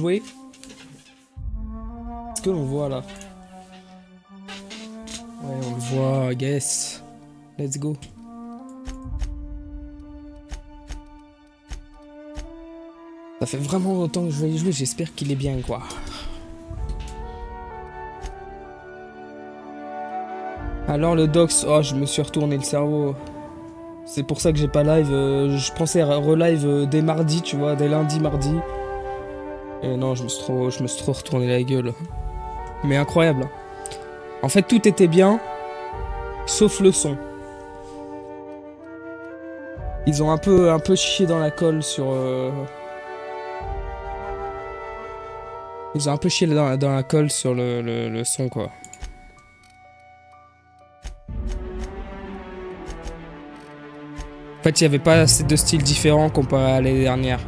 jouer. Est-ce que l'on voit là? Ouais, on le voit, guess. Let's go. Ça fait vraiment longtemps que je vais y jouer, j'espère qu'il est bien, quoi. Alors le docs, oh, je me suis retourné le cerveau. C'est pour ça que j'ai pas live. Je pensais relive dès mardi, tu vois, dès lundi, mardi. Et non, je me suis trop retourné la gueule. Mais incroyable. En fait, tout était bien, sauf le son. Ils ont un peu chié dans la colle sur... Ils ont un peu chié dans la colle sur le son, quoi. En fait, il n'y avait pas assez de styles différents comparé à l'année dernière.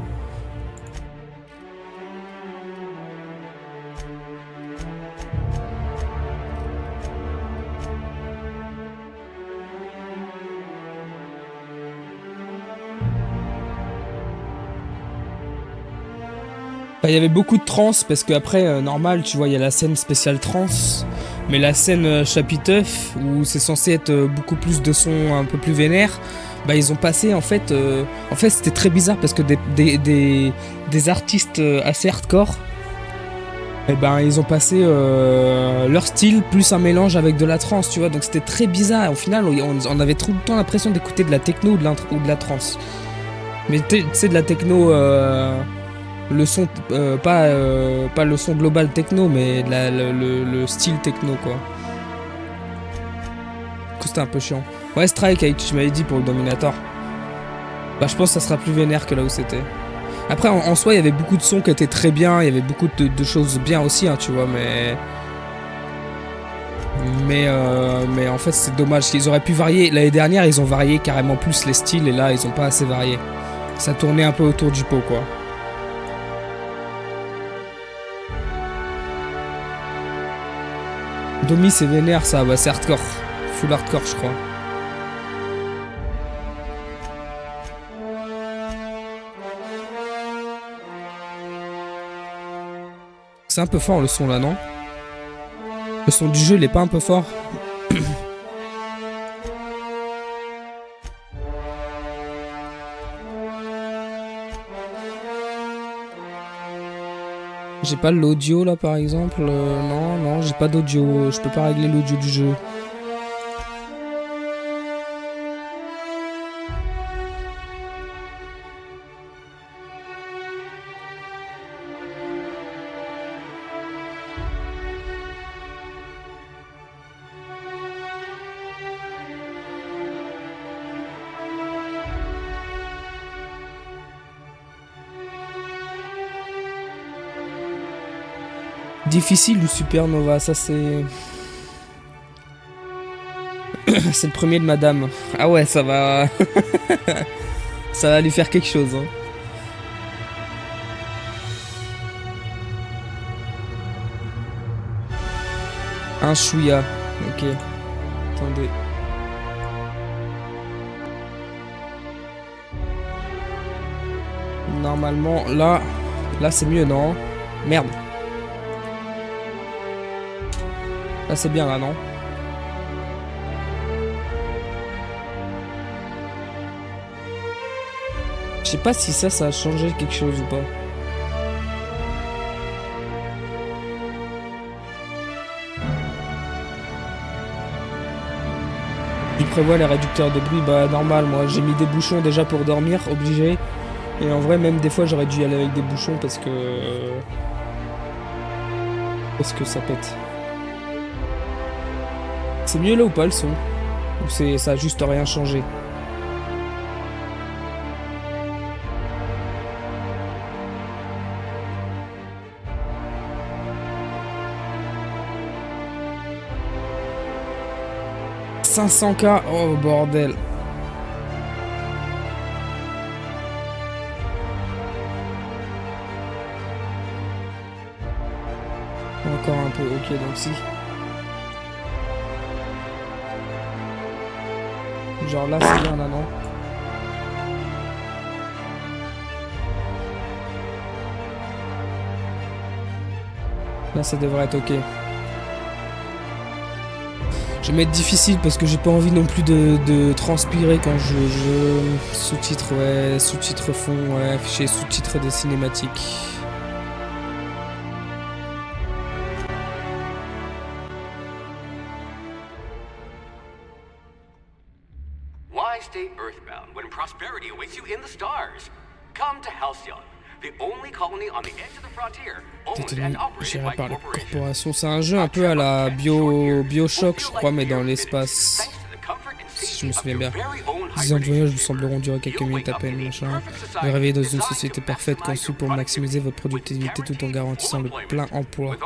Bah, il y avait beaucoup de trans parce que après normal tu vois il y a la scène spéciale trans, mais la scène chapiteuf où c'est censé être beaucoup plus de sons un peu plus vénères, bah ils ont passé en fait c'était très bizarre parce que des artistes assez hardcore, et ben ils ont passé leur style plus un mélange avec de la trance, tu vois, donc c'était très bizarre. Au final on avait tout le temps l'impression d'écouter de la techno ou de la trance, mais tu sais de la techno le son, pas le son global techno, mais le style techno, quoi. Du coup, c'était un peu chiant. Ouais, Strike, avec tu m'avais dit pour le Dominator. Bah, je pense que ça sera plus vénère que là où c'était. Après, en soi, il y avait beaucoup de sons qui étaient très bien, il y avait beaucoup de choses bien aussi, hein, tu vois, mais en fait, c'est dommage. Ils auraient pu varier. L'année dernière, ils ont varié carrément plus les styles, et là, ils ont pas assez varié. Ça tournait un peu autour du pot, quoi. Domi c'est vénère ça, bah c'est hardcore. Full hardcore je crois. C'est un peu fort le son là, non? Le son du jeu il est pas un peu fort? J'ai pas l'audio là par exemple, non, j'ai pas d'audio, je peux pas régler l'audio du jeu. Difficile ou supernova, ça c'est... c'est le premier de madame. Ah ouais, ça va... ça va lui faire quelque chose, hein. Un chouïa, ok. Attendez. Normalement, là c'est mieux, non? Merde. Là c'est bien là, non? Je sais pas si ça a changé quelque chose ou pas. Il prévoit les réducteurs de bruit, bah normal, moi j'ai mis des bouchons déjà pour dormir, obligé. Et en vrai même des fois j'aurais dû y aller avec des bouchons parce que ça pète. C'est mieux là ou pas le son? Ou ça a juste rien changé? « 500K, oh bordel. Encore un peu, ok, donc si. Genre là c'est bien là, non? Là, ça devrait être ok. Je vais mettre difficile parce que j'ai pas envie non plus de transpirer quand je sous-titre, ouais, sous-titre fond, ouais, afficher sous-titres des cinématiques. Why stay earthbound when prosperity awaits you in the stars? Come to Halcyon, the only colony on the edge of the frontier, owned and operated Géré by par les corporations. corporations. C'est un jeu un peu à la Bioshock, je crois, mais dans l'espace. Si je me souviens bien. 10 ans de voyage vous sembleront durer quelques minutes à peine, machin. Vous réveillez dans une société parfaite conçue pour maximiser votre productivité tout en garantissant le plein emploi.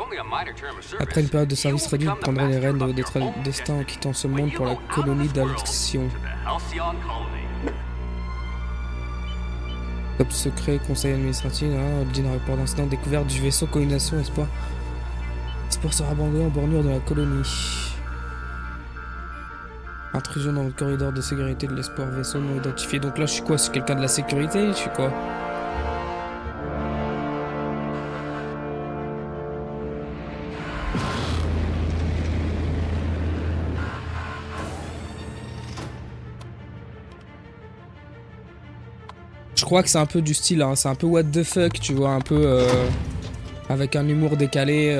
Après une période de service réduite, vous prendrez les rênes de votre destin en quittant ce monde pour la colonie d'Alcyon. Top secret, conseil administratif, Odin rapport d'incident, découverte du vaisseau, coordination, espoir. Espoir sera abandonné en bordure de la colonie. Intrusion dans le corridor de sécurité de l'espoir, vaisseau non identifié. Donc là, je suis quoi? Je suis quelqu'un de la sécurité? Je suis quoi? Je crois que c'est un peu du style, hein. C'est un peu what the fuck, tu vois, un peu avec un humour décalé.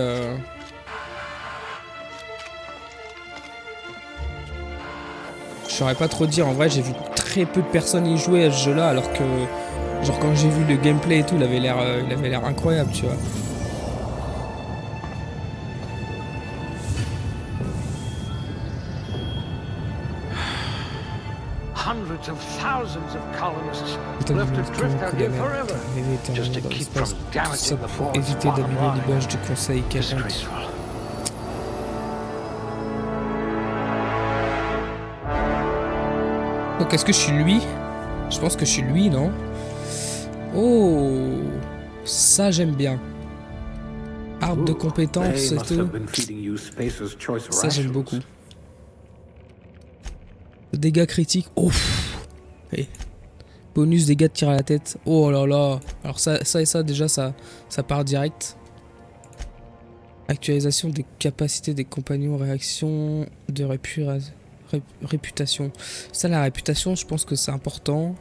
Je saurais pas trop dire, en vrai j'ai vu très peu de personnes y jouer à ce jeu là alors que genre quand j'ai vu le gameplay et tout il avait l'air incroyable, tu vois. Hundreds of thousands of colonists left adrift out here forever, just to keep from damaging the pour board's éviter bottom d'abîmer line. l'image du conseil caché. Disgraceful. Donc est-ce que je suis lui? Je pense que je suis lui, non? Oh, ça j'aime bien. Arbre de compétences et tout. Ça j'aime beaucoup. Dégâts critiques. Oh. Et bonus dégâts de tir à la tête. Oh là là. Alors ça et ça déjà ça part direct. Actualisation des capacités des compagnons, réaction de réputation. Ça, la réputation, je pense que c'est important.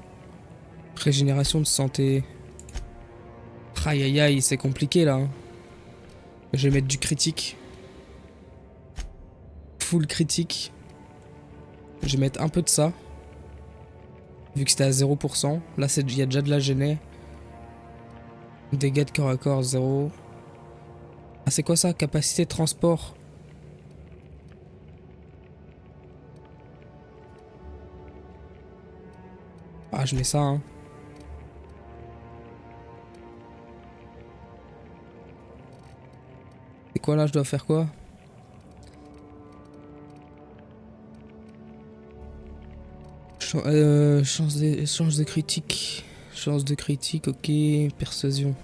Régénération de santé. Aïe aïe aïe, c'est compliqué là. Je vais mettre du critique. Full critique. Je vais mettre un peu de ça. Vu que c'était à 0%. Là, il y a déjà de la gênée. Dégâts de corps à corps, 0. Ah, c'est quoi ça? Capacité de transport. Ah, je mets ça, hein. C'est quoi là? Je dois faire quoi? Chance de critique. Chance de critique, ok. Persuasion.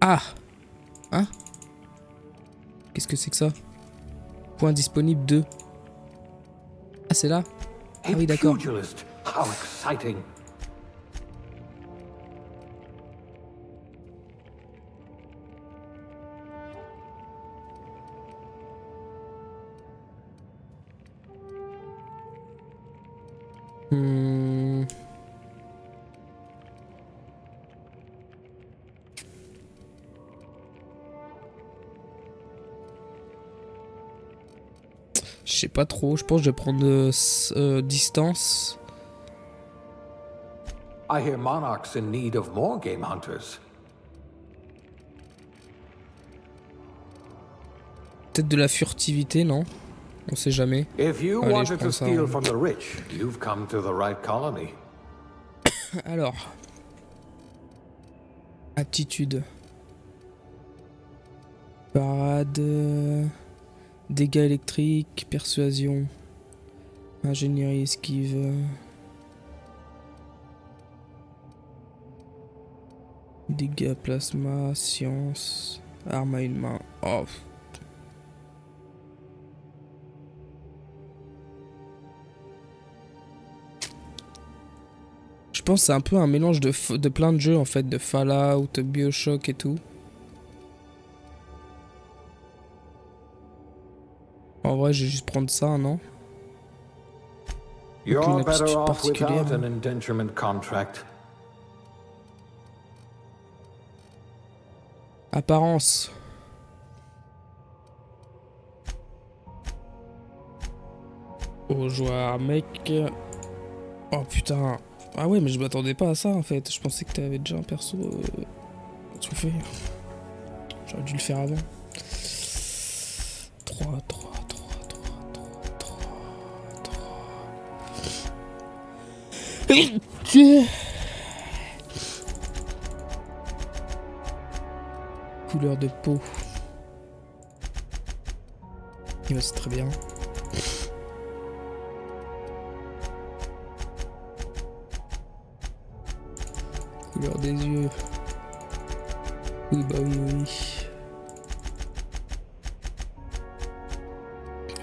Ah! Hein? Qu'est-ce que c'est que ça? Point disponible 2. Ah, c'est là? Ah oui, d'accord. How exciting. Je sais pas trop, je pense que je vais prendre distance. I hear Monarch's in need of more game hunters. Peut-être de la furtivité, non? On sait jamais. If you Allez, wanted to ça, steal hein. from the rich, you've come to the right colony. Alors. Aptitude. Parade. Dégâts électriques. Persuasion. Ingénierie, esquive. Dégâts plasma. Science. Arme à une main. Oh. Je pense que c'est un peu un mélange de plein de jeux en fait, de Fallout, BioShock et tout. En vrai, je vais juste prendre ça, non? Aucune aptitude particulière. Apparence. Oh, joueur, mec. Oh putain. Ah ouais, mais je m'attendais pas à ça en fait. Je pensais que t'avais déjà un perso. Tu fais. J'aurais dû le faire avant. 3, 3, 3, 3, 3, 3, 3. Couleur de peau. Ouais, c'est très bien. Couleur des yeux. Oui, bah oui, oui.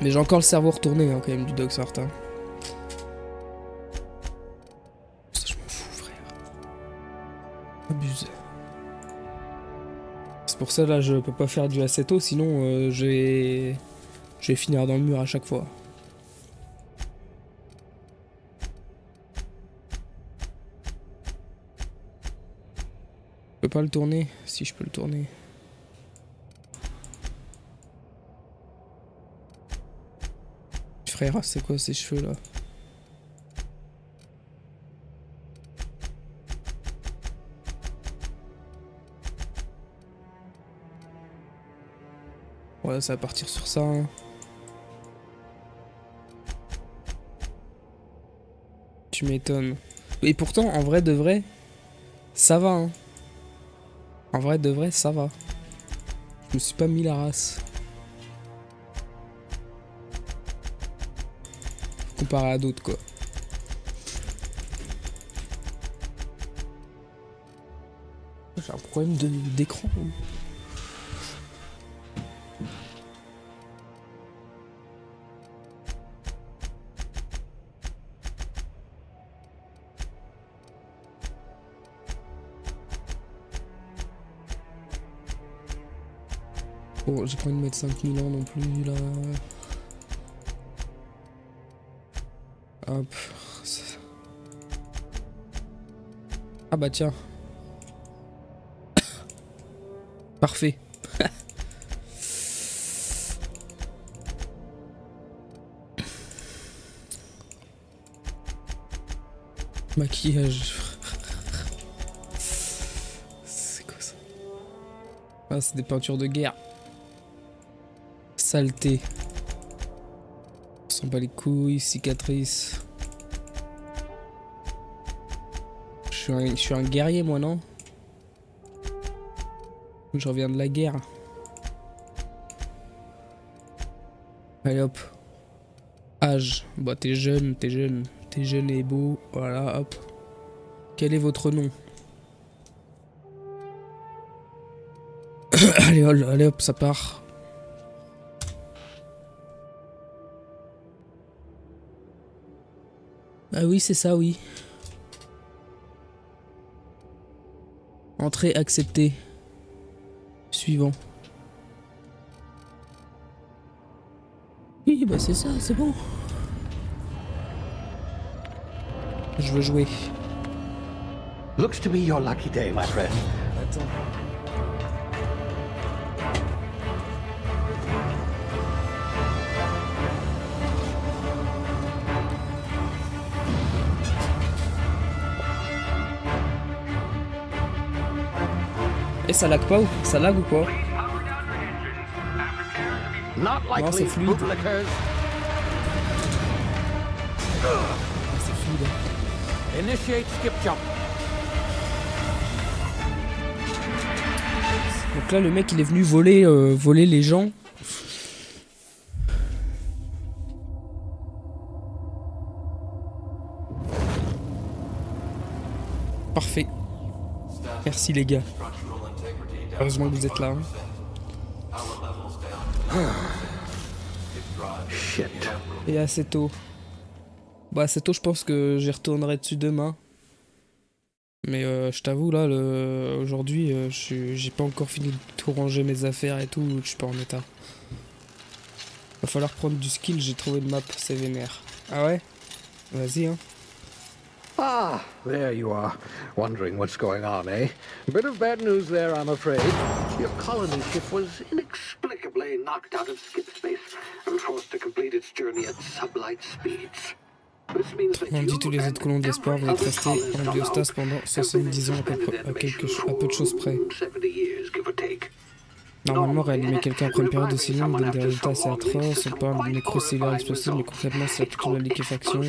Mais j'ai encore le cerveau retourné hein, quand même du Dog certain. Ça, je m'en fous, frère. Abuse. C'est pour ça là, je peux pas faire du assetto, sinon je vais finir dans le mur à chaque fois. Je peux pas le tourner, si je peux le tourner. Frère, c'est quoi ces cheveux là? Ouais, ça va partir sur ça. Hein. Tu m'étonnes. Et pourtant, en vrai de vrai, ça va. Hein. En vrai de vrai, ça va. Je me suis pas mis la race. Comparé à d'autres, quoi. J'ai un problème d'écran. Bon, j'ai pas envie de mettre 5000 ans non plus, là. Hop. Ah bah tiens. Parfait. Maquillage. C'est quoi ça? Ah, c'est des peintures de guerre. Saleté. On s'en bat les couilles, cicatrices. Je suis un guerrier, moi, non? Je reviens de la guerre. Allez hop. Âge. Bah t'es jeune, t'es jeune. T'es jeune et beau. Voilà, hop. Quel est votre nom? Allez hop, ça part. Ah oui, c'est ça, oui. Entrée acceptée. Suivant. Oui, bah c'est ça, c'est bon. Je veux jouer. Looks to be your lucky day, my friend. Attends. Et ça lag pas ou ça lag ou quoi? Non, c'est fluide. C'est fluide. Initiate skip jump. Donc là, le mec, il est venu voler les gens. Parfait. Merci les gars. Heureusement que vous êtes là. Hein. Shit. Et assez tôt. Bah assez tôt, je pense que j'y retournerai dessus demain. Mais je t'avoue, là, aujourd'hui, j'ai pas encore fini de tout ranger mes affaires et tout, je suis pas en état. Va falloir prendre du skill, j'ai trouvé une map, c'est vénère. Ah ouais? Vas-y, hein. Ah, there you are. Wondering what's going on, eh? Bit of bad news there, I'm afraid. Your colony ship was inexplicably knocked out of skip space and forced to complete its journey at sublight speeds. This means that On dit tous les autres colons de l'espoir vont être restés en biostase pendant 70 ans à peu de choses près. Normalement, réanimer quelqu'un après une période aussi longue donne des résultats assez atroces. On parle de nécrocellulaire explosive, mais concrètement, c'est plutôt la liquéfaction.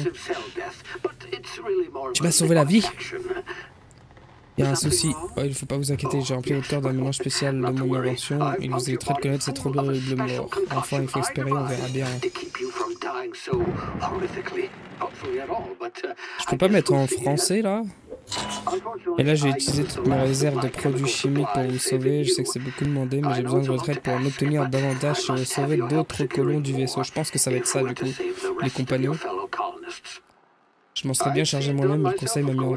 Tu m'as sauvé la vie! Il y a un souci. Ouais, il ne faut pas vous inquiéter, j'ai rempli votre corps d'un mélange spécial de mon invention. Il vous éviterait de connaître cette horrible mort. Enfin, il faut espérer, on verra bien. Je peux pas mettre en français, là? Et là, j'ai utilisé toutes mes réserves de produits chimiques pour vous sauver. Je sais que c'est beaucoup demandé, mais j'ai besoin de votre aide pour en obtenir davantage si vous sauvez d'autres colons du vaisseau. Je pense que ça va être ça, du coup, les compagnons. Je m'en serais bien chargé moi-même, mais le conseil m'a mis ma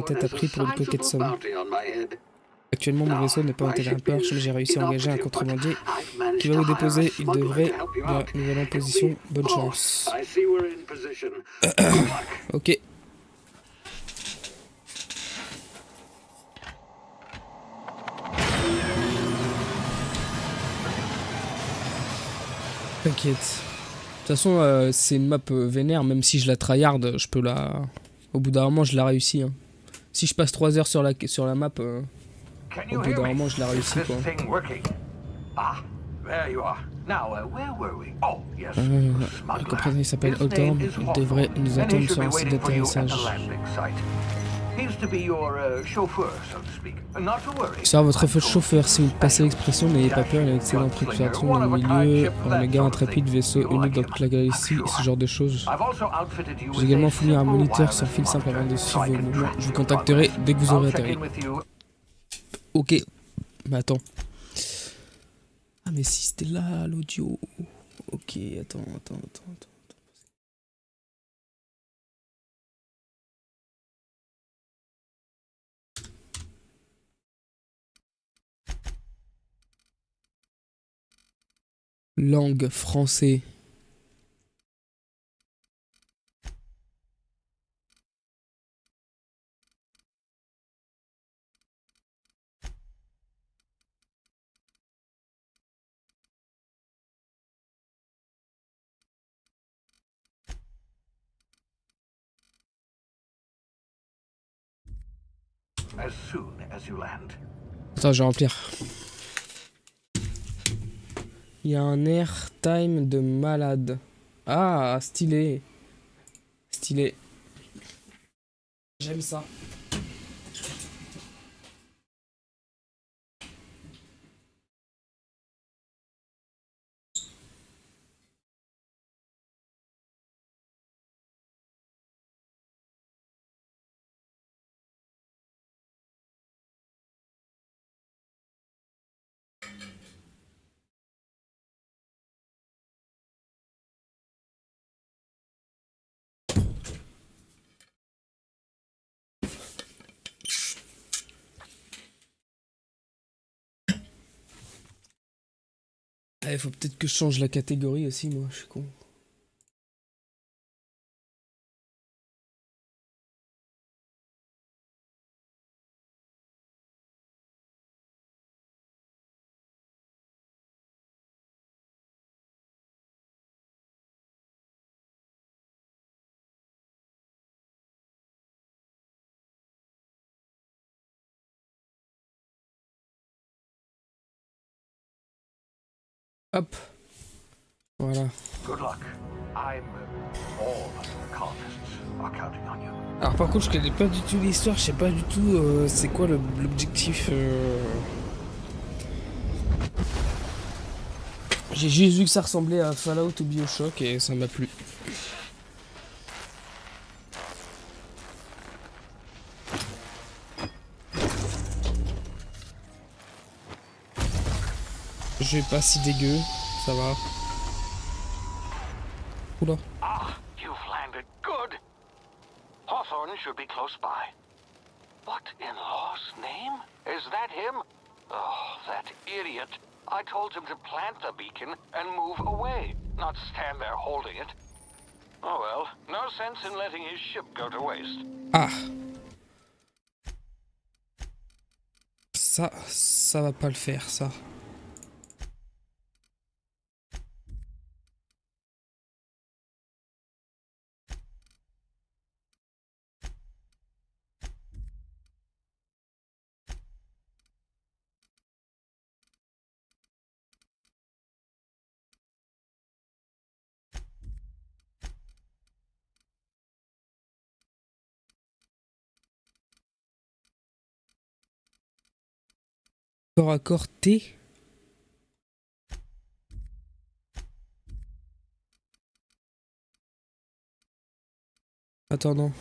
tête à prix pour une coquette somme. Actuellement, mon vaisseau n'est pas en téléportage, mais j'ai réussi à engager un contrebandier qui va vous déposer. Il devrait la nouvelle en position. Bonne chance. Ok. T'inquiète. De toute façon, c'est une map vénère, même si je la tryhard, je peux la... Au bout d'un moment, je la réussis. Hein. Si je passe 3 heures sur la map, au bout d'un moment, je la réussis, quoi. Le comprenez, il s'appelle Hawthorne. Il devrait nous attendre sur un site d'atterrissage. C'est votre chauffeur, si vous passez l'expression, n'ayez pas peur, il a une excellente réputation dans le milieu, un gars intrépide, vaisseau unique dans toute la galaxie, ce genre de choses. J'ai également fourni un moniteur sans fil simple avant de suivre vos mouvements. Je vous contacterai dès que vous aurez atterri. Ok. Mais attends. Ah mais si c'était là l'audio. Ok, attends. Langue français. Attends, je vais remplir. Il y a un airtime de malade. Ah, stylé. Stylé. J'aime ça. Il faut peut-être que je change la catégorie aussi, moi, je suis con. Hop. Voilà. Alors par contre je connais pas du tout l'histoire, je sais pas du tout c'est quoi l'objectif. J'ai juste vu que ça ressemblait à Fallout ou Bioshock et ça m'a plu. Je vais pas si dégueu, ça va. Oula. Ah, you've landed good. Hawthorne should be close by. in-law's name? Is that him? Oh, that idiot. I told him to plant the beacon and move away, not stand there holding it. Oh well, no sense in letting his ship go to waste. Ah. Ça va pas le faire, ça. Corps à corps T. Attends, non.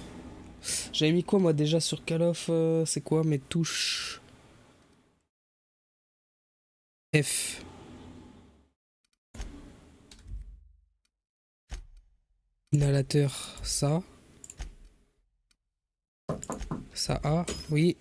J'avais mis quoi moi déjà sur Call of c'est quoi mes touches? F. Inhalateur, ça. Ça A, oui.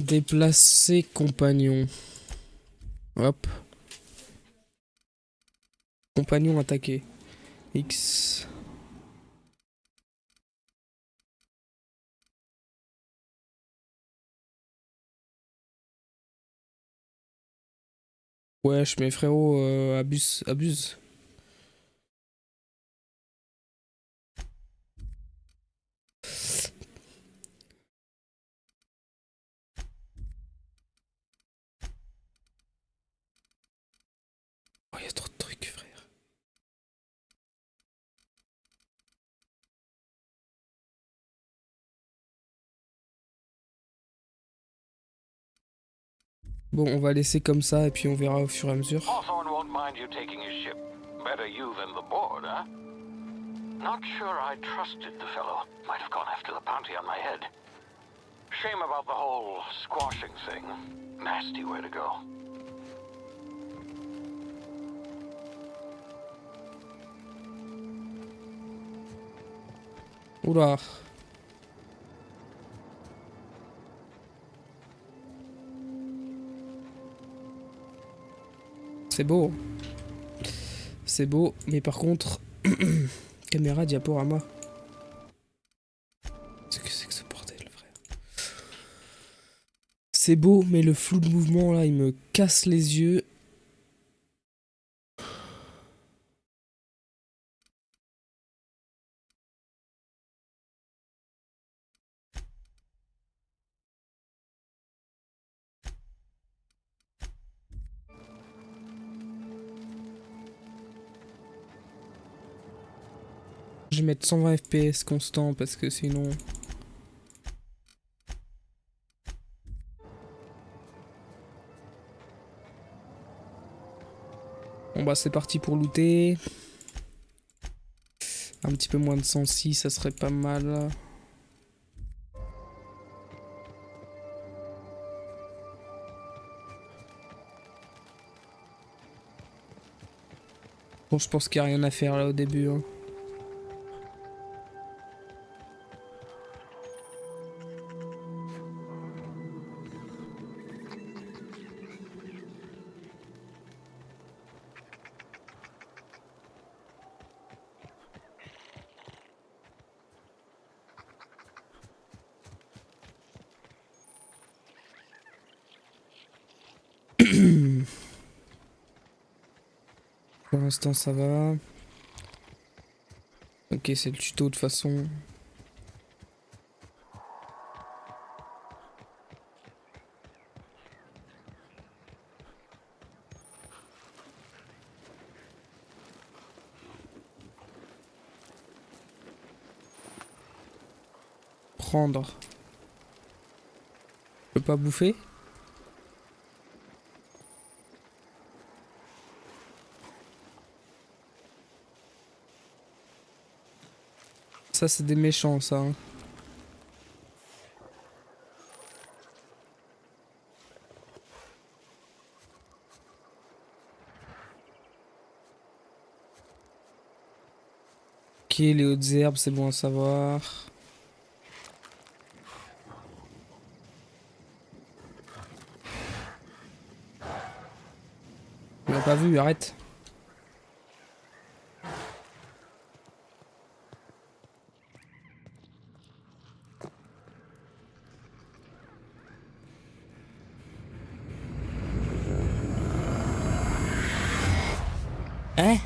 Déplacer compagnon. Hop. Compagnon attaqué. X. Wesh, mes frérots, abuse. Oh, y a trop de trucs, frère. Bon, on va laisser comme ça et puis on verra au fur et à mesure. Hawthorne won't mind you taking his ship. Better you than the board, huh? Not sure I trusted the fellow. Might have gone after the bounty on my head. Shame about the whole squashing thing. Nasty way to go. Oula. C'est beau. C'est beau, mais par contre... Caméra diaporama. Qu'est-ce que c'est que ce bordel, frère? C'est beau, mais le flou de mouvement, là, il me casse les yeux. Je vais mettre 120 FPS constant parce que sinon... Bon bah c'est parti pour looter. Un petit peu moins de 106, ça serait pas mal. Bon, je pense qu'il n'y a rien à faire là au début. Hein. Pour l'instant ça va. Ok, c'est le tuto de toute façon. Prendre. Je peux pas bouffer? Ça, c'est des méchants, ça. Hein. Ok, les hautes herbes, c'est bon à savoir. On l'a pas vu, arrête. Hein?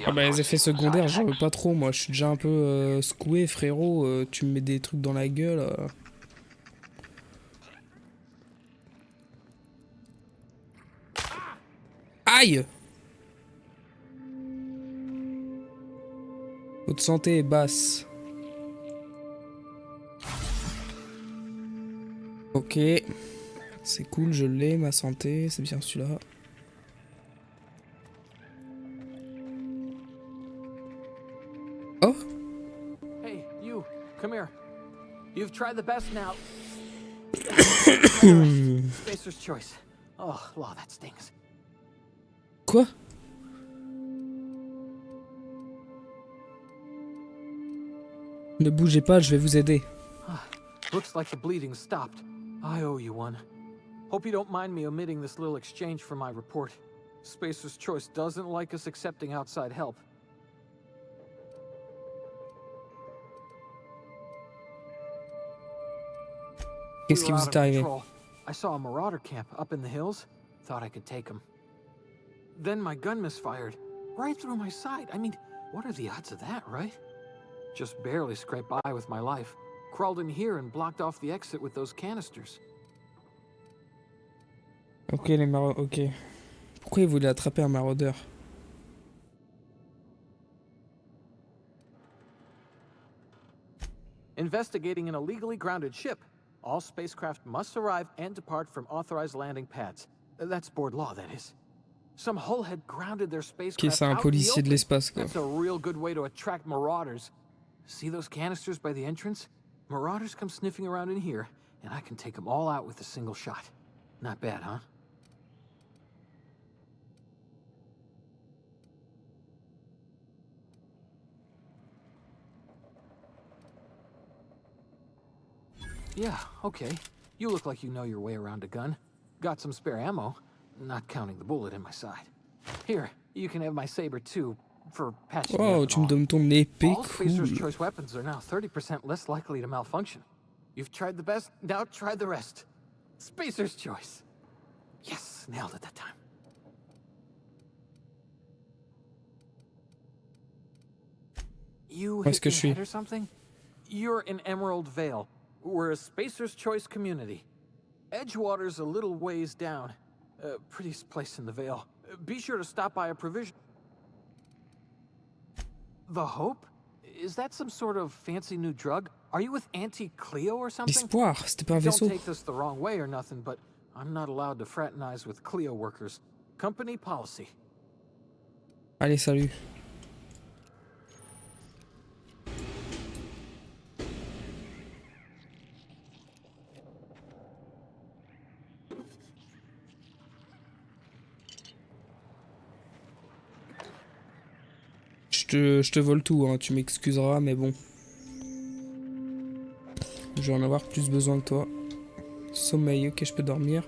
Ah bah les effets secondaires, j'en veux pas trop, moi je suis déjà un peu secoué, frérot, tu me mets des trucs dans la gueule. Aïe! Votre santé est basse. Ok. C'est cool, je l'ai, ma santé, c'est bien celui-là. Oh! Hey, you, come here. You've tried the best now. Spacer's choice. Oh, law, that stings. Quoi? Ne bougez pas, je vais vous aider. Looks like the bleeding stopped. I owe you one. Hope you don't mind me omitting this little exchange from my report. Spacer's choice doesn't like us accepting outside help. Qu'est-ce qui vous est arrivé? I saw a marauder camp up in the hills. Thought I could take them. Then my gun misfired. Right through my side. I mean, what are the odds of that, right? Just barely scraped by with my life. Crawled in here and blocked off the exit with those canisters. Ok, les maraudeurs. Ok. Pourquoi il voulait attraper un maraudeur? Investigating an illegally grounded ship. All spacecraft must arrive and depart from authorized landing pads. That's board law, that is. Some hull had grounded their spacecraft. Ok, c'est un policier de l'espace, quoi. That's a real good way to attract marauders. See those canisters by the entrance? Marauders come sniffing around in here, and I can take them all out with a single shot. Not bad, huh? Yeah, okay. You look like you know your way around a gun. Got some spare ammo, not counting the bullet in my side. Here, you can have my saber too, for patching Oh, tu me donnes ton épée, all Spacer's cool. choice weapons are now 30% less likely to malfunction. You've tried the best, now try the rest. Spacer's choice. Yes, nailed it that time. You hit Est-ce que the je suis? head or something? You're in Emerald Vale. We're a Spacer's Choice community. Edgewater's a little ways down. Prettiest place in the Vale. Be sure to stop by a provision. The Hope? Is that some sort of fancy new drug? Are you with Auntie Cleo or something? L'espoir, c'était pas un vaisseau. Don't take this the wrong way or nothing, but I'm not allowed to fraternize with Cleo workers. Company policy. Allez, salut. Je te vole tout, hein, tu m'excuseras, mais bon. Je vais en avoir plus besoin que toi. Sommeil, ok, je peux dormir.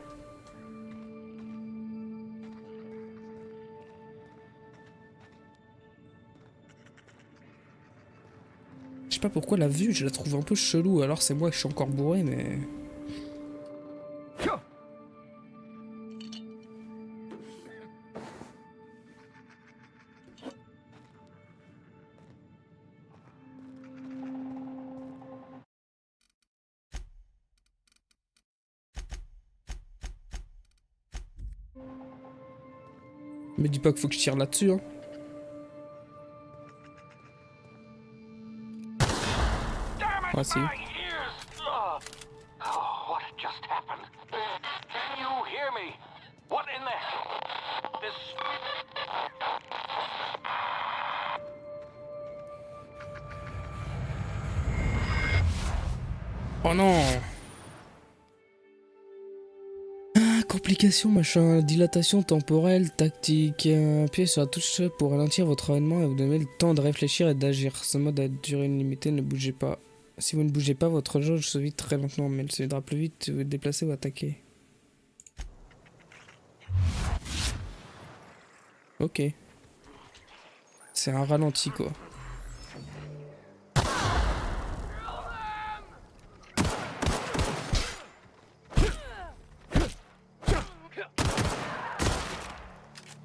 Je sais pas pourquoi la vue, je la trouve un peu chelou. Alors c'est moi, je suis encore bourré, mais... Me dis pas qu'il faut que je tire là-dessus, hein. Ah si. What just happened? Can you hear me? What in the hell? This... Oh non. Complications, machin, dilatation temporelle, tactique. Appuyez sur la touche pour ralentir votre événement et vous donner le temps de réfléchir et d'agir. Ce mode a durée limitée, ne bougez pas. Si vous ne bougez pas, votre jauge se vide très lentement, mais elle se videra plus vite si vous vous déplacez ou attaquez. Ok. C'est un ralenti, quoi.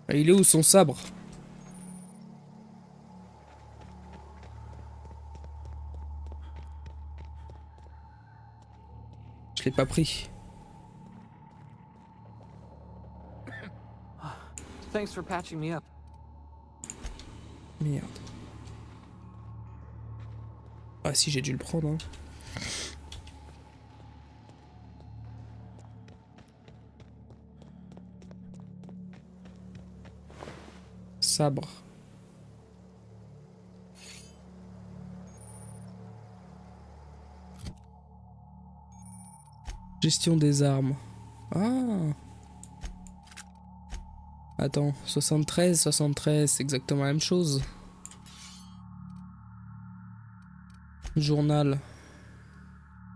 Ah, il est où son sabre? Je l'ai pas pris. Thanks for patching me up. Merde. Ah si, j'ai dû le prendre, hein. Sabre. Gestion des armes. Ah. Attends, 73, 73, c'est exactement la même chose. Journal.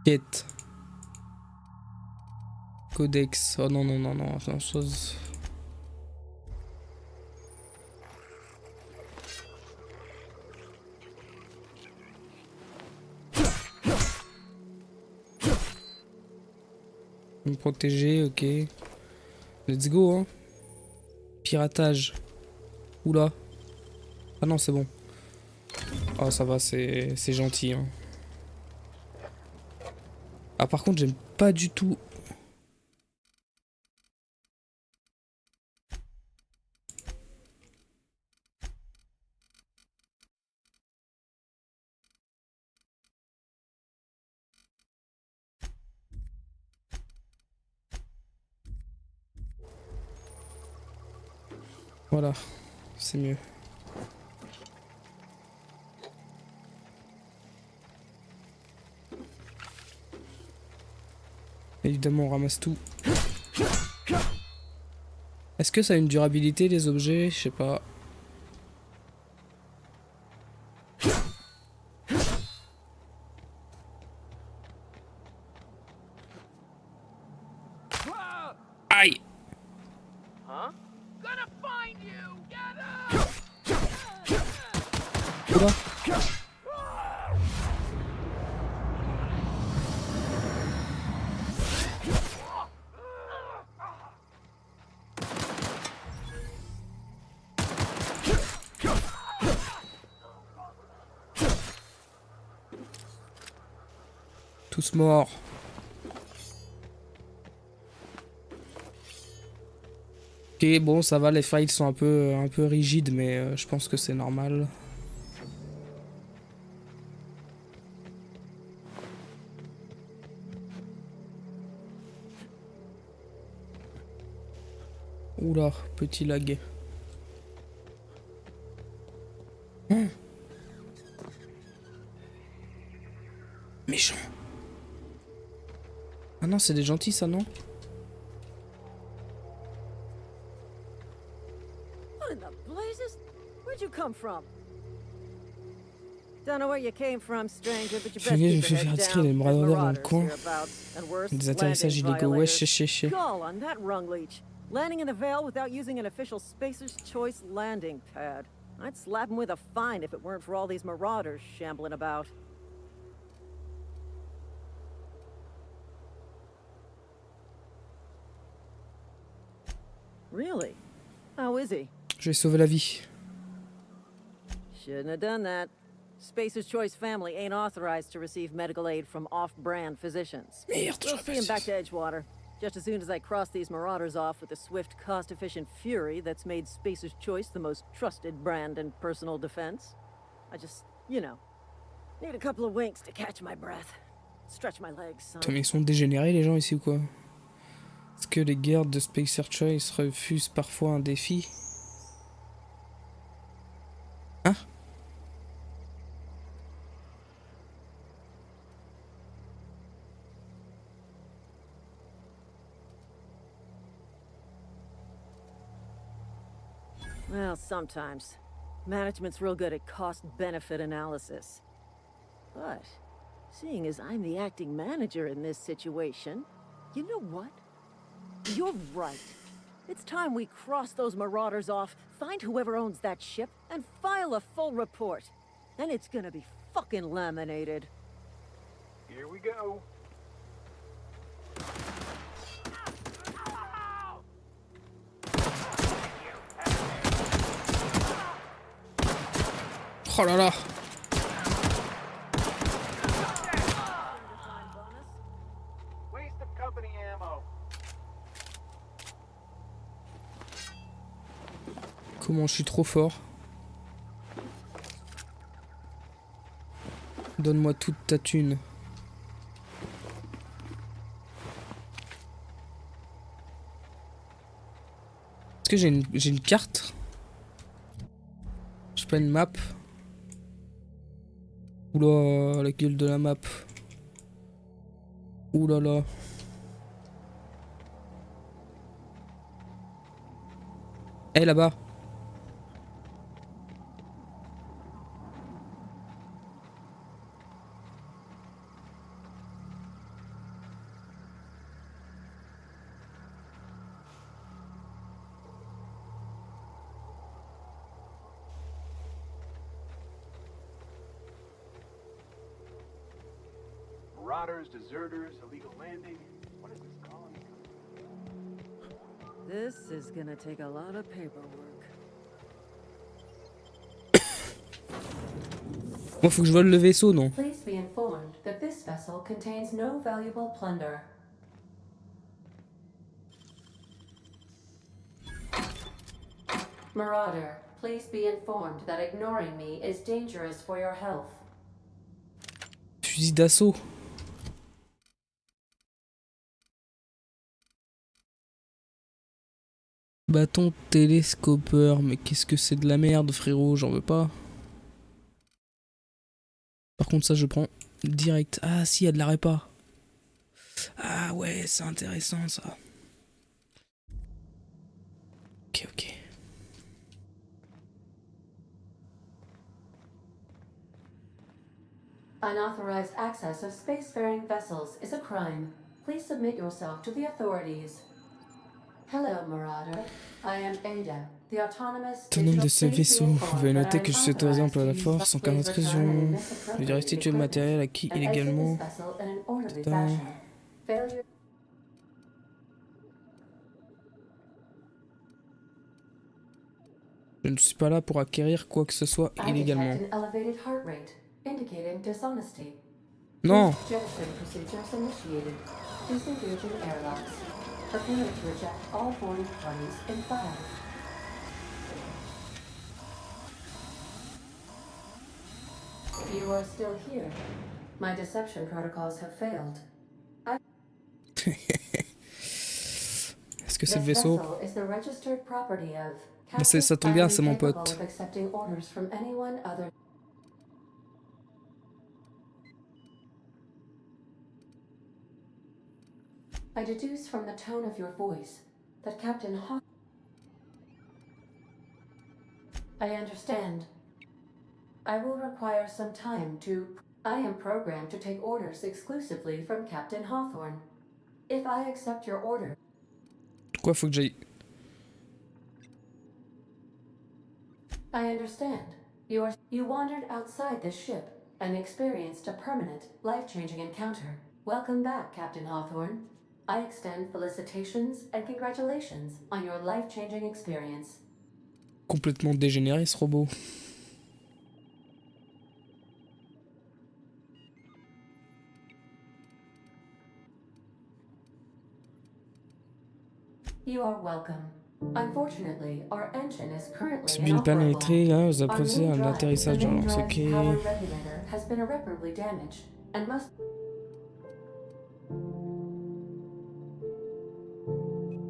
Quête. Codex. Oh non, non, non, non, attends, chose. Me protéger, ok. Let's go, hein. Piratage. Oula. Ah non, c'est bon. Oh, ça va, c'est gentil, hein. Ah, par contre, j'aime pas du tout. Voilà, c'est mieux. Évidemment, on ramasse tout. Est-ce que ça a une durabilité, les objets? Je sais pas. Aïe! Oula. Tous morts. Ok, bon, ça va, les files sont un peu rigides, mais je pense que c'est normal. Oula, petit lag. Hein? Méchant. Ah non, c'est des gentils, ça, non? What in the blazes? Where'd you come from? Don't know where you came from, stranger, but you best Je me keep fais your faire head tirer down. les There's maraudeurs dans le marauders coin. hereabouts, and worse, Des atterrissages landing illégaux. Ouais, violators. Gall on that rung leech. Landing in the Vale without using an official Spacer's Choice landing pad. I'd slap him with a fine if it weren't for all these marauders shambling about. Really? How is he? Je vais sauver la vie. Shouldn't have done that. Spacer's Choice family ain't authorized to receive medical aid from off-brand physicians. Merde, We'll see him back to Edgewater, just as soon as I cross these marauders off with the swift, cost-efficient fury that's made Spacer's Choice the most trusted brand in personal defense. I just, you know, need a couple of winks to catch my breath. Stretch my legs, son. Putain, mais ils sont dégénérés, les gens, ici, ou quoi? Est-ce que les gardes de Spacer Choice refusent parfois un défi? Hein? Well, sometimes. Management's real good at cost-benefit analysis. But, seeing as I'm the acting manager in this situation, you know what? You're right. It's time we cross those marauders off, find whoever owns that ship, and file a full report. Then it's gonna be fucking laminated. Here we go. Oh là là. Waste of company ammo. Comment je suis trop fort. Donne-moi toute ta thune. Est-ce que j'ai une carte? J'ai pas une map? Oula, la gueule de la map. Oula là. Eh là-bas. Marauders, deserters, illegal landing. What is this colony? This is gonna take a lot of paperwork. Bon, faut que je vole le vaisseau, non? Please be informed that this vessel contains no valuable plunder. Marauder, please be informed that ignoring me is dangerous for your health. Fusil d'assaut. Bâton télescopeur, mais qu'est-ce que c'est de la merde, frérot, j'en veux pas. Par contre, ça, je prends direct. Ah, si, il y a de la répa. Ah, ouais, c'est intéressant, ça. Ok, ok. Unauthorized access of spacefaring vessels is a crime. Please submit yourself to the authorities. Hello, Marauder. I am Ada, the autonomous Tenant de ce digital vaisseau, veuillez noter que je suis autorisé à authorized employer la to use force en cas please return d'intrusion. any Je vais restituer le matériel acquis and exit illégalement. this vessel in an orderly Putain. fashion. Failure. Je ne suis pas là pour acquérir quoi que ce soit I illégalement. detect an elevated heart rate, indicating dishonesty. Non! Jettisoning procedures initiated. Disengaging airlocks. Preparing to reject all boarding parties in 5. You are still here. My deception protocols have failed. Est-ce que c'est le This vaisseau? vessel is the registered property of Bah, ça tombe bien, c'est mon capable pote. of accepting orders from anyone other. I deduce from the tone of your voice that Captain Hawk. I understand. I will require some time to. I am programmed to take orders exclusively from Captain Hawthorne. If I accept your order. Pourquoi faut que j'aille? I understand. You wandered outside this ship and experienced a permanent, life-changing encounter. Welcome back, Captain Hawthorne. I extend felicitations and congratulations on your life-changing experience. Complètement dégénéré, ce robot. You are welcome. Unfortunately, our engine is currently Subit une panne inoperable. électrique, hein, vous Our appréciez main un drive, atterrissage the main d'urgence, drive's ok. power regulator has been irreparably damaged and must.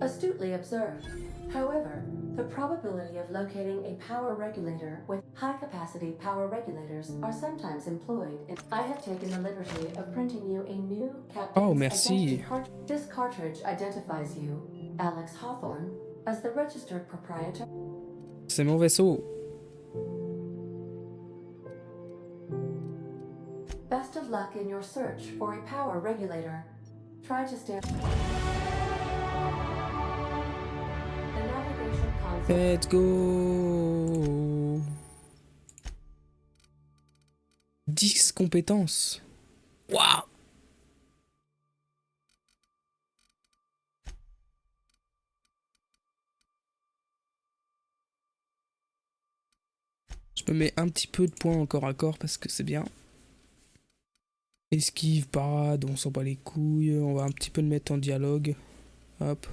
Astutely observed. However, the probability of locating a power regulator with high-capacity power regulators are sometimes employed in. I have taken the liberty of printing you a new captain's Oh, merci. identity card. This cartridge identifies you, Alex Hawthorne, as the registered proprietor. C'est mon vaisseau. Best of luck in your search for a power regulator. Try to stay. The navigation console. Let's go. 10 compétences. Waouh. Je me mets un petit peu de points en corps à corps parce que c'est bien. Esquive, parade, on s'en bat les couilles. On va un petit peu le mettre en dialogue. Hop.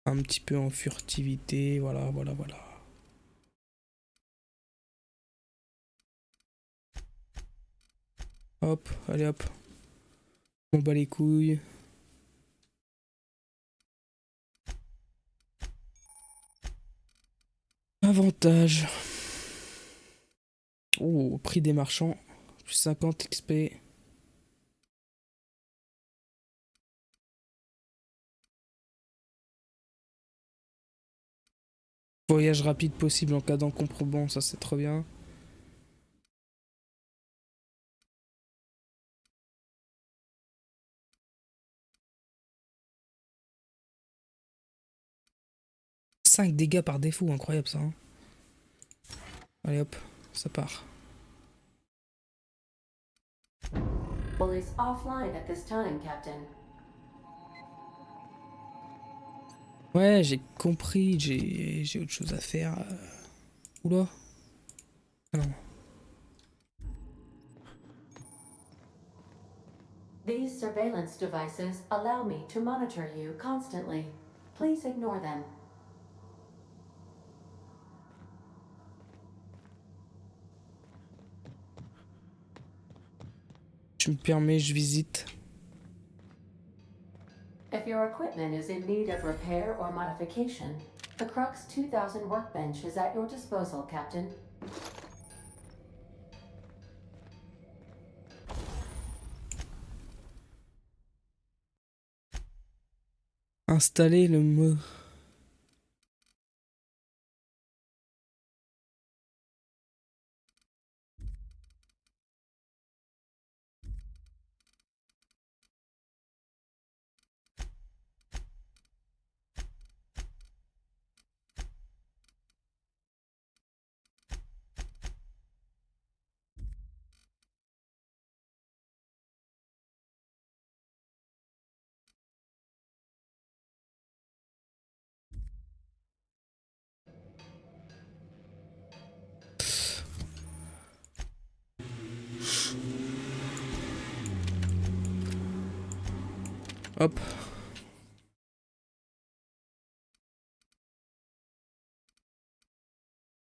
Un petit peu en furtivité. Voilà, voilà, voilà. Hop, allez hop. On bat les couilles. Avantage. Oh, prix des marchands. Plus 50 XP. Voyage rapide possible en cas d'encombre. Bon, ça c'est trop bien. « 5 dégâts par défaut, incroyable ça. Hein. Allez hop, ça part. Bullies offline at this time, Captain. Ouais, j'ai compris, j'ai autre chose à faire. Oula. Ah non. These surveillance devices allow me to monitor you constantly. Please ignore them. Tu me permets, je visite. If your equipment is in need of repair or modification, the Crux 2000 workbench is at your disposal, Captain. Installer le mot. Hop.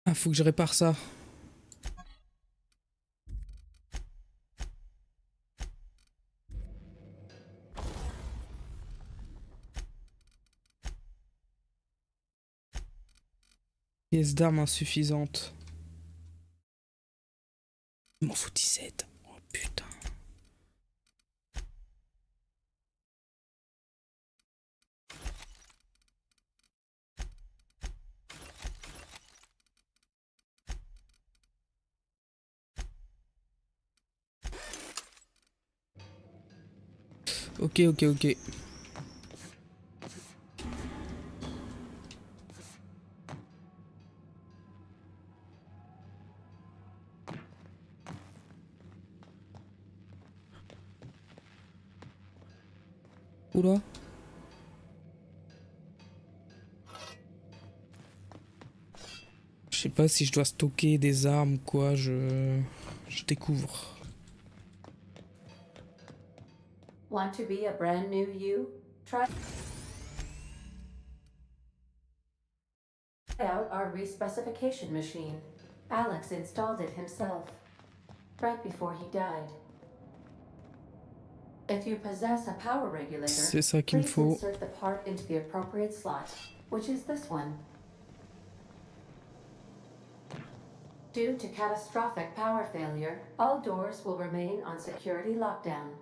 Ah, faut que je répare ça. Pièce d'armes insuffisante. Il m'en faut 17. Oh putain. Ok, ok, ok. Oula. Je sais pas si je dois stocker des armes ou quoi, je découvre. Want to be a brand new you? Try out our respecification machine. Alex installed it himself, right before he died. If you possess a power regulator, C'est ça qu'il me please faut. insert the part into the appropriate slot, which is this one. Due to catastrophic power failure, all doors will remain on security lockdown.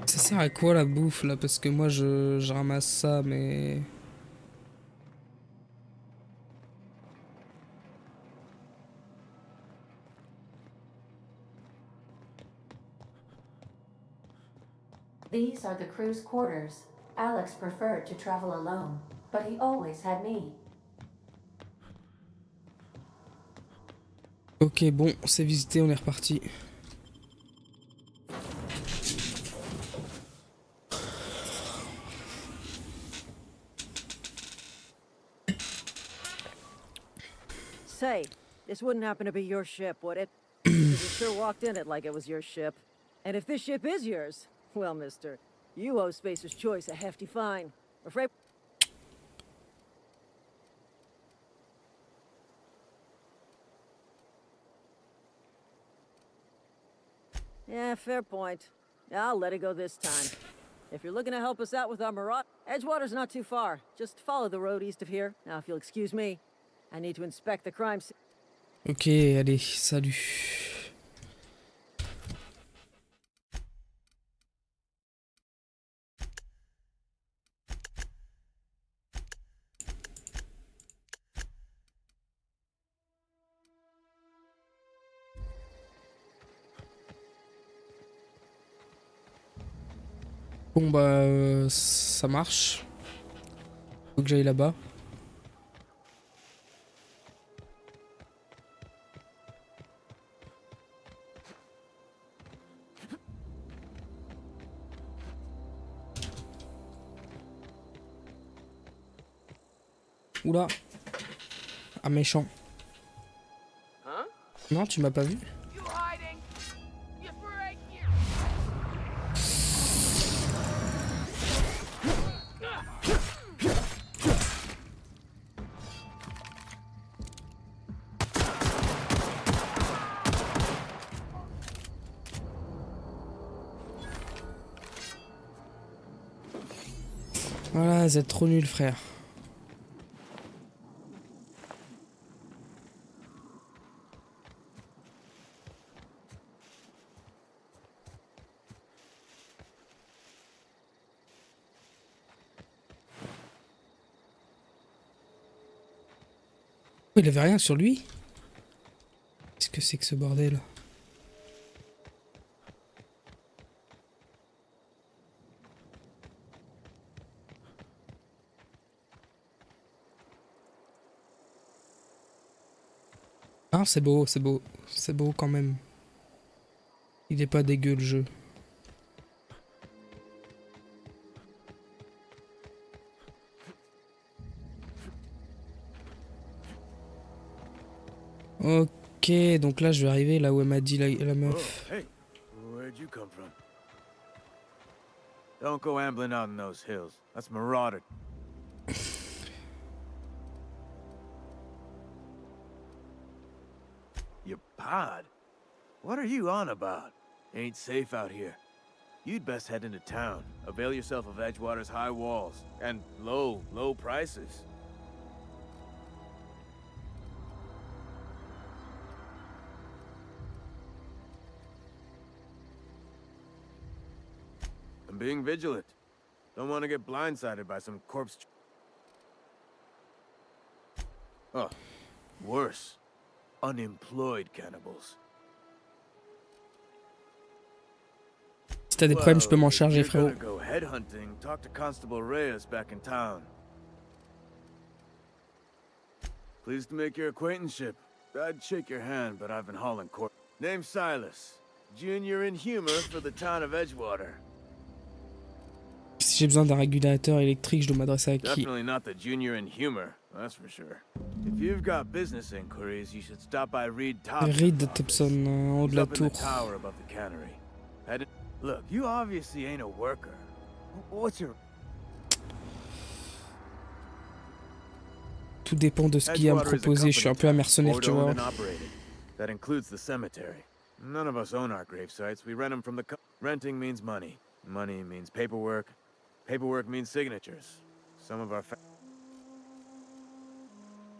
Ça sert à quoi la bouffe là? Parce que moi je ramasse ça, mais... These are the crew's quarters. Alex preferred to travel alone, but he always had me. Ok, bon, c'est visité, on est reparti. Say, this wouldn't happen to be your ship, would it? 'Cause you sure walked in it like it was your ship. And if this ship is yours, well, mister, you owe Spacer's Choice a hefty fine. Afraid... Yeah, fair point. I'll let it go this time. If you're looking to help us out with our Marat, Edgewater's not too far. Just follow the road east of here. Now, if you'll excuse me, I need to inspect the crime scene. Ok, allez, salut. Bon bah ça marche. Faut que j'aille là-bas. Oula. Ah méchant. Non, tu m'as pas vu? Voilà, vous êtes trop nul, frère. Il avait rien sur lui? Qu'est-ce que c'est que ce bordel? Ah, c'est beau, c'est beau. C'est beau quand même. Il est pas dégueu le jeu. Ok, donc là je vais arriver là où elle m'a dit la meuf. Oh, hey, where'd you come from? Don't go ambling out in those hills. That's marauder. Your pod? What are you on about? Ain't safe out here. You'd best head into town. Avail yourself of Edgewater's high walls and low prices. I'm being vigilant. Don't want to get blindsided by some corpse. Oh, worse. Unemployed cannibals. Si t'as des problèmes, je peux m'en charger, frérot. Go headhunting. Talk to Constable Reyes back in town. Pleased to make your acquaintanceship. I'd shake your hand, but I've been hauling court. Name's Silas. Junior in humor for the town of Edgewater. Si j'ai besoin d'un régulateur électrique, je dois m'adresser à qui? Definitely not the junior in humor, that's for sure. If you've got business inquiries, you should stop by Reed Thompson, en haut de la tour. Tower above the cannery. Look, you obviously ain't a worker. What's your... Tout dépend de ce qu'il y a à me proposer. Je suis un peu un mercenaire, tu vois. That includes the cemetery. None of us own our grave sites. We rent them from the... Renting means money. Money means paperwork. Paperwork means signatures. Some of our...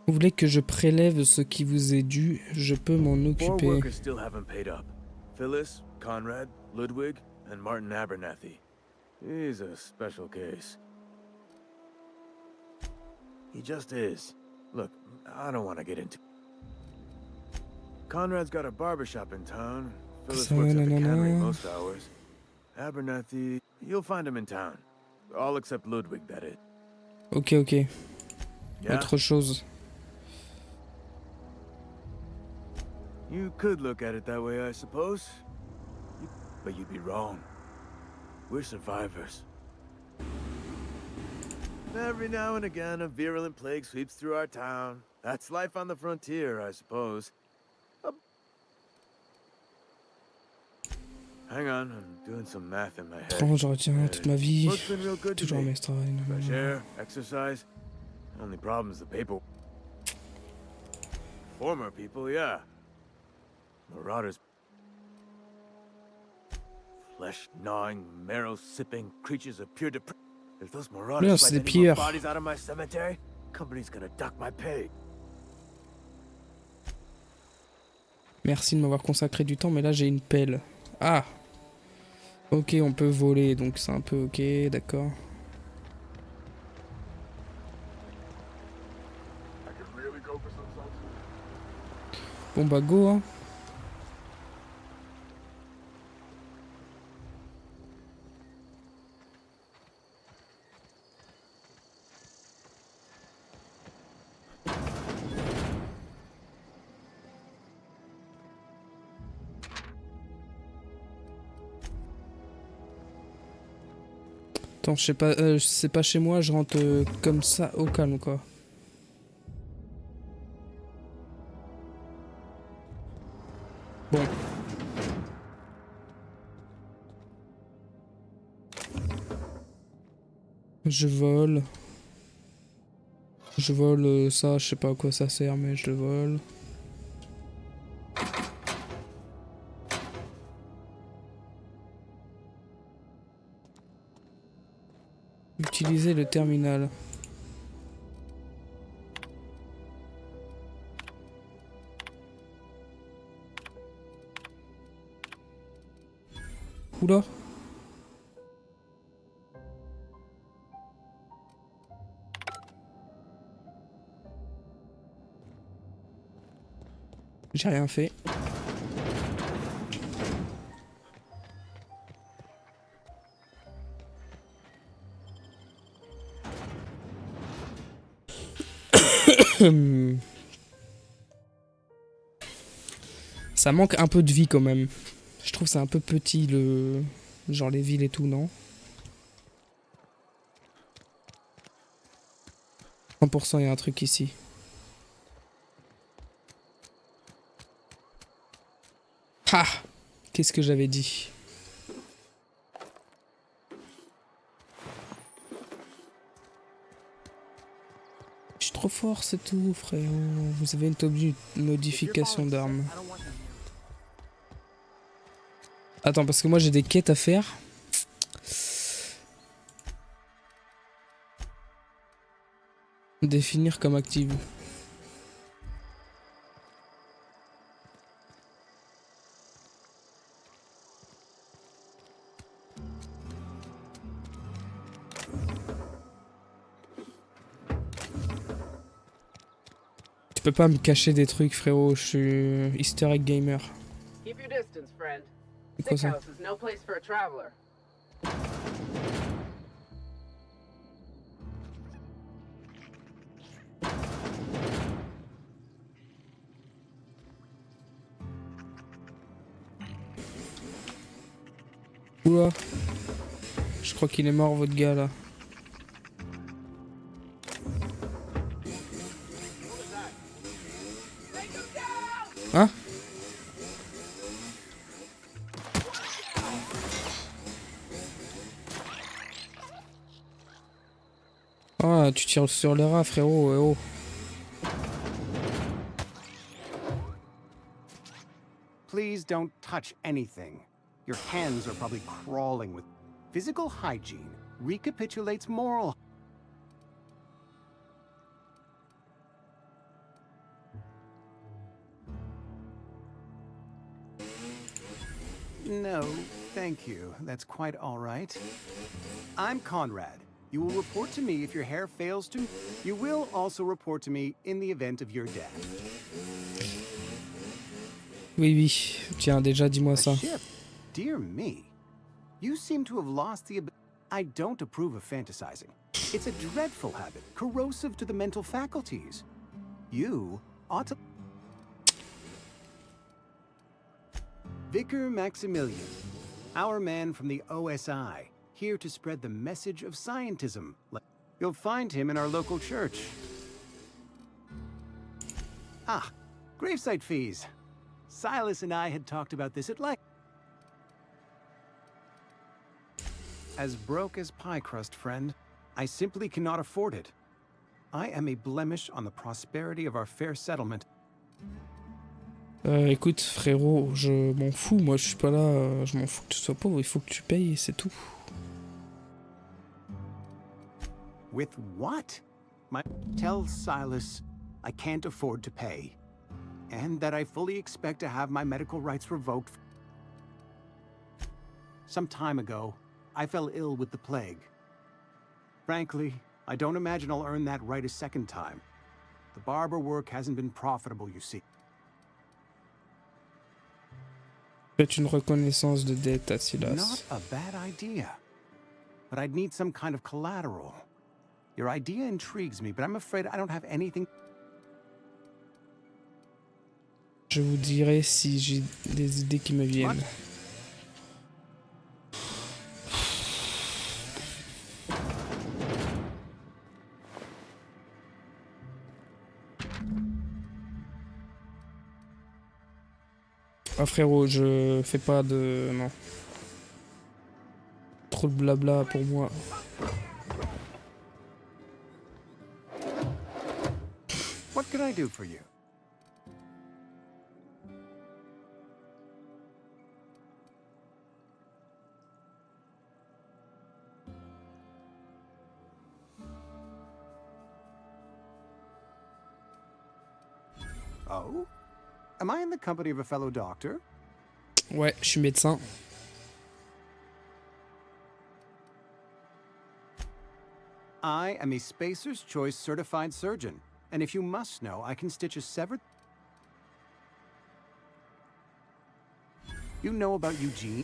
Vous voulez que je prélève ce qui vous est dû? Je peux m'en occuper. 4 workers still haven't paid up. Phyllis, Conrad, Ludwig, and Martin Abernathy. He's a special case. He just is. Look, I don't want to get into... Conrad's got a barbershop in town. Phyllis works at the cannery most hours. Abernathy, you'll find him in town. All except Ludwig, that is. Ok, ok. Yeah? Autre chose. You could look at it that way, I suppose. But you'd be wrong. We're survivors. Every now and again, a virulent plague sweeps through our town. That's life on the frontier, I suppose. Hang on, I'm doing some math in my head. Je retiens toute ma vie. Work's been real good to Toujours un me. mec travail. Fresh air, exercise. Only problem is the paper. Former people, yeah. Marauders. Flesh-gnawing, marrow-sipping creatures of pure depravity. If those Non, marauders c'est find des any more pilleurs. bodies out of my cemetery, company's gonna duck my pay. Merci de m'avoir consacré du temps, mais là j'ai une pelle. Ah! Ok, on peut voler, donc c'est un peu ok, d'accord. Bon bah go hein. Attends, je sais pas, c'est pas chez moi, je rentre comme ça au calme quoi. Bon. Je vole. Je vole ça, je sais pas à quoi ça sert, mais je le vole. Utiliser le terminal. Oula. J'ai rien fait. Ça manque un peu de vie quand même. Je trouve que c'est un peu petit le... Genre les villes et tout, non? 100% il y a un truc ici. Ah! Qu'est-ce que j'avais dit? Je suis trop fort, c'est tout, frérot. Vous avez une modification d'arme. Attends, parce que moi j'ai des quêtes à faire. Définir comme active. Tu peux pas me cacher des trucs, frérot. Je suis Easter egg gamer. Keep your distance, friend. C'est quoi Sick ça? house is no place for a traveler. Oula. Je crois qu'il est mort, votre gars, là. Hein? Ah, tu tires sur les rats, frérot, oh. Please don't touch anything. Your hands are probably crawling with... Physical hygiene recapitulates moral... No, thank you. That's quite all right. I'm Conrad. You will report to me if your hair fails to... You will also report to me in the event of your death. Oui, oui. Tiens, déjà, dis-moi A ça. ship? Dear me. You seem to have lost the ability... I don't approve of fantasizing. It's a dreadful habit, corrosive to the mental faculties. You ought to... Vicar Maximilian, our man from the OSI, here to spread the message of scientism. You'll find him in our local church. Ah, gravesite fees. Silas and I had talked about this at length. As broke as pie crust, friend, I simply cannot afford it. I am a blemish on the prosperity of our fair settlement. Écoute, frérot, je m'en fous. Moi, je suis pas là. Je m'en fous que tu sois pauvre. Il faut que tu payes, c'est tout. With what? Tell Silas I can't afford to pay, and that I fully expect to have my medical rights revoked. Some time ago, I fell ill with the plague. Frankly, I don't imagine I'll earn that right a second time. The barber work hasn't been profitable, you see. Faites une reconnaissance de dette à Silas. Not a bad idea. But I'd need some kind of collateral. Your idea intrigues me, but I'm afraid I don't have anything. Je vous dirai si j'ai des idées qui me viennent. What? Ah frérot, je fais pas de... Non. Trop de blabla pour moi. What can I do for you? Oh? Am I in the company of a fellow doctor? Ouais, je suis médecin. I am a Spacer's Choice certified surgeon, and if you must know, I can stitch a severed... You know about Eugene?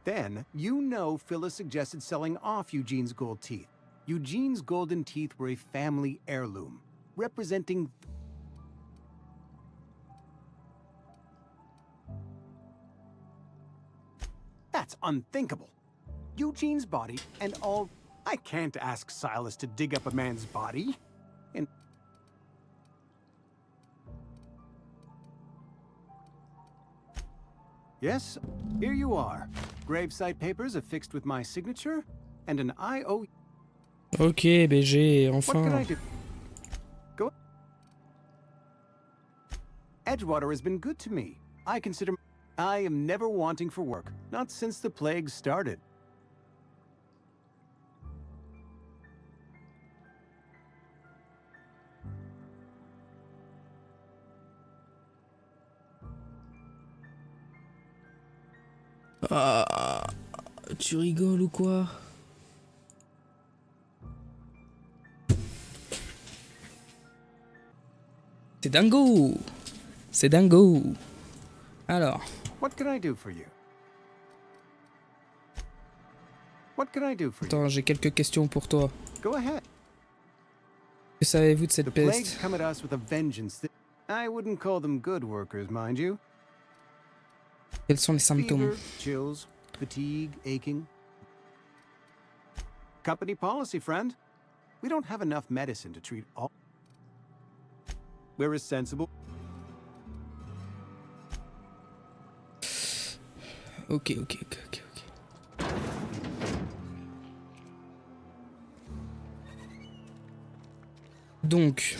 Then, you know Phyllis suggested selling off Eugene's gold teeth. Eugene's golden teeth were a family heirloom, representing... That's unthinkable. Eugene's body and all... I can't ask Silas to dig up a man's body. And... Yes, here you are. Gravesite papers affixed with my signature and an IOU. Ok, BG, What can I enfin. do? Go. Edgewater has been good to me. I consider... I am never wanting for work. Not since the plague started. Ah, tu rigoles ou quoi? C'est dingo! C'est dingo! Alors, What can I do for you? What can I do for you? attends, j'ai quelques questions pour toi. Go ahead. Que savez-vous de cette The plague's peste? come at us with a vengeance. I wouldn't call them good workers, mind you. Quels sont les symptômes? Fever, chills, fatigue, aching. Company policy, friend. We don't have enough medicine to treat all. We're as sensible. Ok. Donc,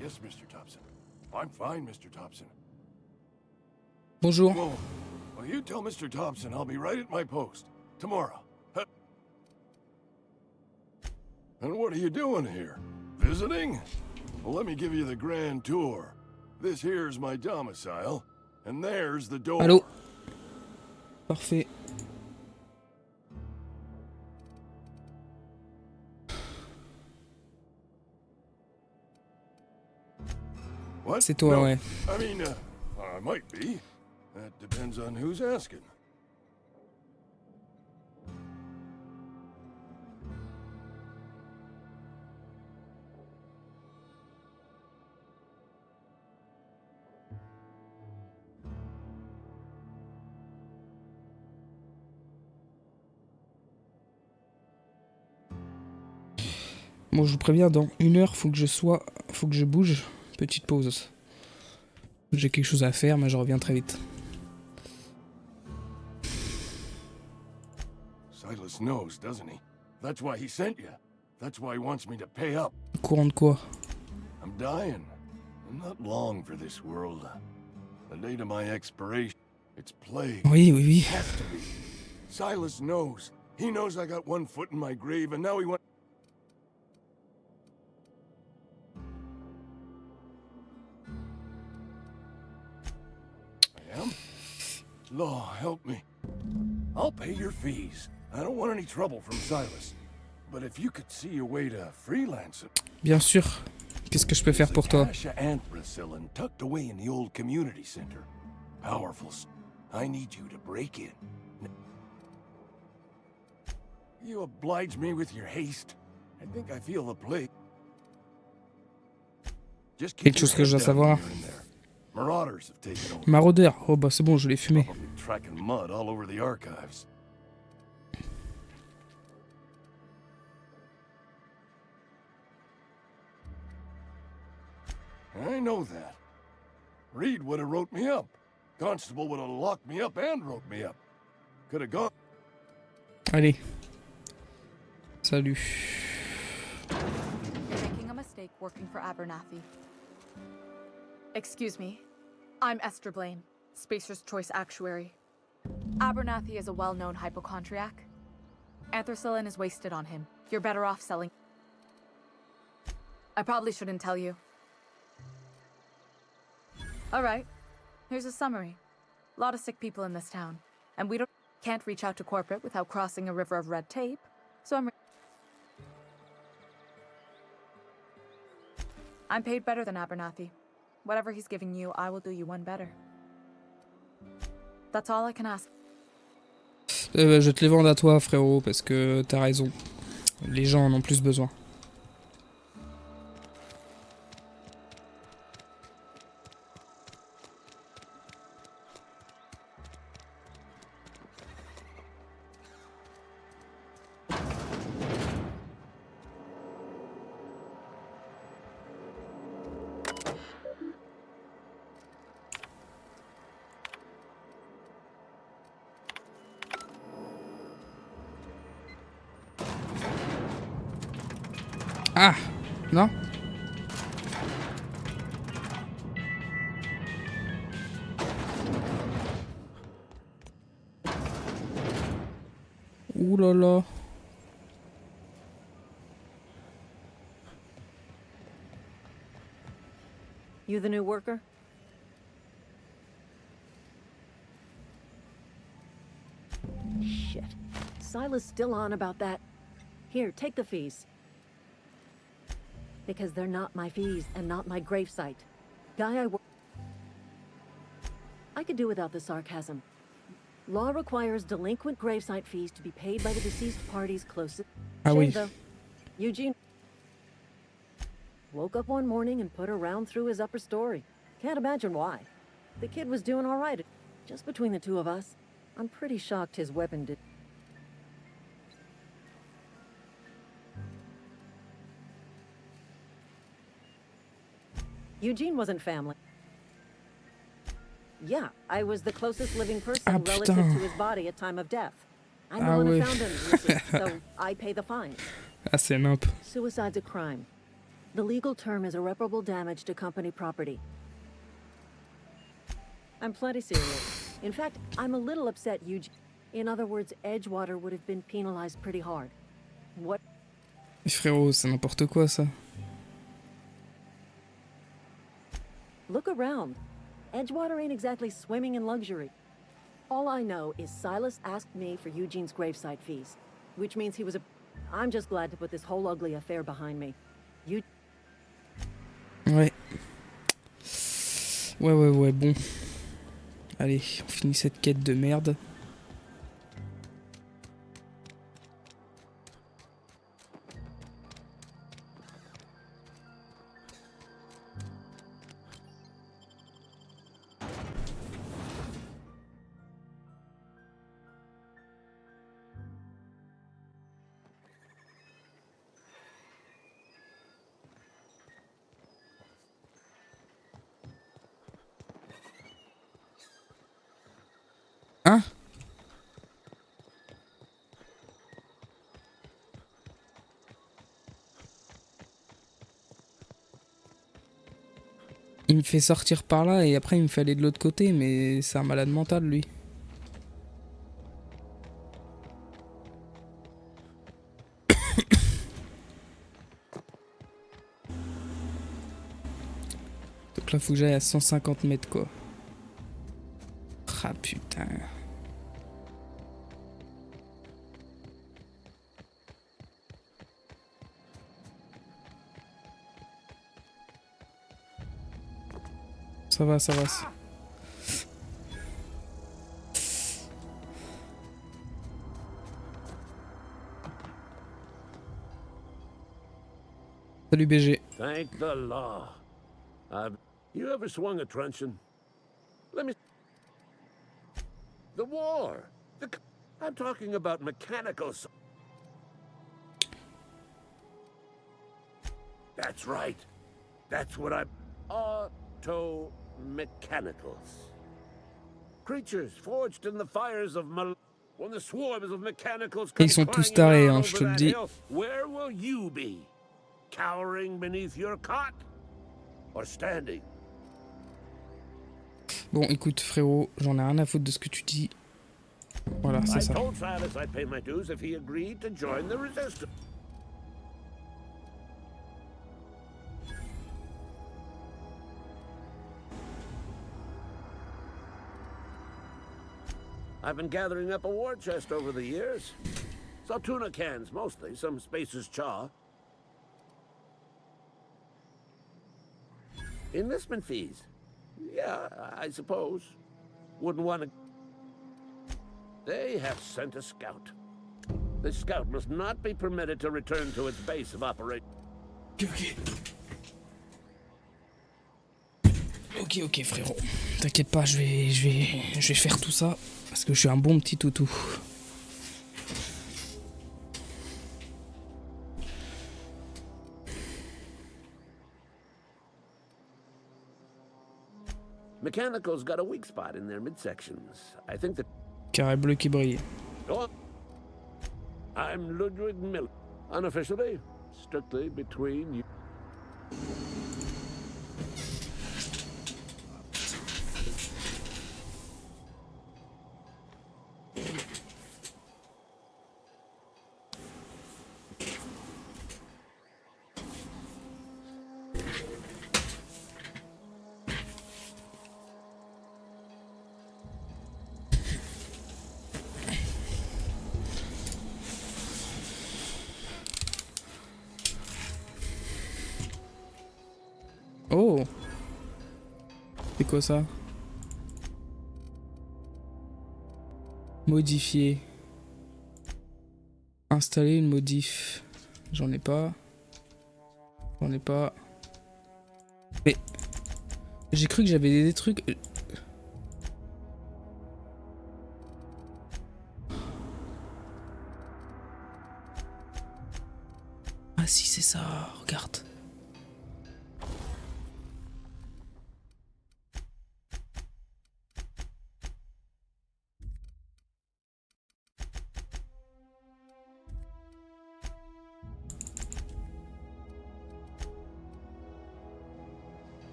Yes, Mr. Thompson. I'm fine, Mr. Thompson. bonjour. Whoa. Well, you tell Mr. Thompson I'll be right at my post. Tomorrow. And what are you doing here? Visiting? Well, let me give you the grand tour. This here's my domicile, and there's the door. Allô? Parfait. What? C'est toi, No, ouais. I mean, I might be. That depends on who's asking. Bon, je vous préviens, dans 1 heure, faut que je bouge. Petite pause. J'ai quelque chose à faire, mais je reviens très vite. Silas knows, doesn't he? That's why he sent you. That's why he wants me to pay up. Courant de quoi? I'm dying. I'm not long for this world. The date of my expiration, it's plague. Oui, oui, oui. Has to be. Silas knows. He knows I got one foot in my grave, and now he wants... I am? Law, help me. I'll pay your fees. I don't want any trouble from Silas. But if you could see a way to freelance it... Bien sûr. Qu'est-ce que je peux faire pour toi? Anthracillin tucked away in the old community center. Powerful. I need you to break in. You oblige me with your haste. I think I feel the plague. Just keep Quelque chose que je your dois head down savoir. here and there. Marauders have taken over. Maraudeur. Oh bah c'est bon, je l'ai fumé. Probably tracking mud all over the archives. I know that. Reed would have wrote me up. Constable would have locked me up and wrote me up. Could have gone. Allez. Salut. You're making a mistake working for Abernathy. Excuse me. I'm Esther Blaine, Spacer's Choice Actuary. Abernathy is a well-known hypochondriac. Anthracillin is wasted on him. You're better off selling. I probably shouldn't tell you. All right. Here's a summary. A lot of sick people in this town, and we can't reach out to corporate without crossing a river of red tape, so I'm paid better than Abernathy. Whatever he's giving you, I will do you one better. That's all I can ask. Je te les vends à toi, frérot, parce que t'as raison. Les gens en ont plus besoin. Ah, non? Ouh là là. You the new worker? Shit. Silas still on about that. Here, take the fees. Because they're not my fees and not my gravesite. Guy I could do without the sarcasm. Law requires delinquent gravesite fees to be paid by the deceased party's closest. Ah Shame, oui. though. Eugene woke up one morning and put a round through his upper story. Can't imagine why. The kid was doing all right. Just between the two of us, I'm pretty shocked his weapon did. Eugene wasn't family. Yeah, I was the closest living person Ah, relative putain. to his body at time of death. I'm the Ah one ouais. who found him, Lucy, so I pay the fines. Ah, c'est nimp. Suicide's a crime. The legal term is irreparable damage to company property. I'm plenty serious. In fact, I'm a little upset Eugene. In other words, Edgewater would have been penalized pretty hard. What? Mais frérot, c'est n'importe quoi ça. Look around. Edgewater ain't exactly swimming in luxury. All I know is Silas asked me for Eugene's gravesite fees, which means he was a... I'm just glad to put this whole ugly affair behind me. You... Ouais. Ouais, bon. Allez, on finit cette quête de merde. Hein? Il me fait sortir par là et après il me fait aller de l'autre côté, mais c'est un malade mental lui. Donc là faut que j'aille à 150 mètres quoi. Ah putain. Ça va. Salut BG. Thank the law. You ever swung a truncheon? Let me... The war. I'm talking about mechanicals. That's right. That's what I'm... Auto-mechanicals. Creatures forged in the fires of when the swarms of mechanicals come Ils sont tous crying tarés, down hein, over je te le that dis. hill, where will you be? Cowering beneath your cot? Or standing? Bon écoute frérot, j'en ai rien à foutre de ce que tu dis. Voilà, c'est I ça. told Silas I'd pay my dues if he agreed to join the resistance. I've been gathering up a war chest over the years. Saw tuna cans mostly, some Spacer's chaw. Enlistment fees. Yeah, I suppose. Wouldn't want to... They have sent a scout. This scout must not be permitted to return to its base of operation. Ok frérot. T'inquiète pas, je vais faire tout ça. Parce que je suis un bon petit toutou. Mechanicals got a weak spot in their midsections. I think that... Carré bleu qui brille. Oh. I'm Ludwig Miller. Unofficially, strictly between you. Oh! C'est quoi ça? Modifier. Installer une modif. J'en ai pas. Mais... J'ai cru que j'avais des trucs... Ah si, c'est ça, regarde.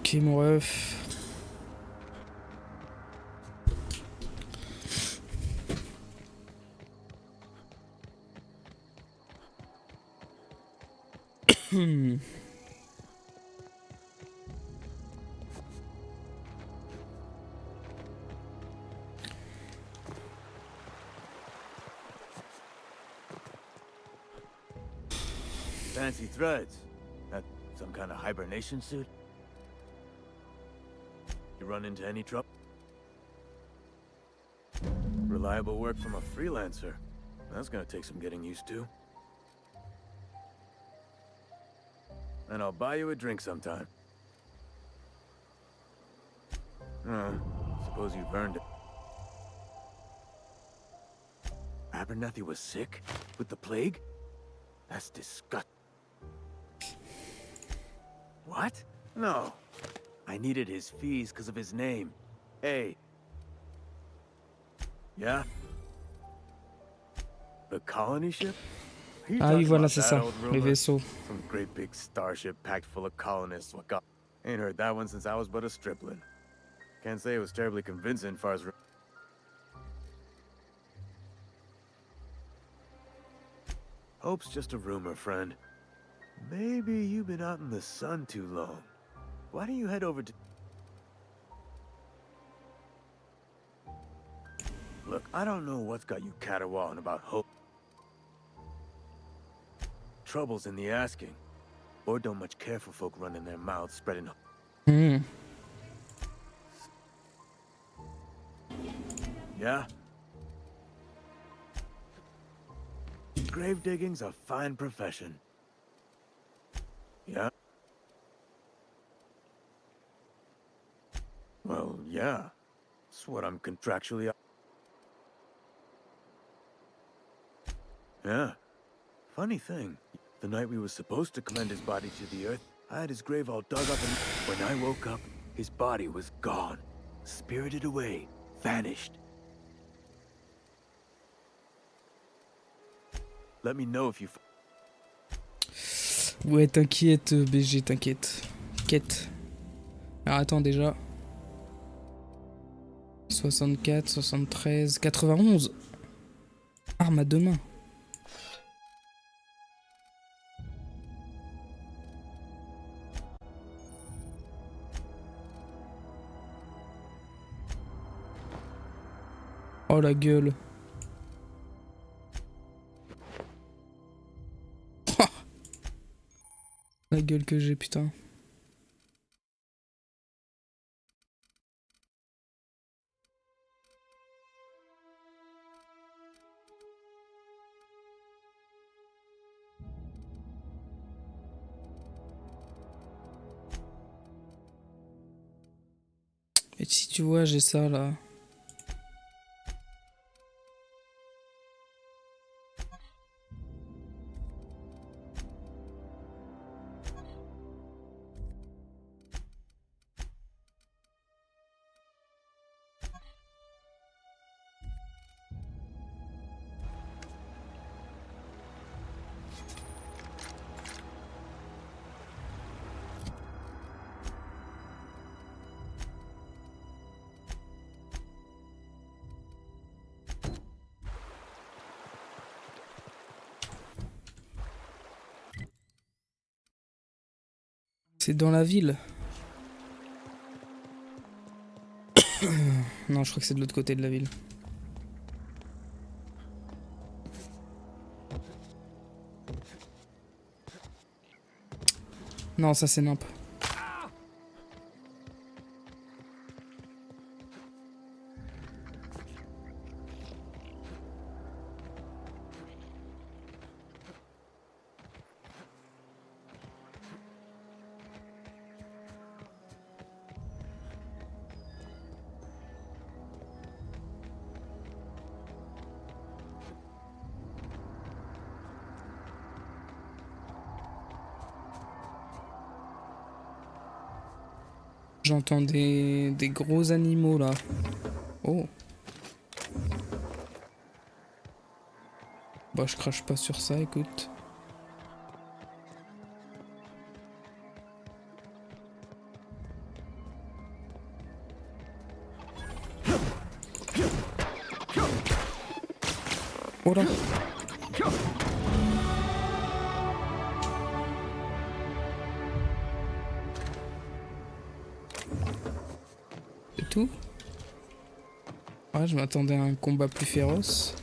Ok mon ref. Hmm. Fancy threads. That some kind of hibernation suit? You run into any trouble? Reliable work from a freelancer. That's gonna take some getting used to. And I'll buy you a drink sometime. Suppose you've earned it. Abernathy was sick? With the plague? That's disgusting. What? No. I needed his fees because of his name. Hey. Yeah? The colony ship? Are you Ah oui, talking voilà, about c'est that ça, old les rumor? vaisseaux. Some great big starship packed full of colonists. What got? Ain't heard that one since I was but a stripling. Can't say it was terribly convincing as far as... Hope's just a rumor, friend. Maybe you've been out in the sun too long. Why don't you head over to... Look, I don't know what's got you caterwauling about Hope. Trouble's in the asking. Or don't much care for folk running their mouths spreading... Hmm. Yeah? Grave digging's a fine profession. Yeah? Well, yeah. It's what I'm contractually... Yeah. Funny thing. The night we were supposed to commend his body to the earth, I had his grave all dug up, and when I woke up, his body was gone. Spirited away. Vanished. Let me know if you... Ouais, t'inquiète, BG, t'inquiète. Quête. Alors attends déjà. 64, 73, 91. Arme à deux mains. Oh la gueule. La gueule que j'ai, putain. Et si tu vois, j'ai ça là. C'est dans la ville. Non, je crois que c'est de l'autre côté de la ville. Non, ça c'est nimp. J'entends des gros animaux là. Oh. Bah je crache pas sur ça, écoute. Oh là. tout. Ouais, je m'attendais à un combat plus féroce.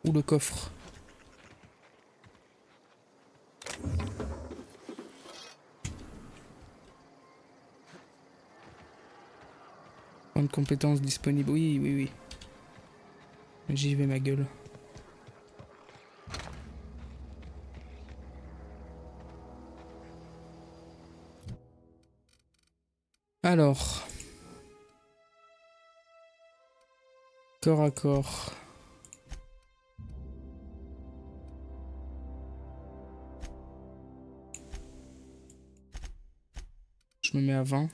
Ou le coffre. Point de compétences disponible. Oui, oui, oui. J'y vais, ma gueule. Alors. Corps à corps. Je me mets à 20.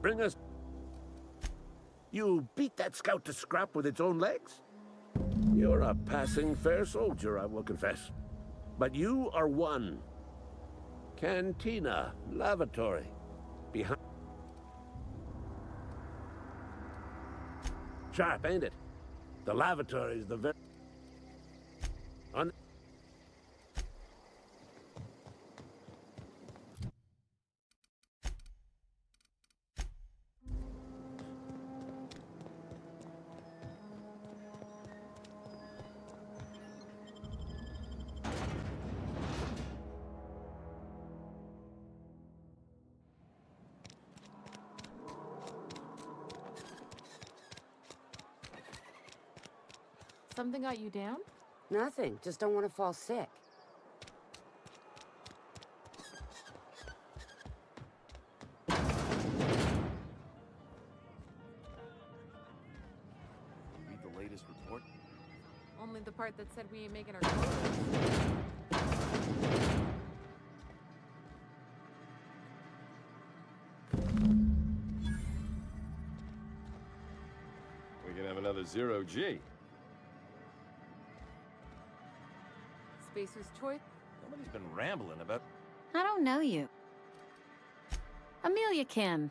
Bring us... You beat that scout to scrap with its own legs? You're a passing fair soldier, I will confess. But you are one. Cantina, lavatory, behind... Sharp, ain't it? The lavatory is the very... On... Something got you down? Nothing. Just don't want to fall sick. Read the latest report? Only the part that said we ain't making our quotas. We can have another 0G. Spacer's choice? Somebody's been rambling about... I don't know you. Amelia Kim.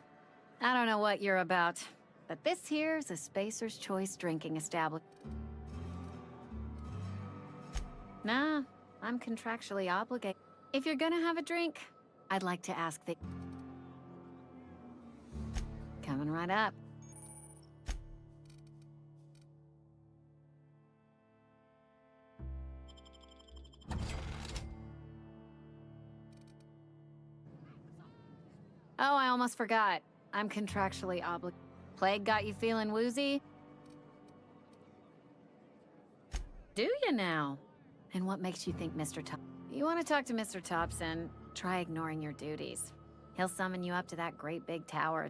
I don't know what you're about, but this here's a Spacer's Choice drinking establishment. Nah, I'm contractually obligated. If you're gonna have a drink, I'd like to ask that... Coming right up. Oh, I almost forgot. I'm contractually obligated. Plague got you feeling woozy? Do you now? And what makes you think Mr. Thompson? You want to talk to Mr. Thompson, try ignoring your duties. He'll summon you up to that great big tower.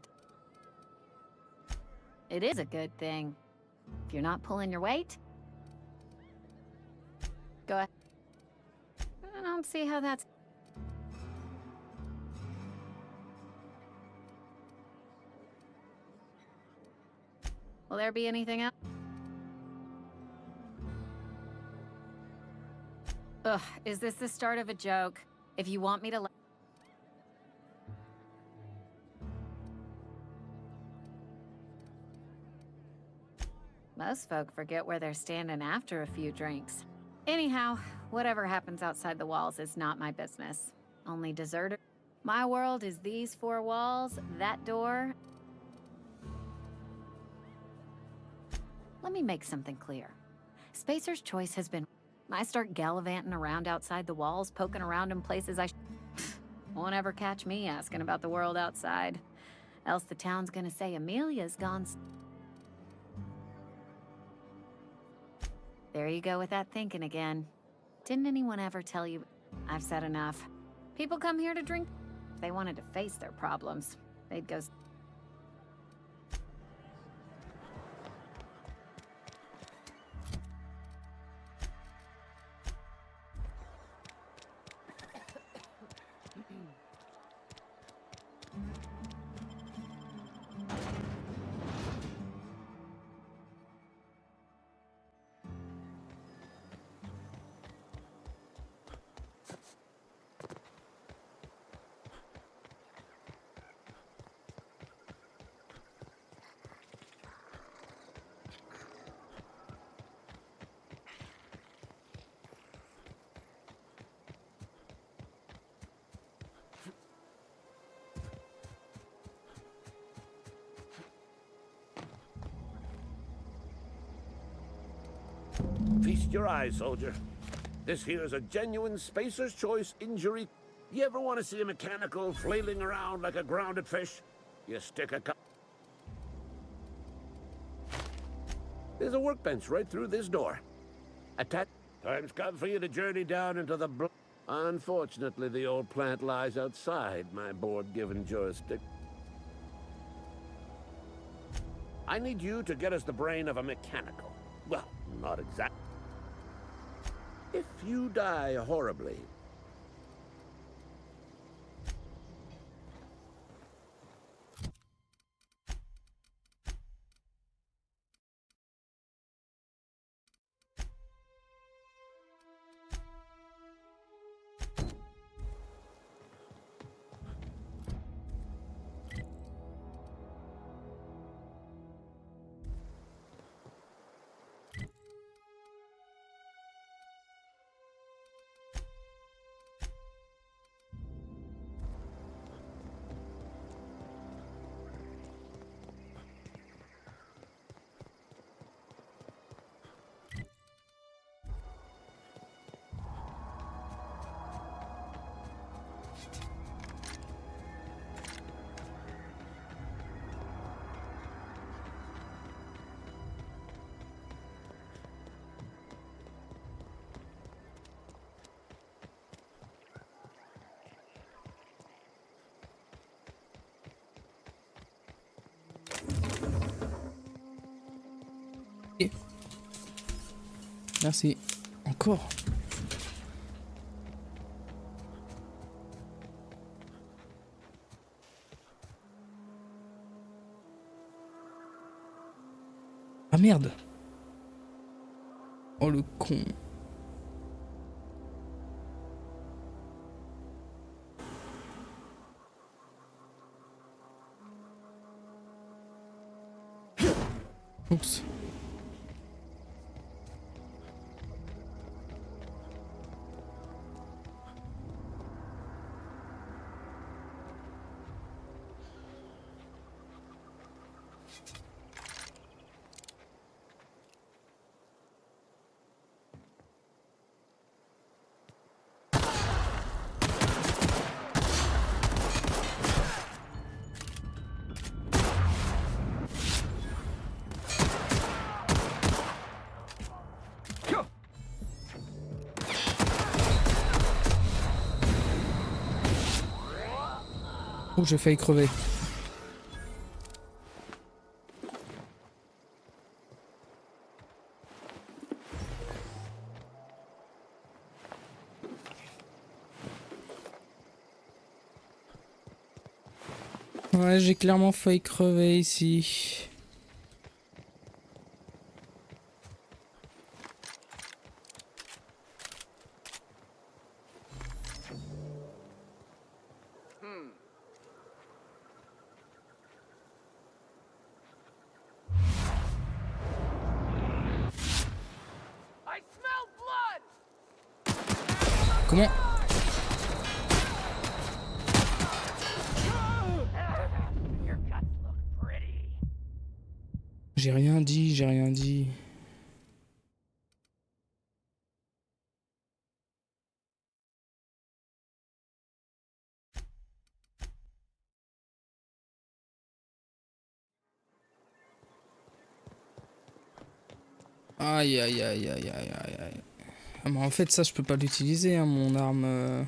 It is a good thing. If you're not pulling your weight, go ahead. I don't see how that's... Will there be anything else? Ugh, is this the start of a joke? If you want me to... Most folk forget where they're standing after a few drinks. Anyhow, whatever happens outside the walls is not my business. Only deserter. My world is these four walls, that door. Let me make something clear. Spacer's choice has been... I start gallivanting around outside the walls, poking around in places won't ever catch me asking about the world outside. Else the town's gonna say Amelia's gone... There you go with that thinking again. Didn't anyone ever tell you... I've said enough. People come here to drink. If they wanted to face their problems, they'd go... Feast your eyes, soldier. This here's a genuine Spacer's Choice injury. You ever want to see a mechanical flailing around like a grounded fish? You stick a There's a workbench right through this door. Time's come for you to journey down into the Unfortunately, the old plant lies outside my board-given jurisdiction. I need you to get us the brain of a mechanical. Well, not exactly. If you die horribly... Merci. Encore. Ah merde. Oh le con. Oups. Oh, j'ai failli crever. Ouais, j'ai clairement failli crever ici. Comment? J'ai rien dit, j'ai rien dit. Aïe aïe aïe aïe aïe aïe aïe. Ah, mais en fait ça je peux pas l'utiliser hein, mon arme.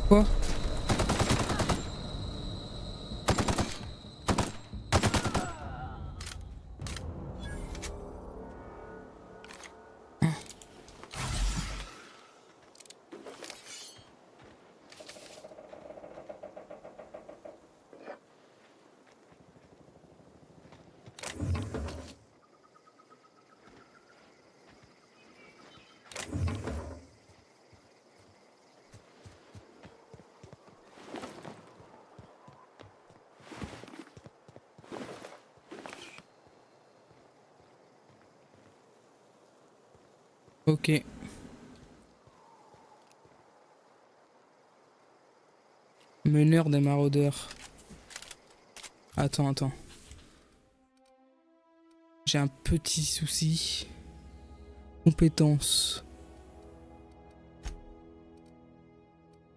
Quoi? Ok. Meneur des maraudeurs. Attends, attends. J'ai un petit souci. Compétences.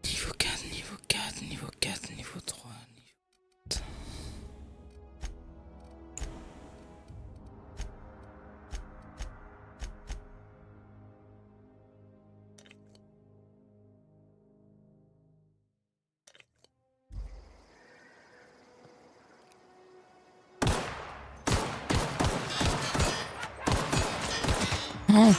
Niveau 4, niveau 4, niveau 4, niveau 3, niveau 4. Oh.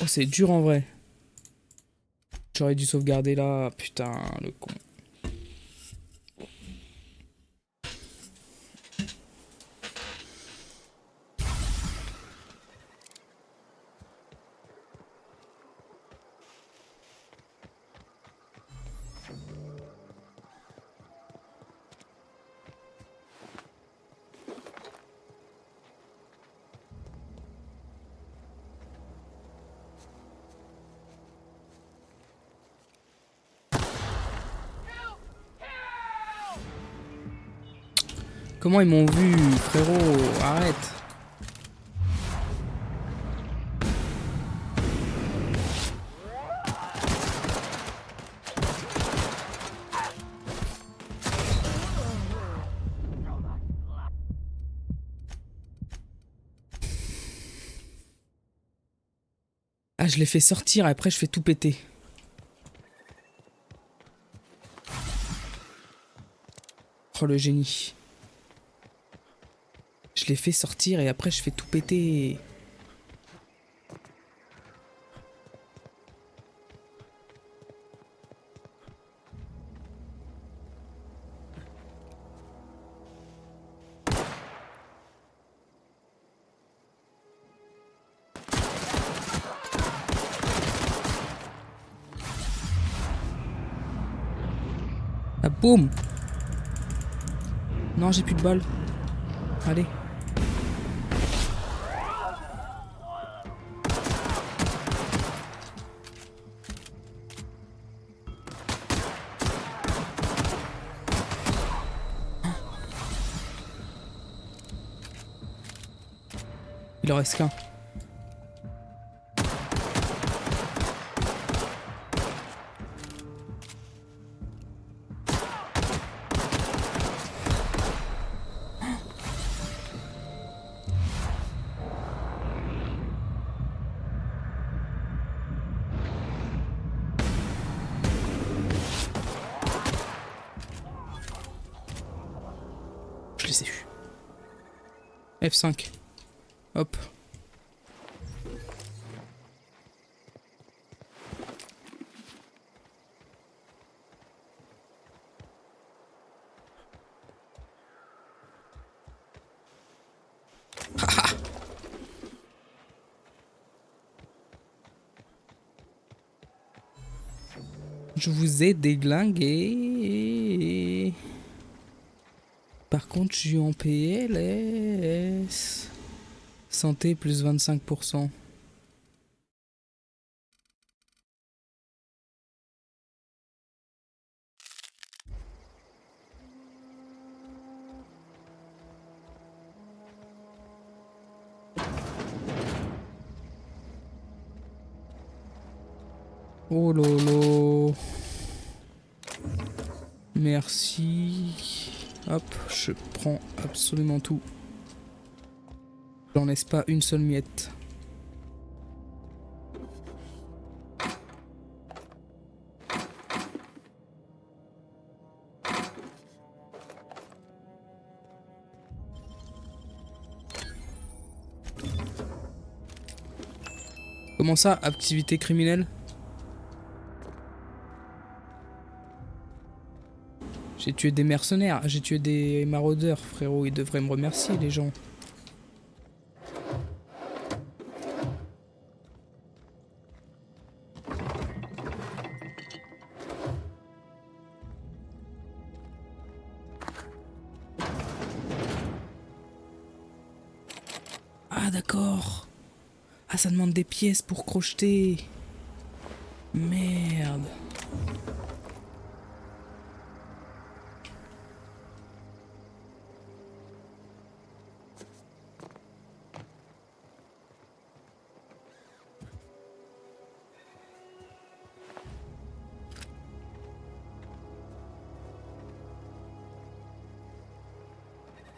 Oh, c'est dur en vrai. J'aurais dû sauvegarder là. Putain, le con. Comment ils m'ont vu, frérot? Arrête. Ah, je l'ai fait sortir et après je fais tout péter. Oh, le génie. Je l'ai fait sortir et après je fais tout péter. Ah, boum. Non, j'ai plus de balles. Allez. Il en reste qu'un. Je les ai eus. F5. Hop. Je vous ai déglingué. Par contre, je suis en PLS. Santé plus 25%. Oh lolo. Merci. Hop, je prends absolument tout. J'en laisse pas une seule miette. Comment ça, activité criminelle? J'ai tué des mercenaires, j'ai tué des maraudeurs, frérot, ils devraient me remercier, les gens. Ah, d'accord. Ah, ça demande des pièces pour crocheter. Merde.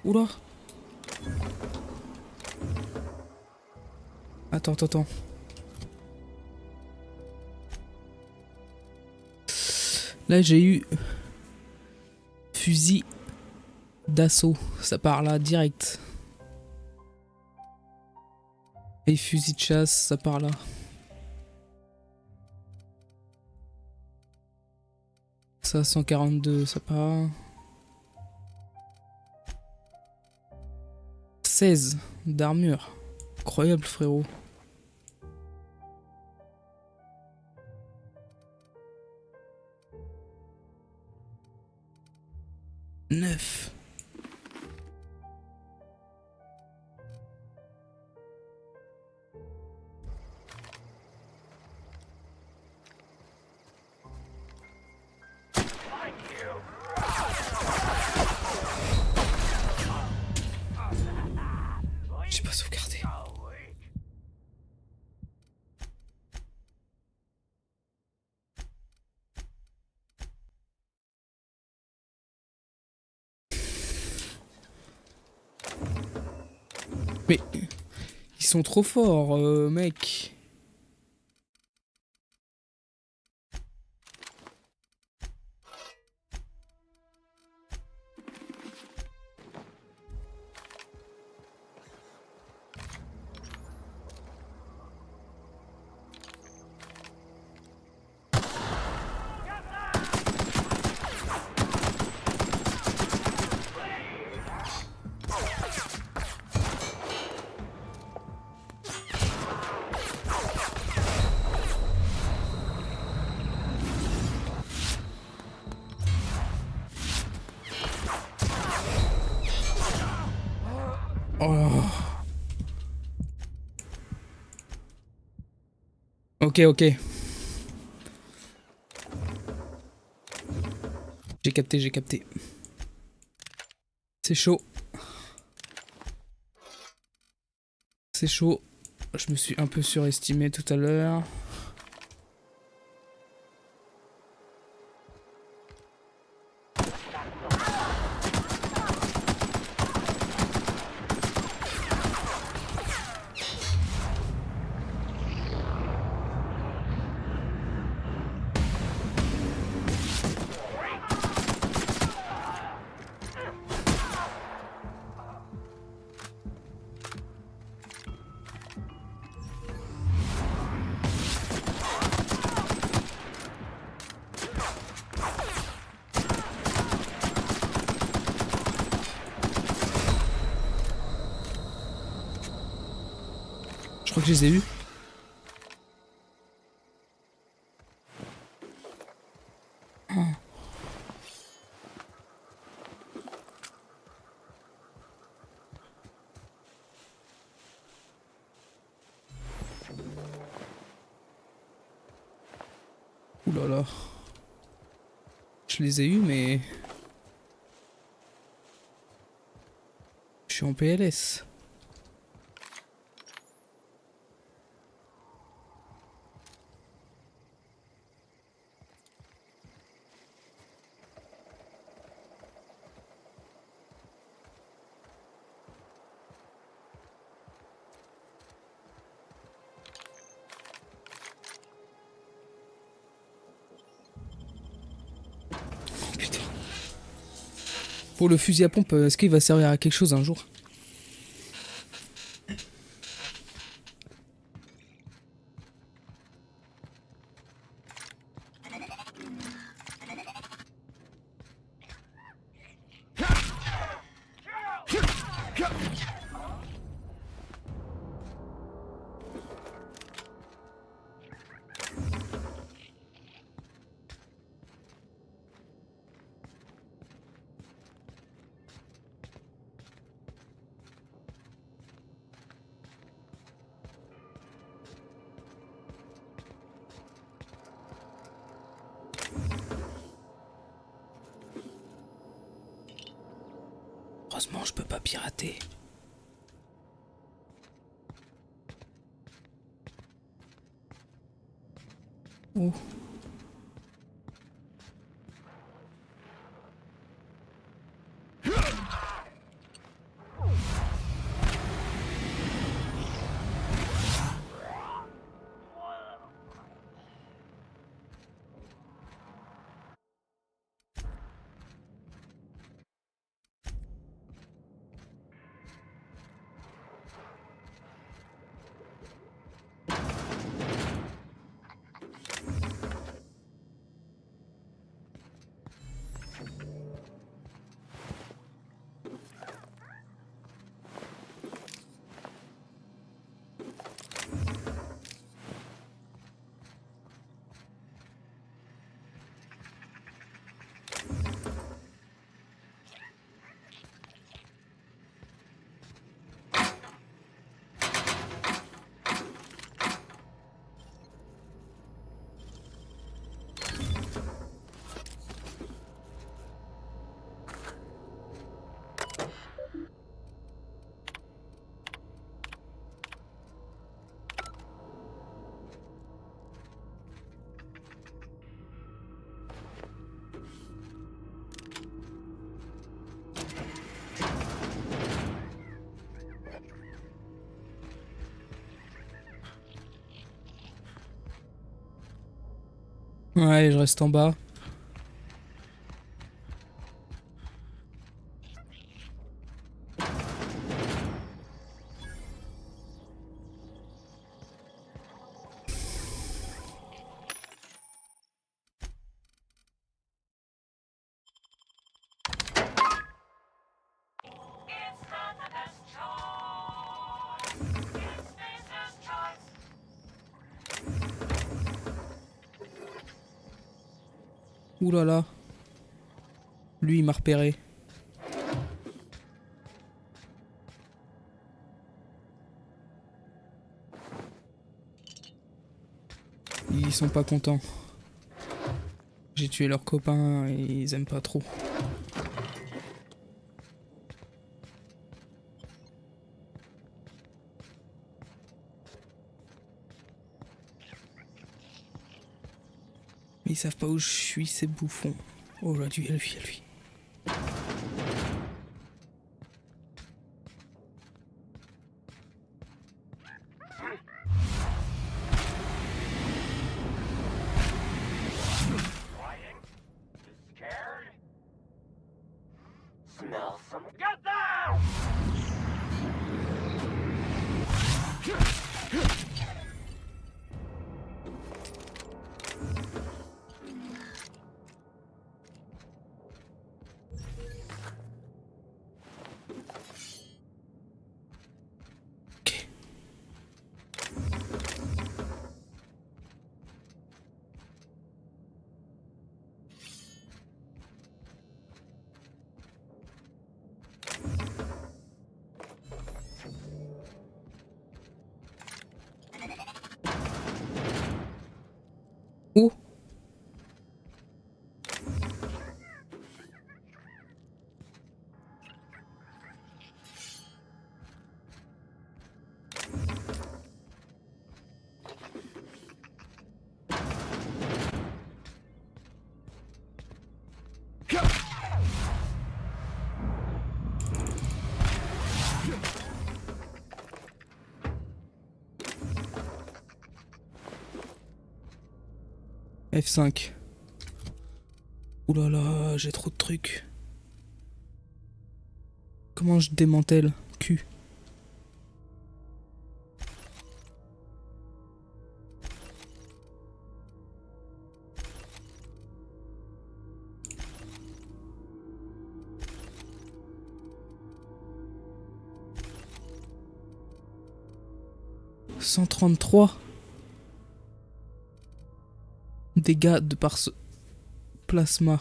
Oula. Attends. Là, j'ai eu fusil d'assaut. Ça part là, direct. Et fusil de chasse, ça part là. Ça, 142, ça part. 16 d'armure. Incroyable, frérot. Neuf. Mais ils sont trop forts, mec. Oh. Ok, ok. J'ai capté, j'ai capté. C'est chaud. C'est chaud. Je me suis un peu surestimé tout à l'heure. Je crois que je les ai eus. Oh. Ouh là là. Je les ai eus, mais... Je suis en PLS. Pour le fusil à pompe, est-ce qu'il va servir à quelque chose un jour? Heureusement, je peux pas pirater. Oh. Ouais, je reste en bas. Ouh là là. Lui, il m'a repéré. Ils sont pas contents. J'ai tué leurs copains et ils aiment pas trop. Mais ils savent pas où je suis, ces bouffons. Oh là, lui, à lui, à lui. Smell some. Get down! Où? F5. Ouh là là, j'ai trop de trucs. Comment je démantèle? Q. « 133 dégâts de par ce plasma. »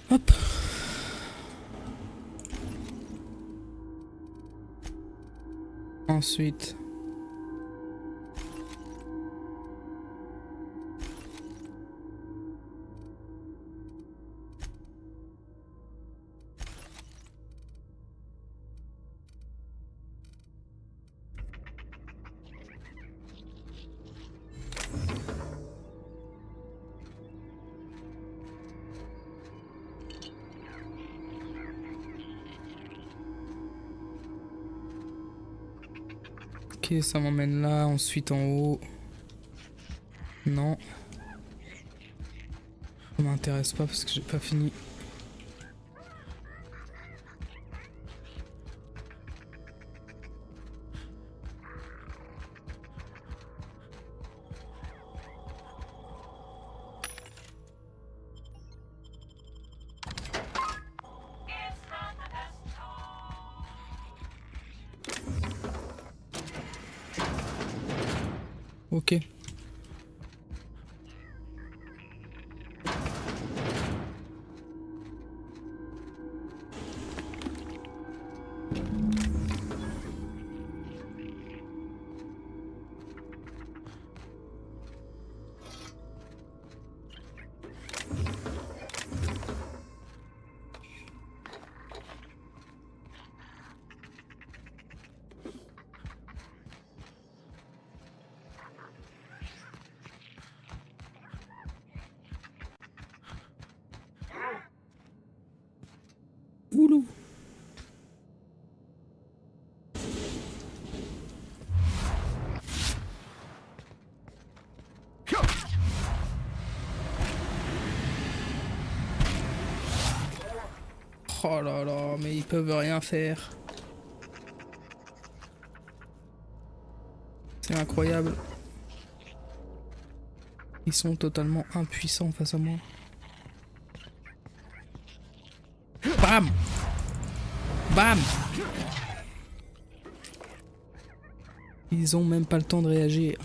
Hop. Ensuite. Ok, ça m'emmène là, ensuite en haut. Non. Ça m'intéresse pas parce que j'ai pas fini. Ok. Oulou. Oh là là, mais ils peuvent rien faire. C'est incroyable. Ils sont totalement impuissants face à moi. Bam! Bam! Ils ont même pas le temps de réagir.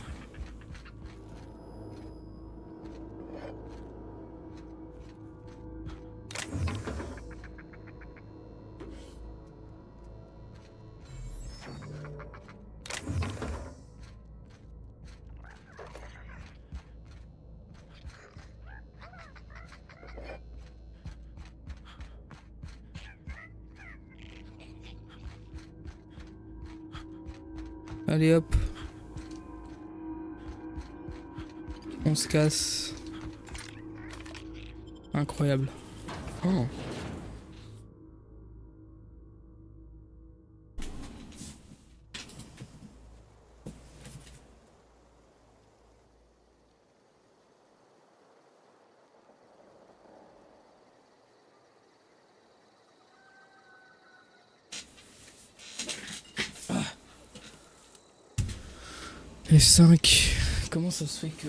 Allez hop. On se casse. Incroyable. Oh. Et 5. Comment ça se fait que...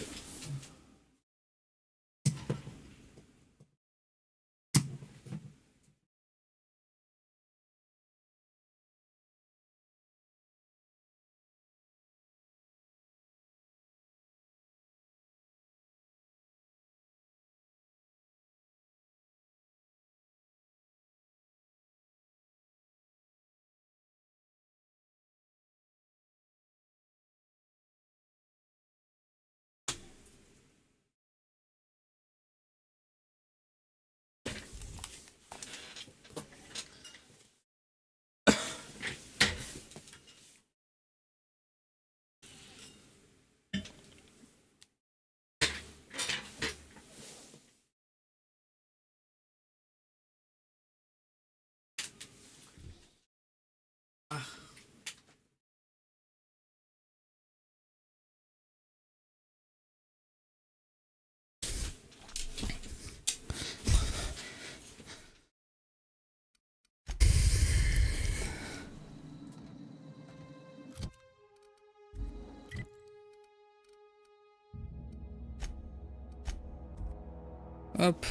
Hop.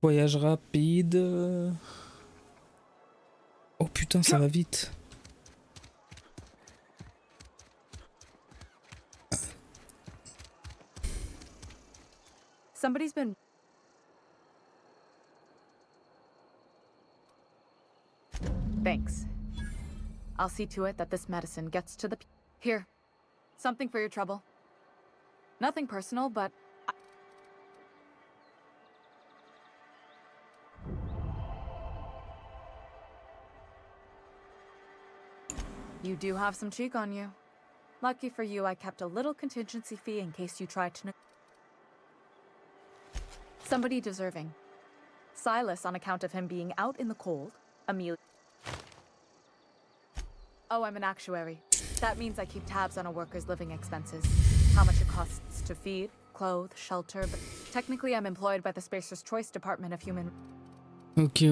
Voyage rapide. Oh putain, ça va vite. Somebody's been... Thanks. I'll see to it that this medicine gets to the... Here. Something for your trouble. Nothing personal, but... You do have some cheek on you. Lucky for you, I kept a little contingency fee in case you tried to... Somebody deserving. Silas on account of him being out in the cold. Amelia... Oh, I'm an actuary. That means I keep tabs on a worker's living expenses. How much it costs to feed, clothe, shelter, but technically I'm employed by the Spacer's Choice Department of Human... Ok.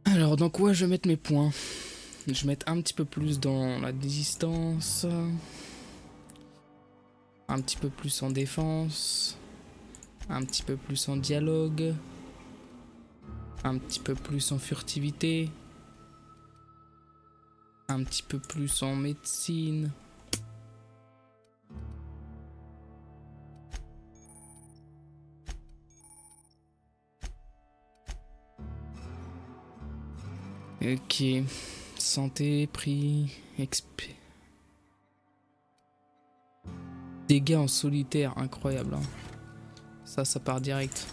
Alors, dans quoi je vais mettre mes points? Je vais mettre un petit peu plus dans la distance. Un petit peu plus en défense. Un petit peu plus en dialogue. Un petit peu plus en furtivité. Un petit peu plus en médecine. Ok. Santé, prix, XP. Dégâts en solitaire, incroyable. Hein. Ça part direct.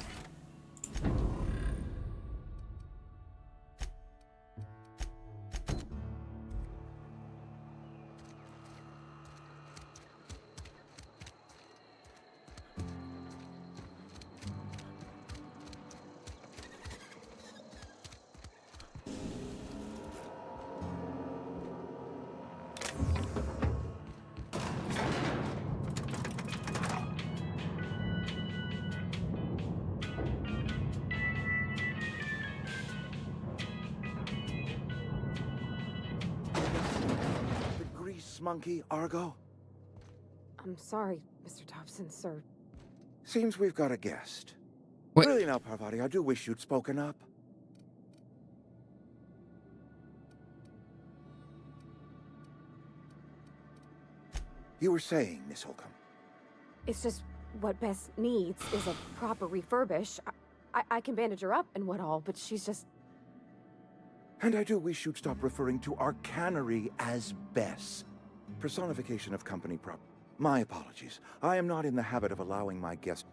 monkey, Argo? I'm sorry, Mr. Thompson, sir. Seems we've got a guest. Ouais. Really now, Parvati, I do wish you'd spoken up. You were saying, Miss Holcomb. It's just what Bess needs is a proper refurbish. I can bandage her up and what all, but she's just... And I do wish you'd stop referring to our cannery as Bess. Personification of company prop. My apologies. I am not in the habit of allowing my guests...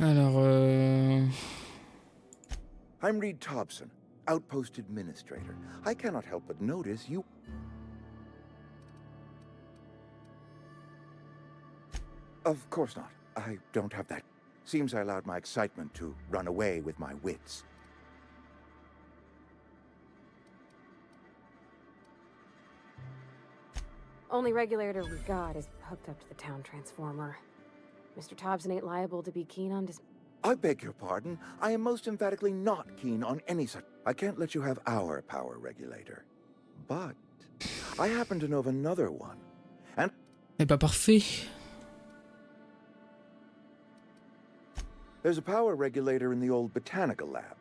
Alors, I'm Reed Thompson, Outpost Administrator. I cannot help but notice you... Of course not. I don't have that. Seems I allowed my excitement to run away with my wits. Only regulator we got is hooked up to the town transformer. Mr. Thompson ain't liable to be keen on dis... I beg your pardon. I am most emphatically not keen on any such... I can't let you have our power regulator. But I happen to know of another one. And... Mais pas parfait. There's a power regulator in the old botanical lab.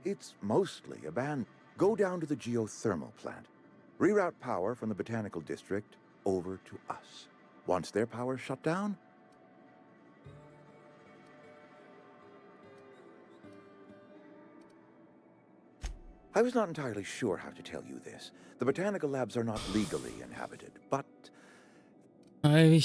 It's mostly abandoned. Go down to the geothermal plant. Reroute power from the botanical district over to us. Once their power's shut down... I was not entirely sure how to tell you this. The botanical labs are not legally inhabited, but... Ah oui.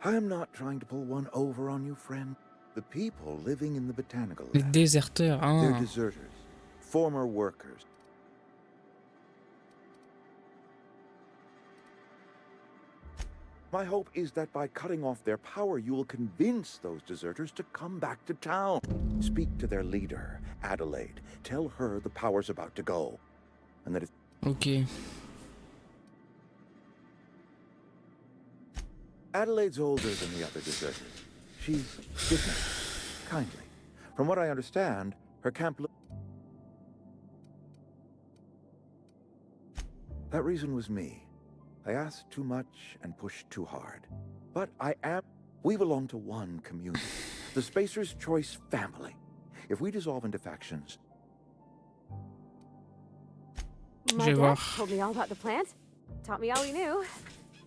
I am not trying to pull one over on you, friend. The people living in the botanical Les lab, déserteurs, they're ah. deserters, former workers. My hope is that by cutting off their power, you will convince those deserters to come back to town. Speak to their leader, Adelaide. Tell her the power's about to go. And that it's... Ok. Adelaide's older than the other deserters. She's different, kindly. From what I understand, her camp... That reason was me. I asked too much and pushed too hard. But I am... We belong to one community, the Spacer's Choice family. If we dissolve into factions... My dad told me all about the plant. Taught me all he knew.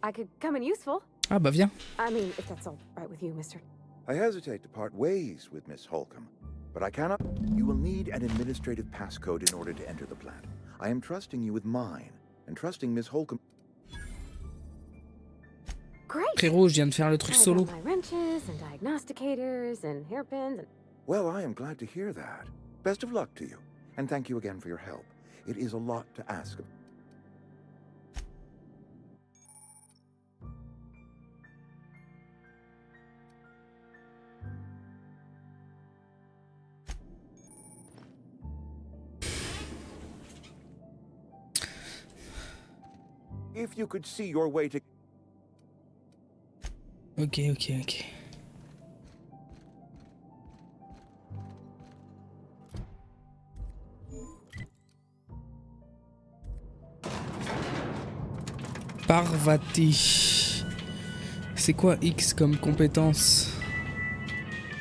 I could come in useful. Ah bah viens. I mean, if that's all right with you, mister. I hesitate to part ways with Miss Holcomb, but I cannot... You will need an administrative passcode in order to enter the plant. I am trusting you with mine, and trusting Miss Holcomb... Great. Frérot, je viens de faire le truc solo. My wrenches and diagnosticators and hairpins and... Well, I am glad to hear that. Best of luck to you, and thank you again for your help. It is a lot to ask of... If you could see your way to... Ok, ok, ok. Parvati. C'est quoi X comme compétence?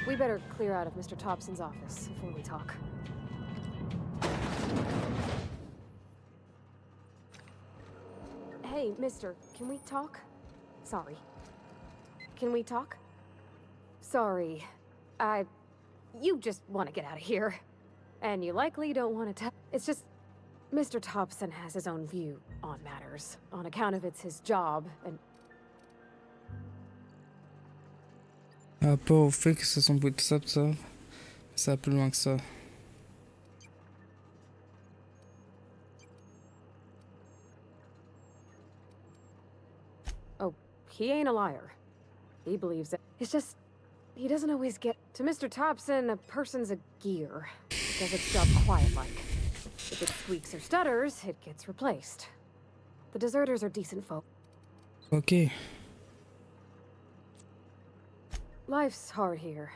We better clear out of Mr. Thompson's office before we talk. Hey, mister, can we talk? Sorry. Can we talk? Sorry. You just want to get out of here. And you likely don't want to It's just... Mr. Thompson has his own view on matters. On account of it's his job, and... Rapport au fait que ça semble tout ça, ça va plus loin que ça. Oh, he ain't a liar. He believes it. It's just, he doesn't always get... To Mr. Thompson, a person's a gear. It does its job quiet-like. If it squeaks or stutters, it gets replaced. The deserters are decent folk. Ok. Life's hard here.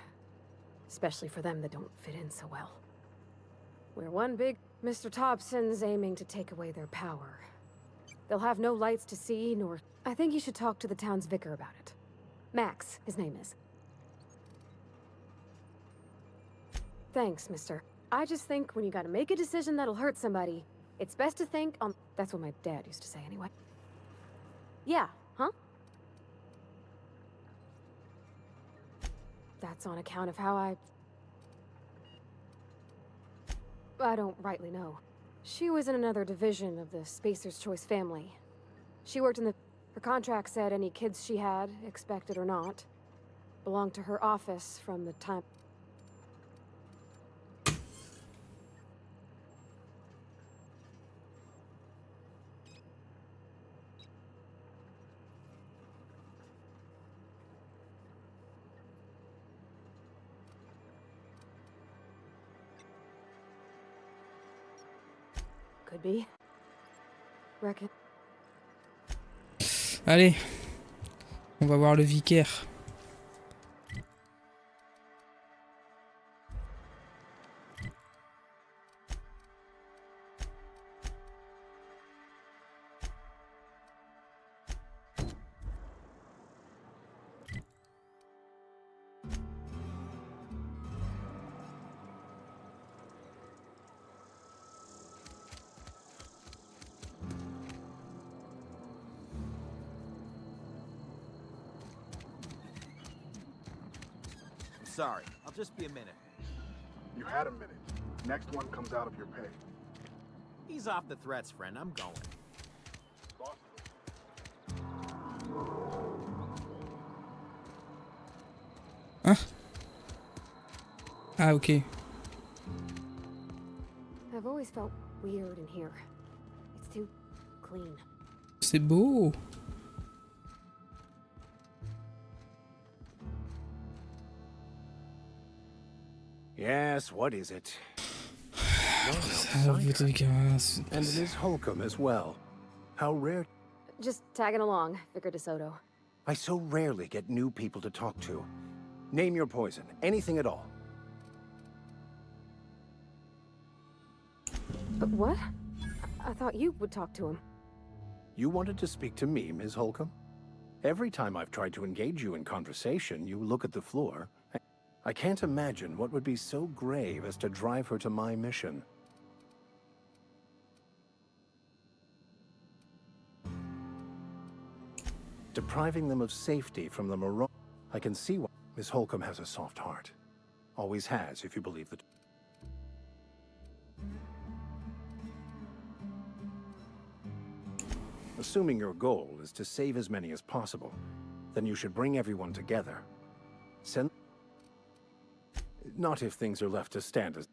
especially for them that don't fit in so well. We're one big... Mr. Thompson's aiming to take away their power. They'll have no lights to see, nor... I think you should talk to the town's vicar about it. Max, his name is. Thanks, mister. I just think when you gotta make a decision that'll hurt somebody, it's best to think on... That's what my dad used to say anyway. Yeah, huh? That's on account of how I don't rightly know. She was in another division of the Spacer's Choice family. She worked in the... Her contract said any kids she had, expected or not, belonged to her office from the time... Could be. Reckon. Allez, on va voir le vicaire. Sorry, I'll just be a minute. You had a minute. Next one comes out of your pay. Ease off the threats, friend. I'm going. Hein? Ah, ok. I've always felt weird in here. It's too clean. C'est beau. Yes, what is it? And Ms. Holcomb as well. How rare... Just tagging along, Vicar DeSoto. I so rarely get new people to talk to. Name your poison. Anything at all. What? I thought you would talk to him. You wanted to speak to me, Ms. Holcomb? Every time I've tried to engage you in conversation, you look at the floor. I can't imagine what would be so grave as to drive her to my mission. Depriving them of safety from the Marauders. I can see why Miss Holcomb has a soft heart. Always has, if you believe that. Assuming your goal is to save as many as possible, then you should bring everyone together. Send... Not if things are left to stand as...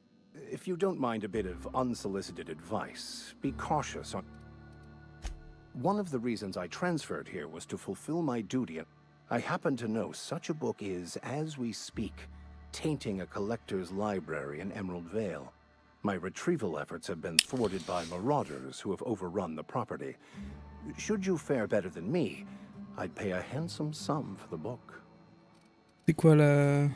If you don't mind a bit of unsolicited advice, be cautious on... One of the reasons I transferred here was to fulfill my duty, and I happen to know such a book is, as we speak, tainting a collector's library in Emerald Vale. My retrieval efforts have been thwarted by marauders who have overrun the property. Should you fare better than me, I'd pay a handsome sum for the book. C'est quoi la...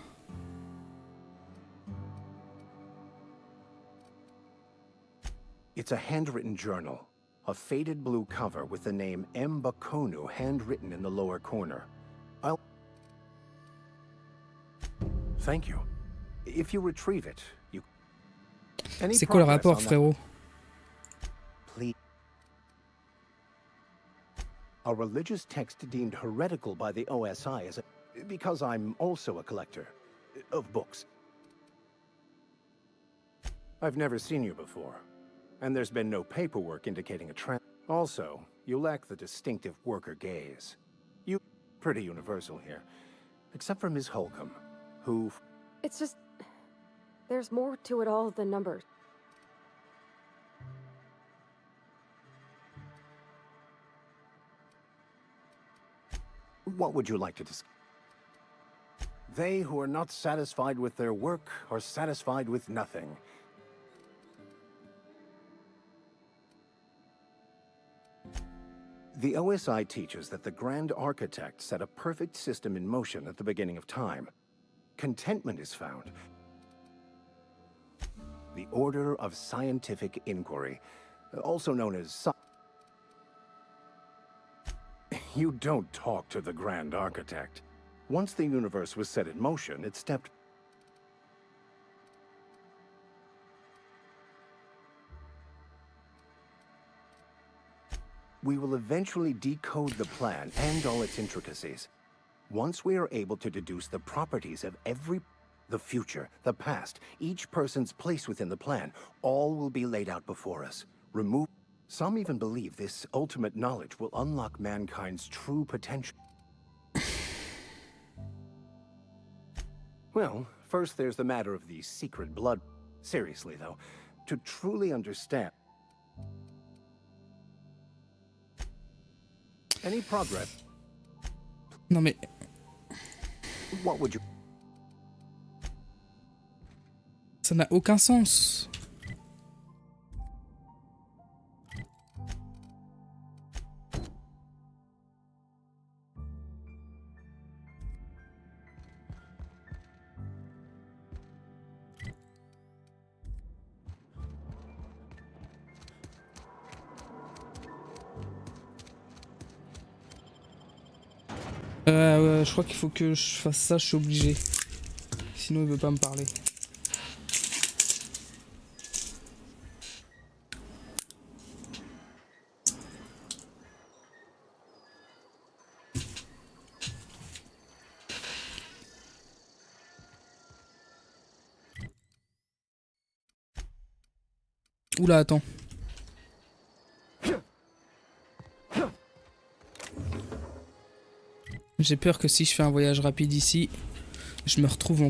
It's a handwritten journal. A faded blue cover with the name M. Bakonu handwritten in the lower corner. I'll... Thank you. If you retrieve it, you... C'est quoi le rapport, frérot? Please. A religious text deemed heretical by the OSI as a... Because I'm also a collector of books. I've never seen you before. And there's been no paperwork indicating a trend. Also, you lack the distinctive worker gaze. You... pretty universal here. Except for Ms. Holcomb, who... It's just... There's more to it all than numbers. What would you like to discuss? They who are not satisfied with their work are satisfied with nothing. The OSI teaches that the Grand Architect set a perfect system in motion at the beginning of time. Contentment is found The Order of Scientific Inquiry, also known as You don't talk to the Grand Architect. Once the universe was set in motion, it stepped... We will eventually decode the plan and all its intricacies. Once we are able to deduce the properties of the future, the past, each person's place within the plan, all will be laid out before us. Some even believe this ultimate knowledge will unlock mankind's true potential. Well, first there's the matter of the secret blood. Seriously, though, to truly understand any progress... Non mais... What would you... Ça n'a aucun sens. Je crois qu'il faut que je fasse ça, je suis obligé. Sinon il veut pas me parler. Oula, attends. J'ai peur que si je fais un voyage rapide ici, je me retrouve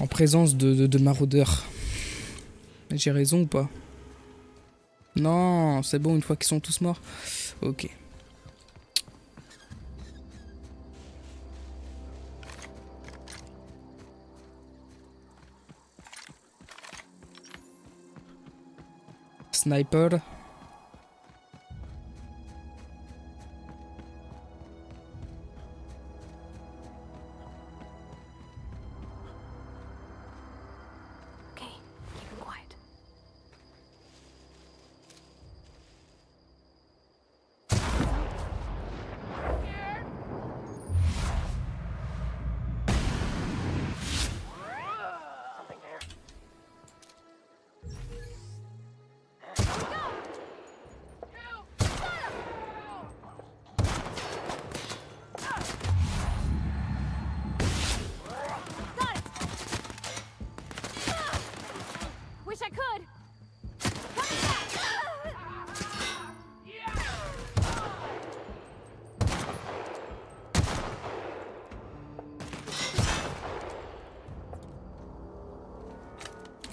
en présence de maraudeurs. J'ai raison ou pas? Non, c'est bon une fois qu'ils sont tous morts. Ok. Sniper.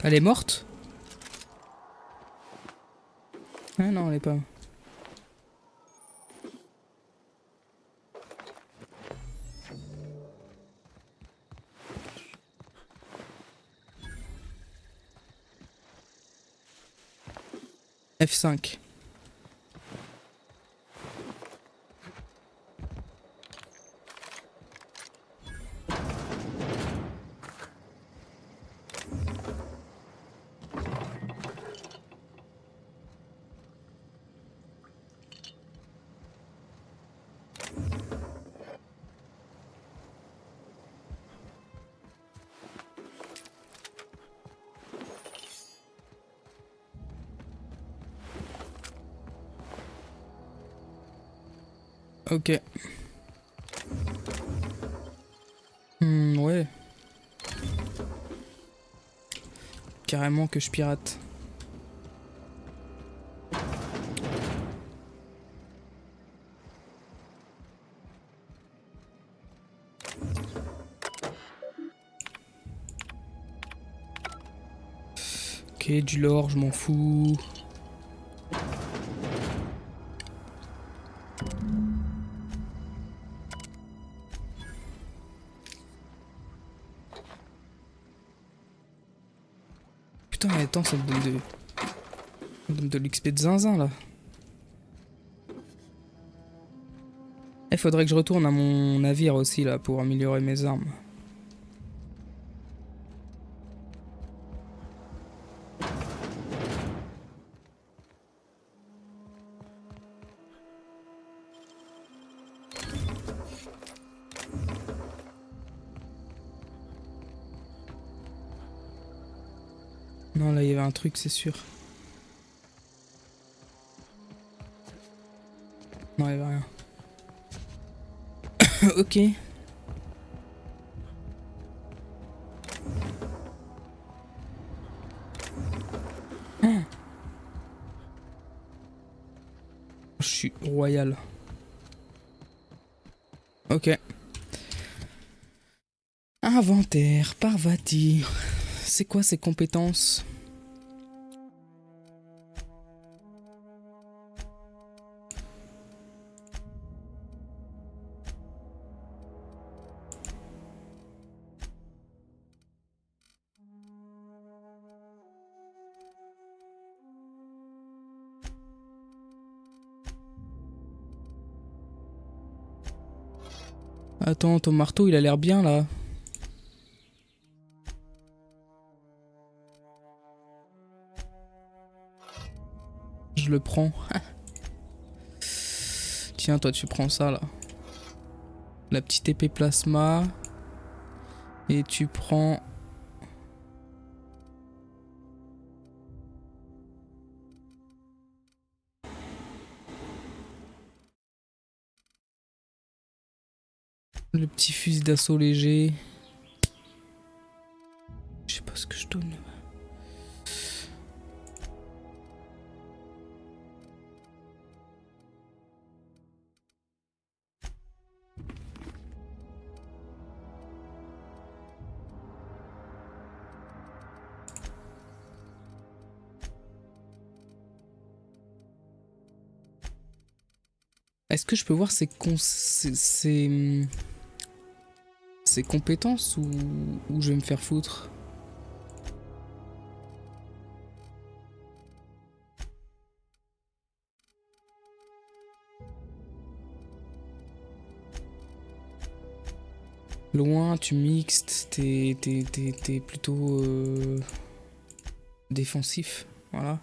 Elle est morte? Ah non, elle est pas. F5. Ok. Ouais. Carrément que je pirate. Ok, du lore, je m'en fous. Putain, mais attends, ça me donne de l'XP de zinzin là. Il faudrait que je retourne à mon navire aussi là pour améliorer mes armes. Non, là, il y avait un truc, c'est sûr. Non, il y avait rien. Ok. Je suis royal. Ok. Inventaire, Parvati. C'est quoi ces compétences? Attends, ton marteau, il a l'air bien là. Je le prends. Tiens, toi, tu prends ça là. La petite épée plasma. Et tu prends... le petit fusil d'assaut léger. Je sais pas ce que je donne. Est-ce que je peux voir ses compétences ou je vais me faire foutre? Loin, tu mixtes, t'es plutôt défensif, voilà.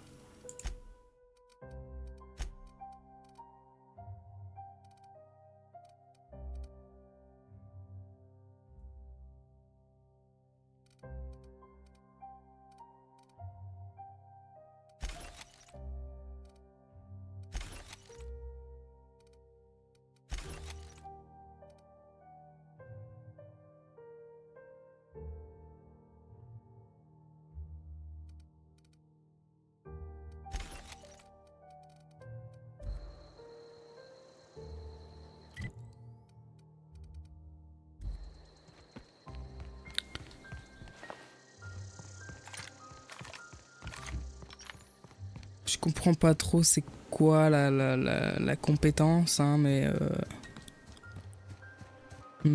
Je comprends pas trop c'est quoi la compétence, hein, mais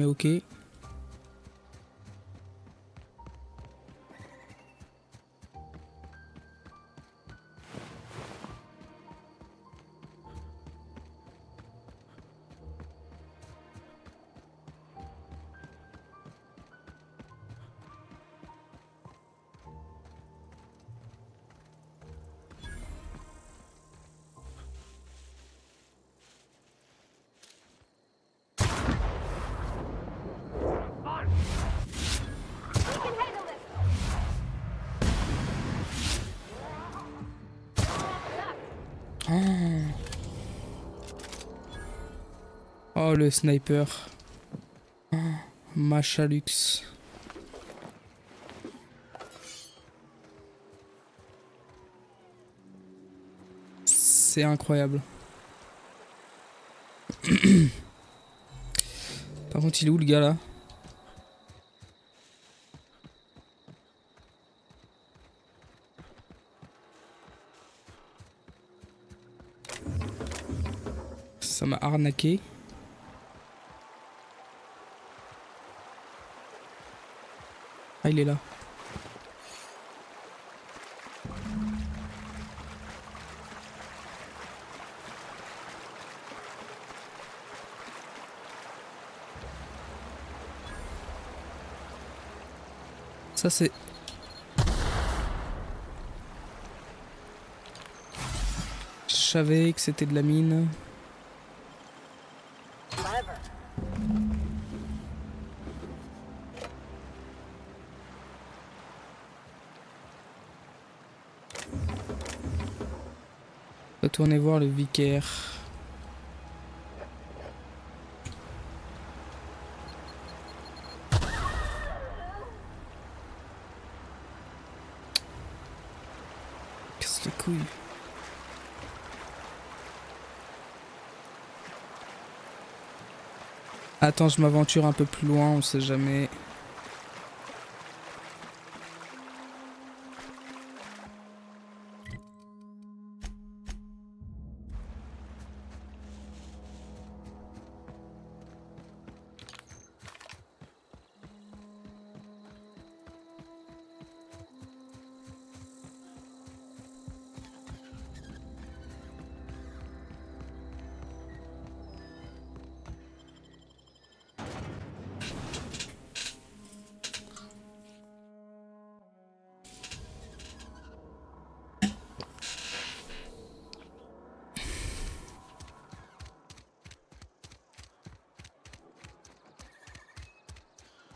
ok. Oh, le sniper. Oh, Machalux. C'est incroyable. Par contre, il est où le gars là? Ça m'a arnaqué. Ah, il est là. Ça c'est... Je savais que c'était de la mine. Retournez voir le vicaire. Casse les couilles. Attends, je m'aventure un peu plus loin, on sait jamais.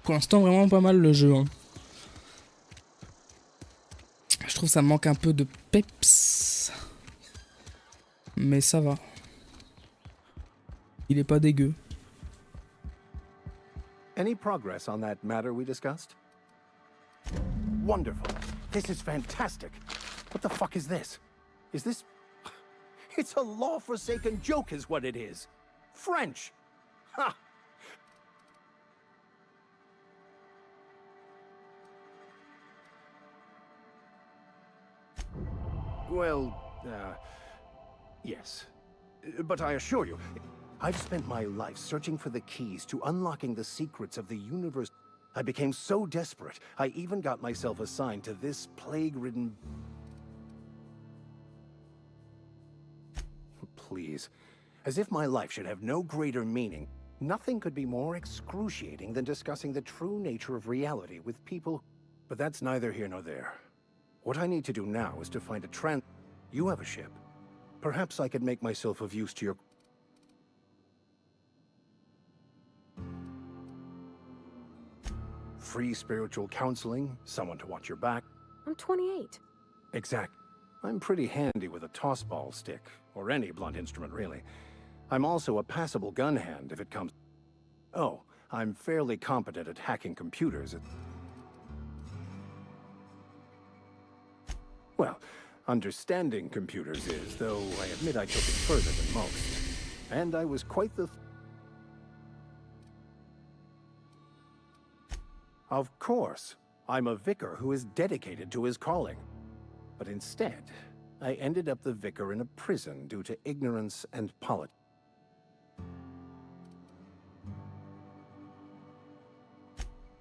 Pour l'instant, vraiment pas mal le jeu. Hein. Je trouve que ça manque un peu de peps. Mais ça va. Il est pas dégueu. Any progress on that matter we discussed? Wonderful. This is fantastic. What the fuck is this? Is this... It's a law-forsaken joke is what it is. French. Ha! Well, yes. But I assure you, I've spent my life searching for the keys to unlocking the secrets of the universe. I became so desperate, I even got myself assigned to this plague-ridden... Please. As if my life should have no greater meaning. Nothing could be more excruciating than discussing the true nature of reality with people. But that's neither here nor there. What I need to do now is to find a You have a ship. Perhaps I could make myself of use to your... Free spiritual counseling, someone to watch your back. I'm 28. Exact. I'm pretty handy with a tossball stick, or any blunt instrument, really. I'm also a passable gun hand if it comes... Oh, I'm fairly competent at hacking computers. Well, understanding computers is, though I admit I took it further than most. And I was quite the... Of course, I'm a vicar who is dedicated to his calling. But instead, I ended up the vicar in a prison due to ignorance and politics.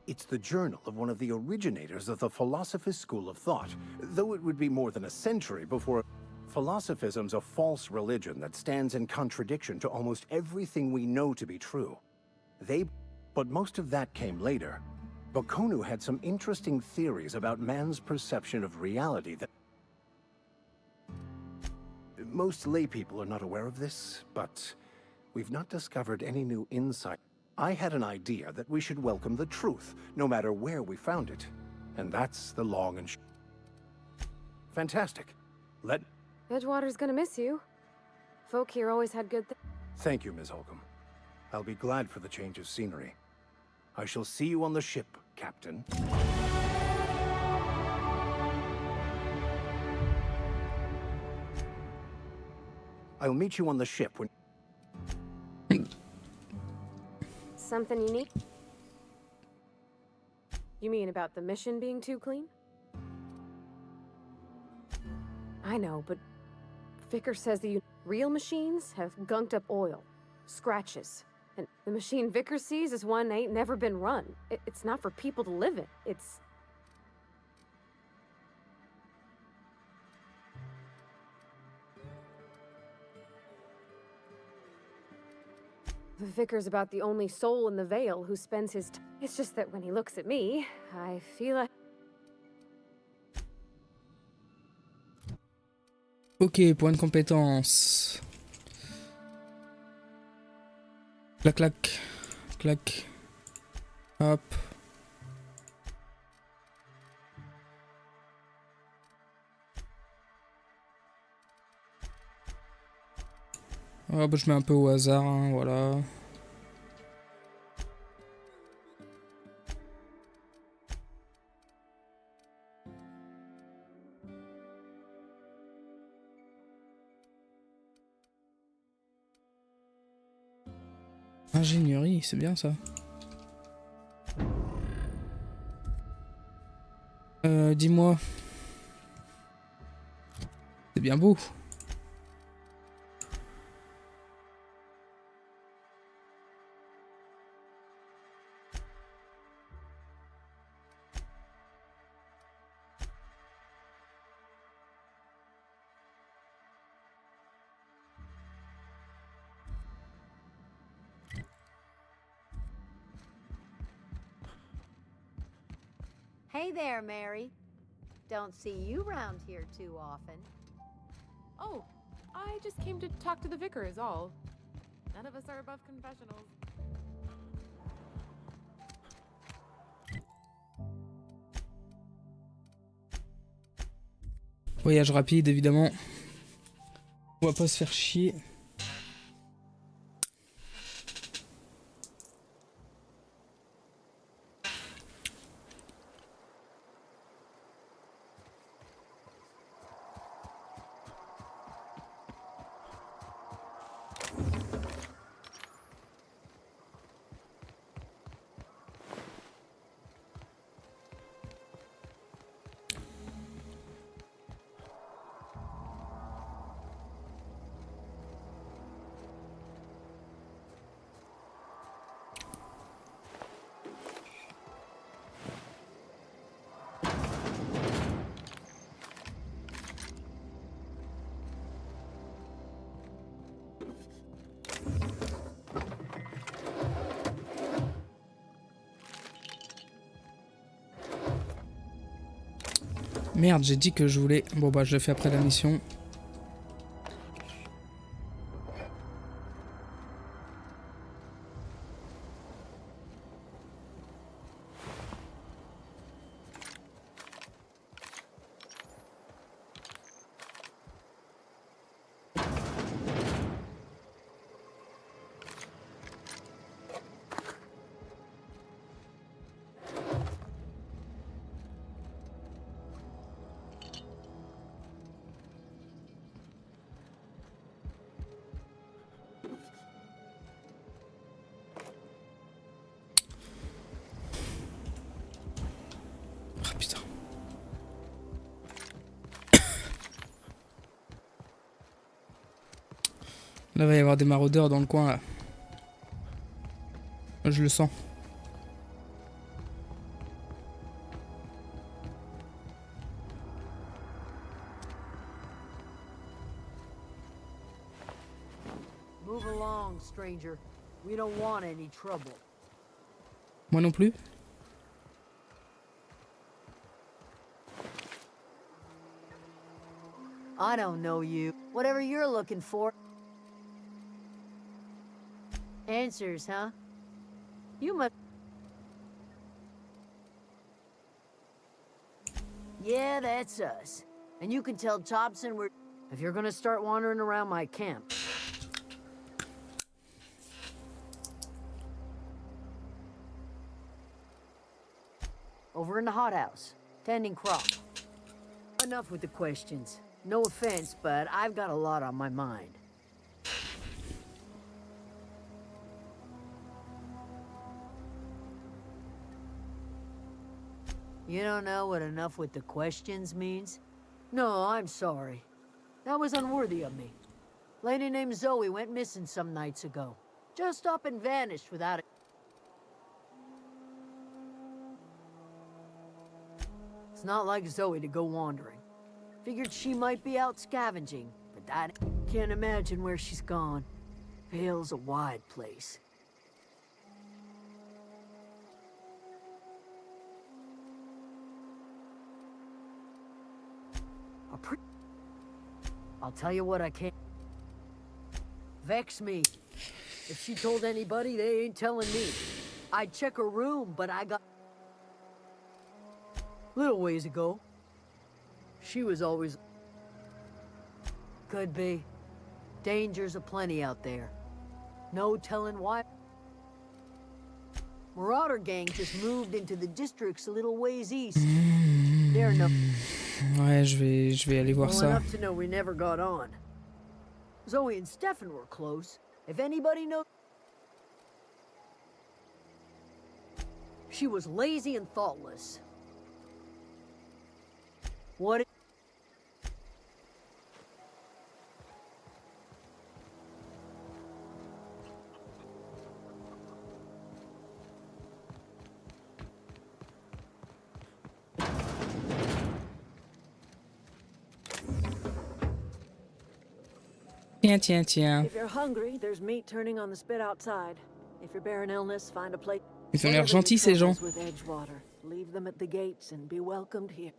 It's the journal of one of the originators of the Philosopher's School of Thought, though it would be more than a century before... Philosophism's a false religion that stands in contradiction to almost everything we know to be true. But most of that came later. Bakonu had some interesting theories about man's perception of reality that... Most laypeople are not aware of this, but we've not discovered any new insight. I had an idea that we should welcome the truth, no matter where we found it. And that's the long and short. Fantastic. Edgewater's gonna miss you. Folk here always had good things. Thank you, Ms. Holcomb. I'll be glad for the change of scenery. I shall see you on the ship, Captain. I'll meet you on the ship when... Something you need? You mean about the mission being too clean? I know, but Vicker says the real machines have gunked up oil, scratches, and the machine Vicker sees is one ain't never been run. It's not for people to live in. It's... The Vicar's about the only soul in the Vale who spends his It's just that when he looks at me, I feel like... Ok, point de compétence. Clac, clac. Clac. Hop. Ah bah je mets un peu au hasard, hein, voilà. Ingénierie, c'est bien ça. Dis-moi. C'est bien beau. Hey there, Mary. Don't see you round here too often. Oh, I just came to talk to the vicar is all. None of us are above confessionals. Voyage rapide, évidemment. On va pas se faire chier. Merde, j'ai dit que je voulais... Bon bah je le fais après la mission. Ah putain. Là, il va y avoir des maraudeurs dans le coin, là. Je le sens. Move along, stranger. We don't want any trouble. Moi non plus. I don't know you. Whatever you're looking for. Answers, huh? You must... Yeah, that's us. And you can tell Thompson we're... If you're gonna start wandering around my camp. Over in the hothouse, tending crop. Enough with the questions. No offense, but I've got a lot on my mind. You don't know what enough with the questions means? No, I'm sorry. That was unworthy of me. Lady named Zoe went missing some nights ago. Just up and vanished without it. It's not like Zoe to go wandering. Figured she might be out scavenging, but that... Can't imagine where she's gone. Vale's a wide place. I'll tell you what I can't... Vex me. If she told anybody, they ain't telling me. I'd check her room, but I got... Little ways ago. She was always... Could be. Dangers aplenty out there. No telling why. Marauder gang just moved into the districts a little ways east. They're no. Ouais, je vais aller voir Well ça. enough to know we never got on. Zoe and Stefan were close. If anybody knows, she was lazy and thoughtless. What? Tiens. If you're hungry, there's meat turning on the spit outside. If you're bearing illness, find a plate. Ils ont l'air gentils, ces gens. With Edgewater, leave them at the gates and be welcomed here.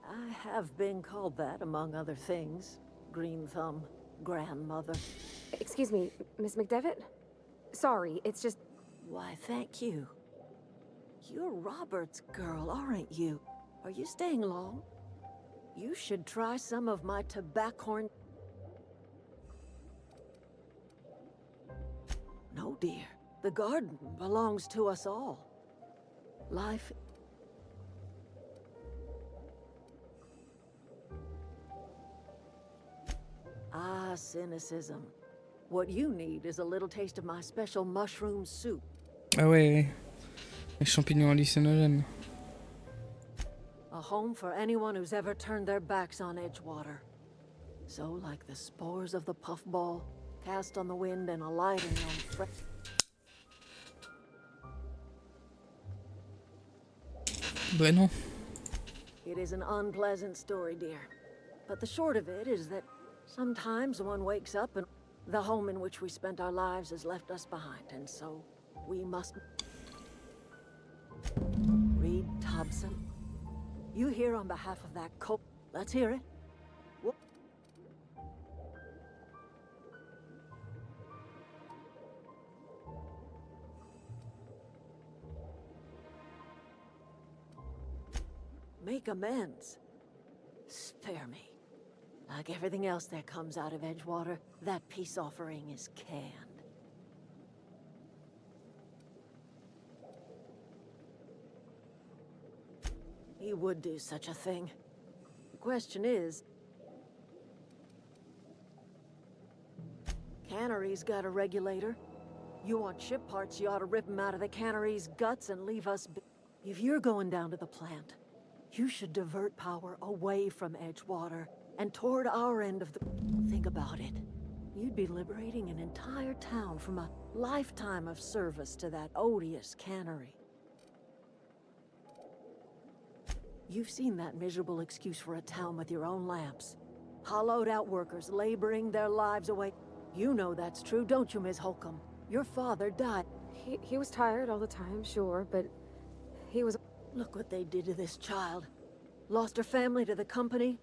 I have been called that, among other things. Green Thumb, grandmother. Excuse me, Miss McDevitt? Sorry, it's just... Why, thank you. You're Robert's girl, aren't you? Are you staying long? You should try some of my tobaccorn. No, dear. The garden belongs to us all. Life... Ah, cynicism. What you need is a little taste of my special mushroom soup. Ah ouais, les champignons hallucinogènes. A home for anyone who's ever turned their backs on Edgewater. So, like the spores of the puffball, cast on the wind and alighting on fresh... Ben non. It is an unpleasant story, dear. But the short of it is that sometimes one wakes up and the home in which we spent our lives has left us behind, and so we must... Reed Thompson. You here on behalf of that cult? Let's hear it. What? Make amends. Spare me. Like everything else that comes out of Edgewater, that peace offering is canned. He would do such a thing. The question is... Cannery's got a regulator. You want ship parts, you ought to rip them out of the cannery's guts and leave us be. If you're going down to the plant, you should divert power away from Edgewater and toward our end of the... Think about it. You'd be liberating an entire town from a lifetime of service to that odious cannery. You've seen that miserable excuse for a town with your own lamps. Hollowed out workers laboring their lives away. You know that's true, don't you, Miss Holcomb? Your father died. He was tired all the time, sure, but he was... Look what they did to this child. Lost her family to the company.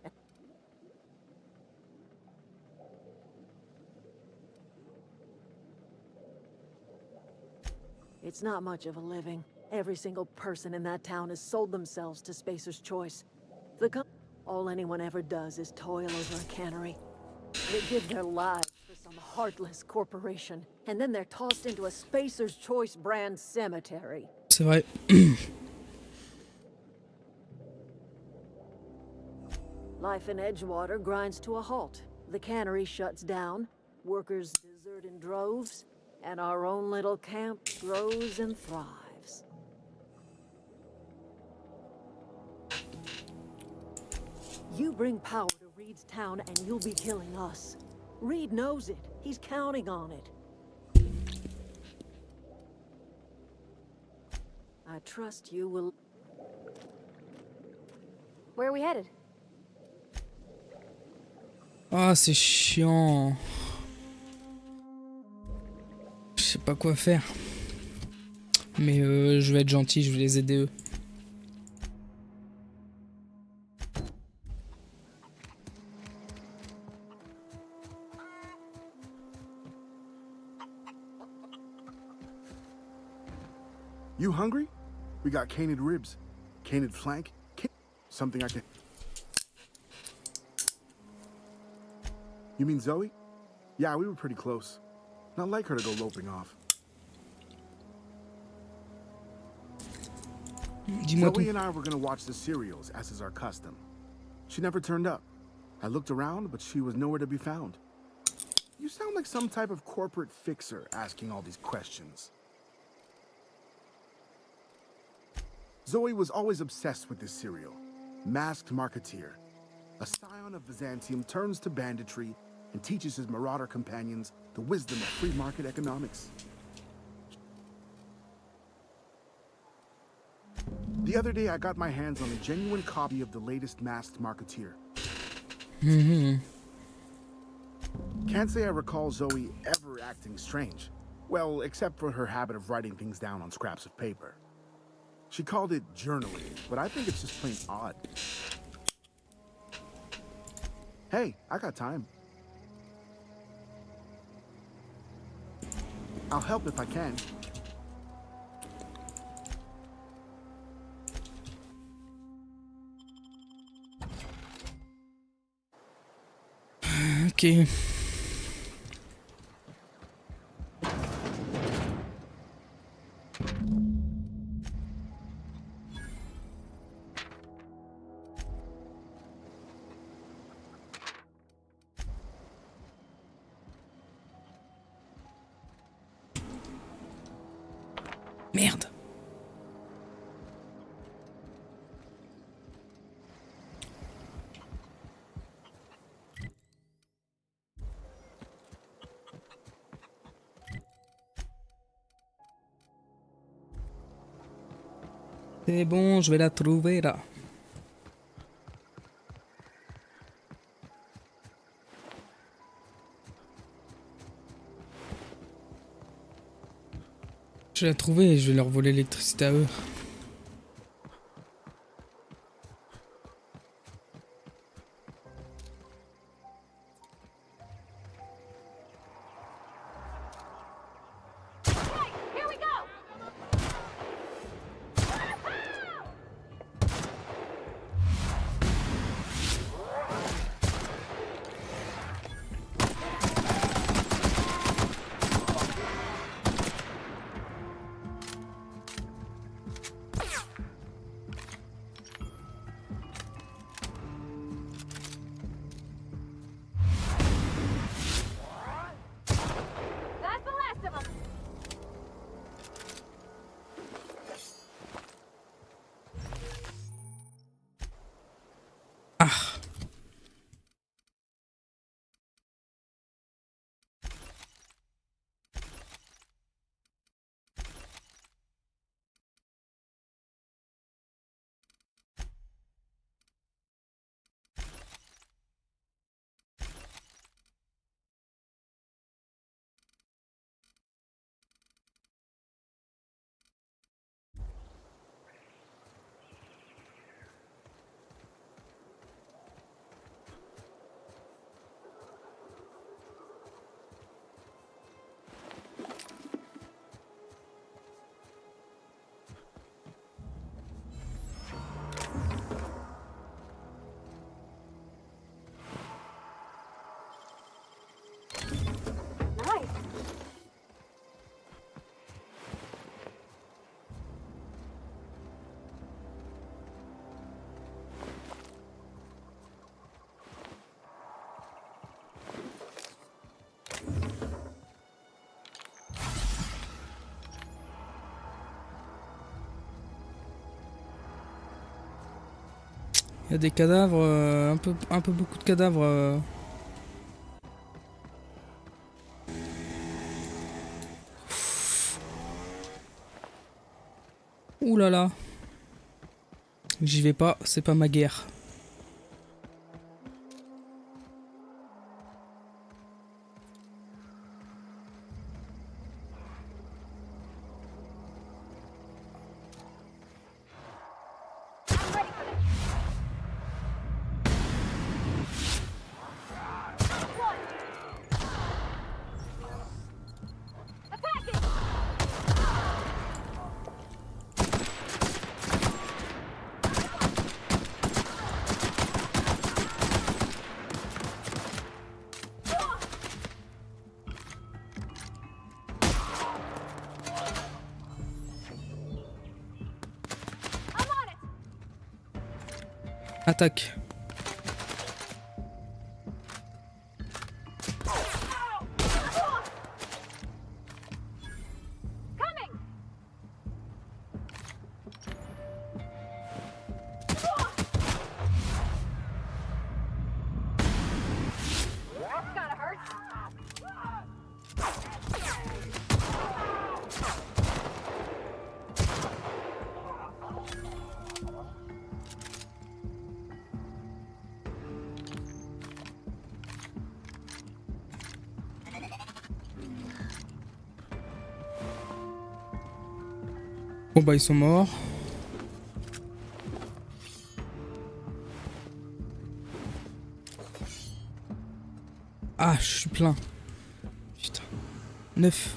It's not much of a living. Every single person in that town has sold themselves to Spacer's Choice. All anyone ever does is toil over a cannery. They give their lives for some heartless corporation, and then they're tossed into a Spacer's Choice brand cemetery. C'est vrai. Life in Edgewater grinds to a halt. The cannery shuts down, workers desert in droves, and our own little camp grows and thrives. You bring power to Reed's town and you'll be killing us. Reed knows it. He's counting on it. I trust you will... Where are we headed? Ah, c'est chiant. Je sais pas quoi faire. Mais je vais être gentil, je vais les aider eux. You hungry? We got canid ribs, canid flank, something I can... You mean Zoe? Yeah, we were pretty close. Not like her to go loping off. Zoe and I were gonna watch the serials, as is our custom. She never turned up. I looked around, but she was nowhere to be found. You sound like some type of corporate fixer asking all these questions. Zoe was always obsessed with this serial. Masked Marketeer. A scion of Byzantium turns to banditry and teaches his marauder companions the wisdom of free market economics. The other day, I got my hands on a genuine copy of the latest Masked Marketeer. Can't say I recall Zoe ever acting strange. Well, except for her habit of writing things down on scraps of paper. She called it journaling, but I think it's just plain odd. Hey, I got time. I'll help if I can. Ok. Merde. C'est bon, je vais la trouver là. Je vais la trouver et je vais leur voler l'électricité à eux. Il y a des cadavres, un peu beaucoup de cadavres. Ouh là là. J'y vais pas, c'est pas ma guerre. Attaque. Bon bah ils sont morts. Ah, je suis plein. Putain. 9.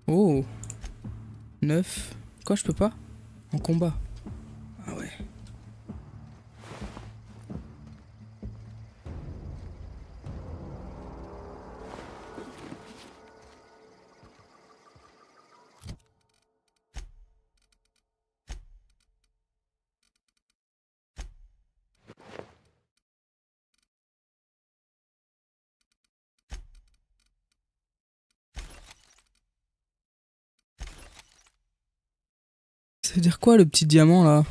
Oh. 9. Quoi, je peux pas? En combat. Ah ouais. Ça veut dire quoi le petit diamant là?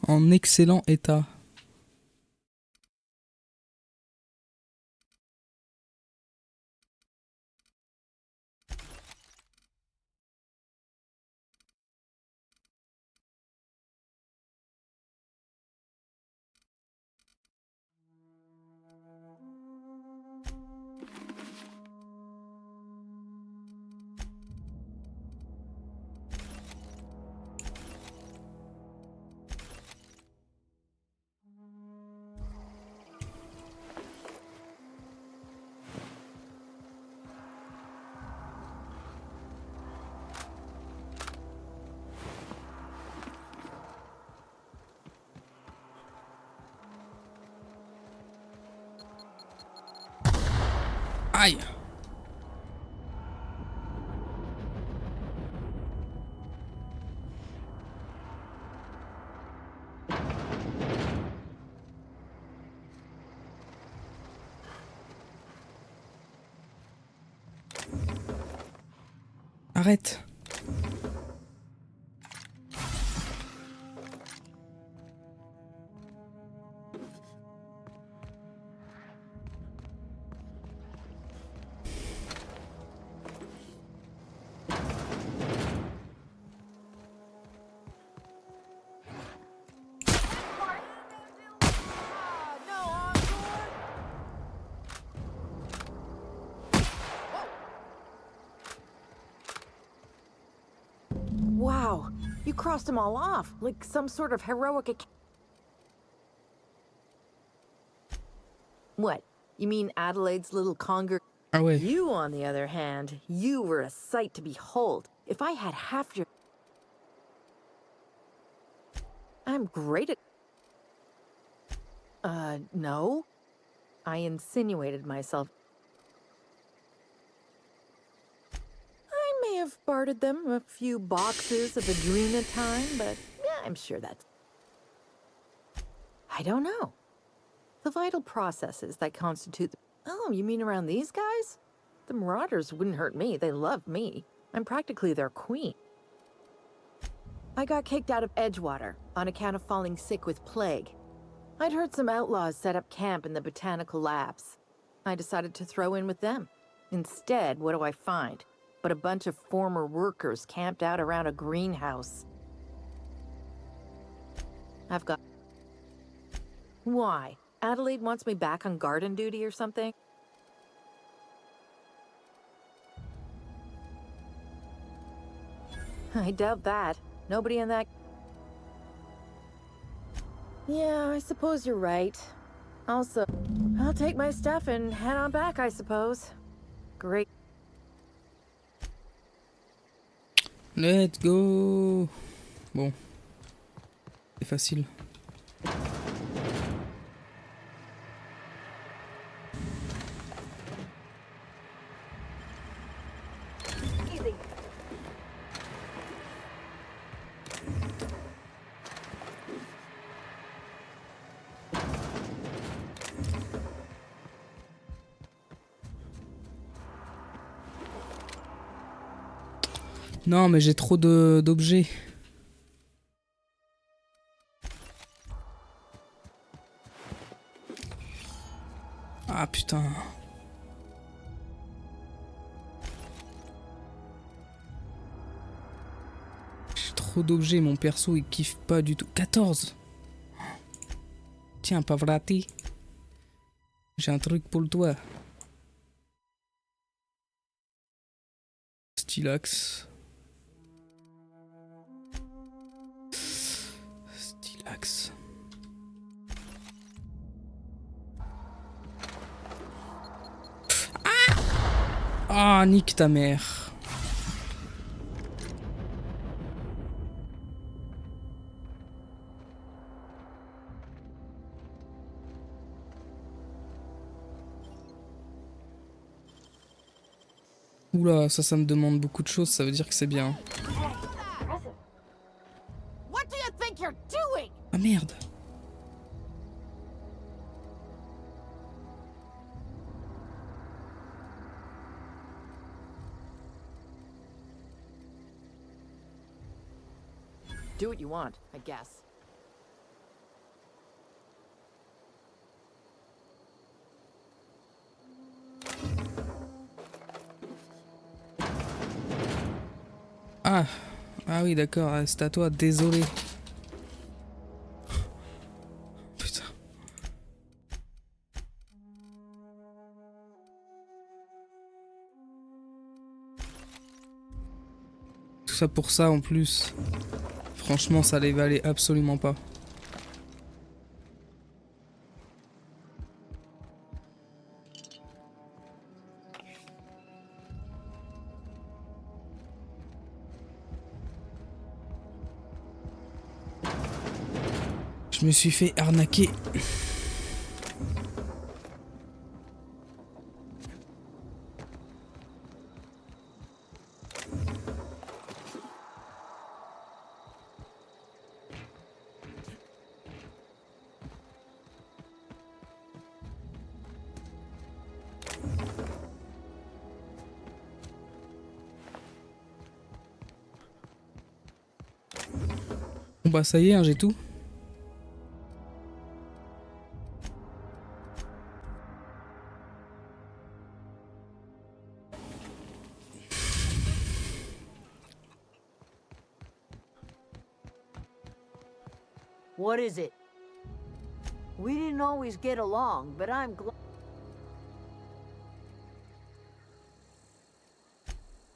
En excellent état. Aïe! Arrête! Wow, you crossed them all off, like some sort of heroic What? You mean Adelaide's little conger? Ah ouais. You, on the other hand, you were a sight to behold. If I had half your... I'm great at... no. I insinuated myself. I may have bartered them a few boxes of Adrena time, but yeah, I'm sure that's... I don't know. The vital processes that constitute... Oh, you mean around these guys? The Marauders wouldn't hurt me. They love me. I'm practically their queen. I got kicked out of Edgewater on account of falling sick with plague. I'd heard some outlaws set up camp in the botanical labs. I decided to throw in with them. Instead, what do I find? But a bunch of former workers camped out around a greenhouse. I've got... Why? Adelaide wants me back on garden duty or something? I doubt that. Nobody in that... Yeah, I suppose you're right. Also, I'll take my stuff and head on back, I suppose. Great. Let's go. Bon. C'est facile. Easy. Non, mais j'ai trop d'objets. Ah putain. J'ai trop d'objets, mon perso il kiffe pas du tout. 14. Tiens, Pavrati. J'ai un truc pour toi. Stylax. Stylax. Ah, nique ta mère. Oula, ça me demande beaucoup de choses, ça veut dire que c'est bien. What do you think you're doing? Ah merde. Do what you want, I guess. Ah, ah oui d'accord, c'est à toi, désolé. Putain. Tout ça pour ça en plus. Franchement, ça les valait absolument pas. Je me suis fait arnaquer. Bon bah ça y est, hein, j'ai tout. What is it? We didn't always get along, but I'm glad.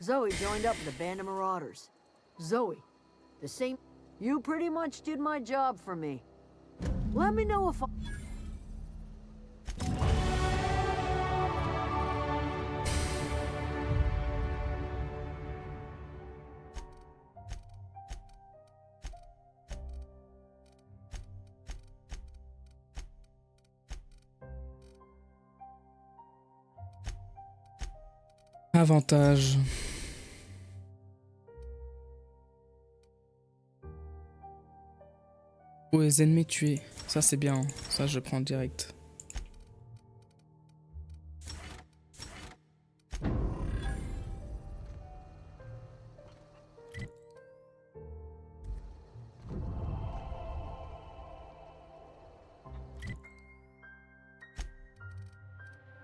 Zoe joined up with a band of marauders. Zoe, the same. You pretty much did my job for me. Let me know if I... Avantage. Oh, les ennemis tués. Ça c'est bien. Ça je prends direct.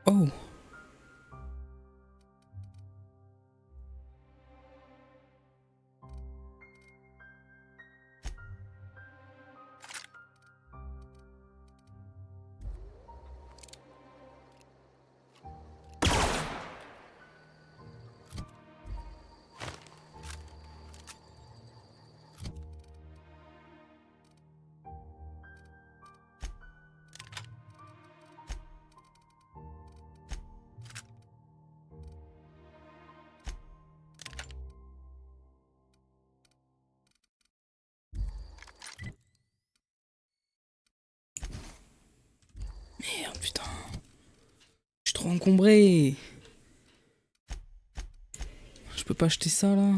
Oh. Merde, putain. Je suis trop encombré. Je peux pas acheter ça là.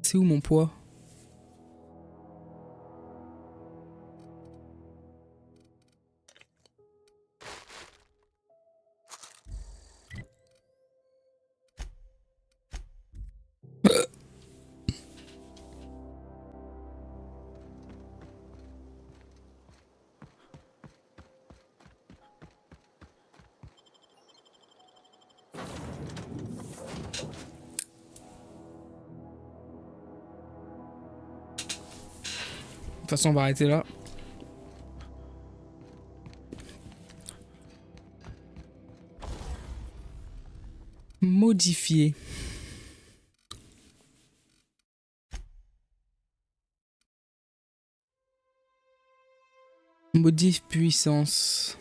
C'est où mon poids? toute façon, on va arrêter là. Modifier. Modif puissance.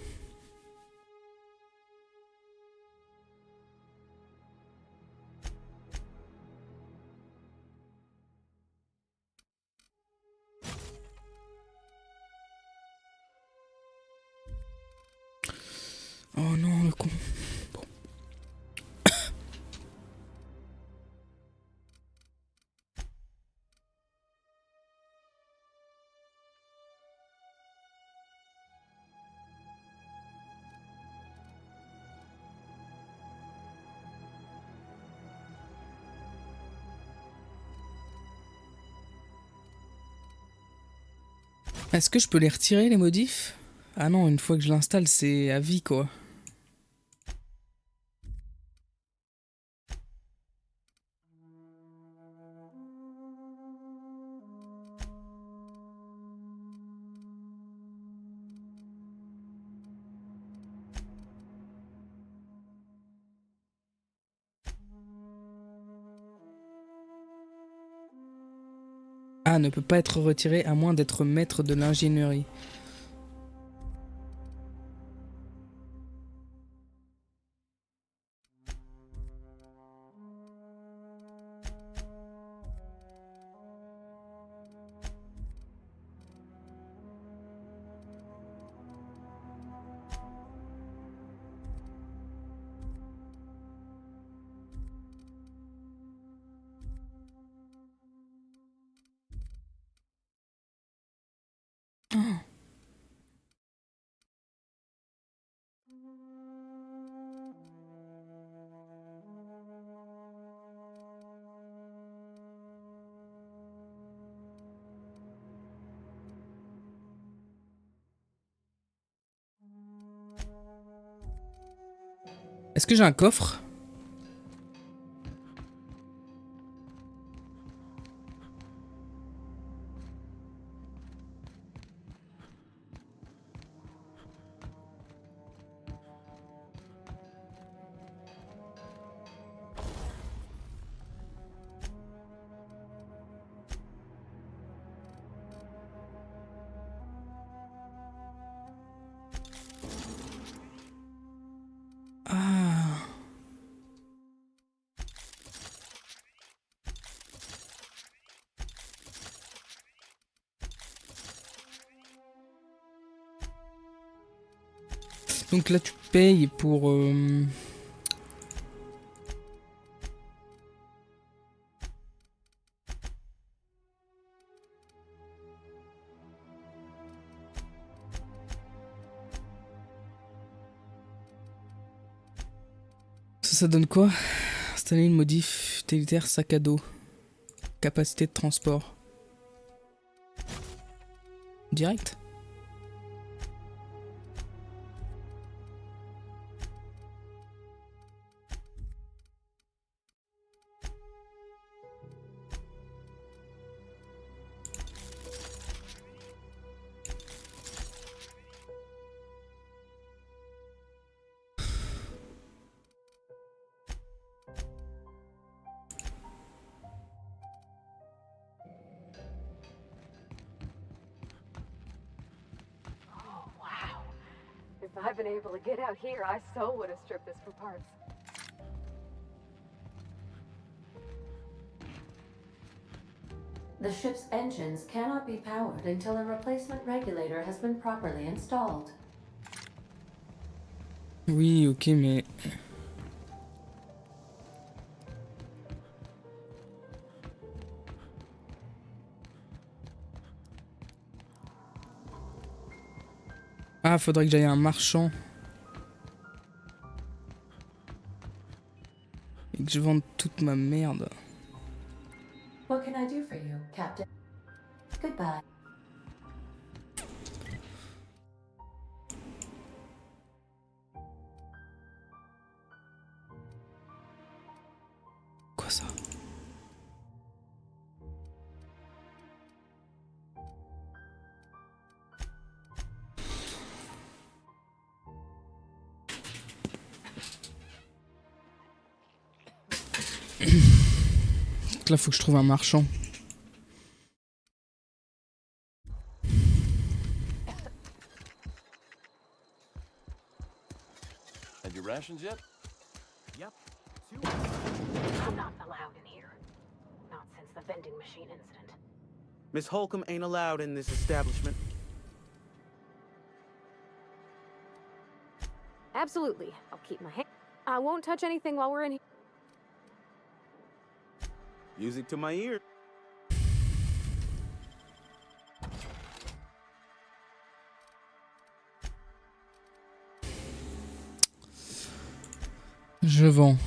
Oh non, le con. Bon. Est-ce que je peux les retirer, les modifs? Ah non, une fois que je l'installe, c'est à vie, quoi. Ah, ne peut pas être retiré à moins d'être maître de l'ingénierie. Est-ce que j'ai un coffre? Ah. Donc là, tu payes pour... Ça donne quoi? Installer une modif utilitaire sac à dos. Capacité de transport. Direct? If I'd been able to get out here, I so would have stripped this for parts. The ship's engines cannot be powered until a replacement regulator has been properly installed. Oui, ok, mais... Ah, faudrait que j'aille à un marchand. Et que je vende toute ma merde. What can I do for you, Captain? Goodbye. Quoi ça? Donc là, faut que je trouve un marchand. Had your rations yet? Yep. I'm not allowed in here. Not since the vending machine incident. Miss Holcomb ain't allowed in this establishment. Absolutely. I'll keep my hand. I won't touch anything while we're in here. Music to my ear. Je vends.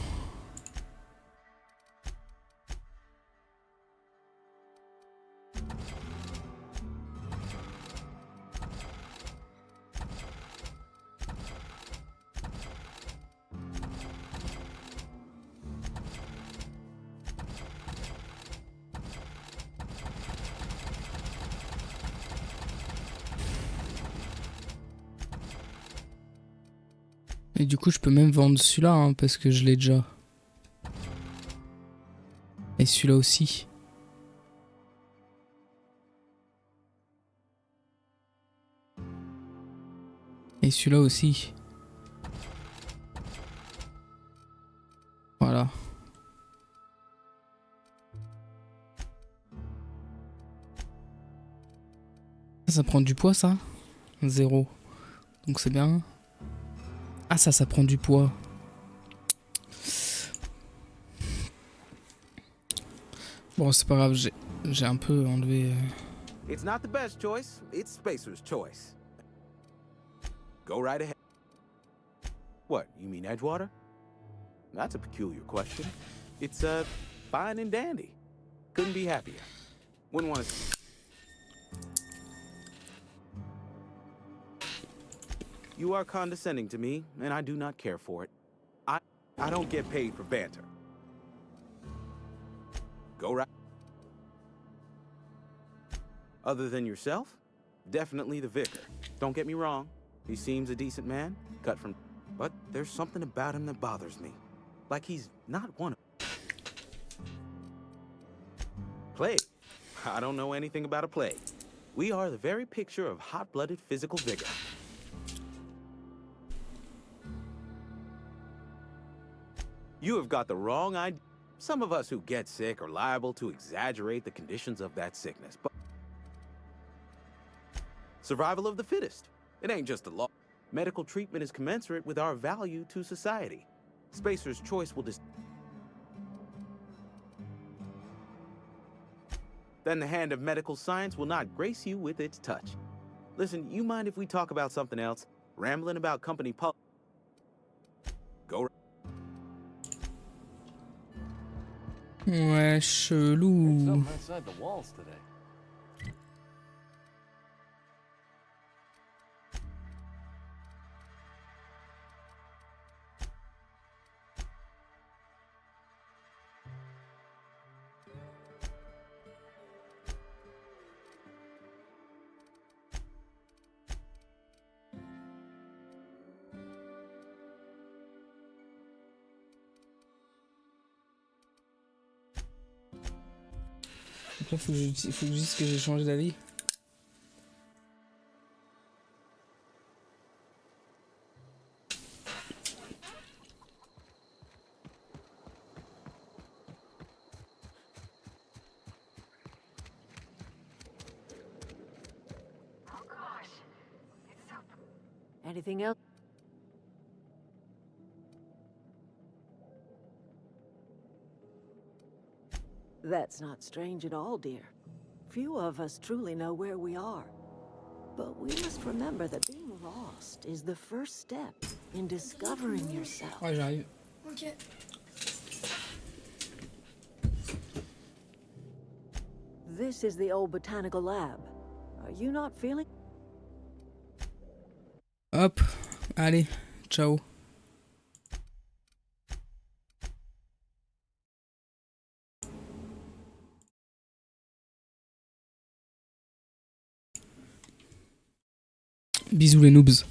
Et du coup, je peux même vendre celui-là, hein, parce que je l'ai déjà. Et celui-là aussi. Et celui-là aussi. Voilà. Ça prend du poids, ça? 0. Donc c'est bien. Ah, ça prend du poids. Bon, c'est pas grave, j'ai un peu enlevé... It's not the best choice. It's Spacer's choice. Go right ahead. What, you mean Edgewater? That's a peculiar question. It's, fine and dandy. Couldn't be happier. Wouldn't want to... You are condescending to me, and I do not care for it. I don't get paid for banter. Go right. Other than yourself, definitely the vicar. Don't get me wrong, he seems a decent man, cut from... But there's something about him that bothers me. Like he's not one of... Plague? I don't know anything about a plague. We are the very picture of hot-blooded physical vigor. You have got the wrong idea. Some of us who get sick are liable to exaggerate the conditions of that sickness, but... Survival of the fittest. It ain't just a law. Medical treatment is commensurate with our value to society. Spacer's choice will Then the hand of medical science will not grace you with its touch. Listen, you mind if we talk about something else? Rambling about company Go. Ouais, chelou. Something outside the walls today. Donc là, faut que je dise que j'ai changé d'avis. Anything else? That's not strange at all, dear. Few of us truly know where we are. But we must remember that being lost is the first step in discovering yourself. Ouais, j'arrive. Ok. This is the old botanical lab. Are you not feeling? Hop, allez, ciao. Bisous les noobs.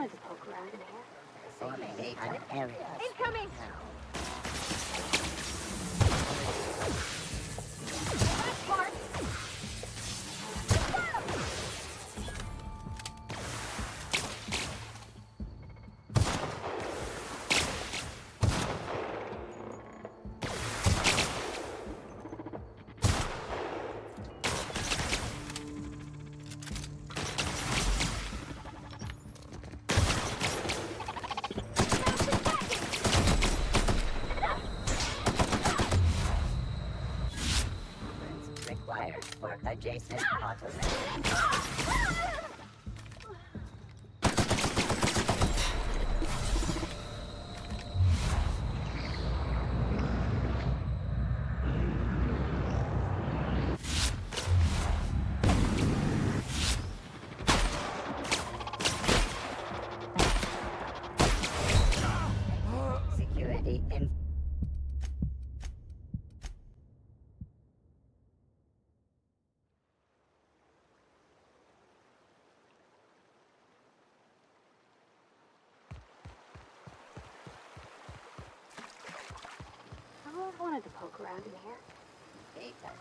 wanted to poke around in here. Forming an area. Incoming! That's smart! Required for adjacent automation. Security in. I wanted to poke around in here. Data.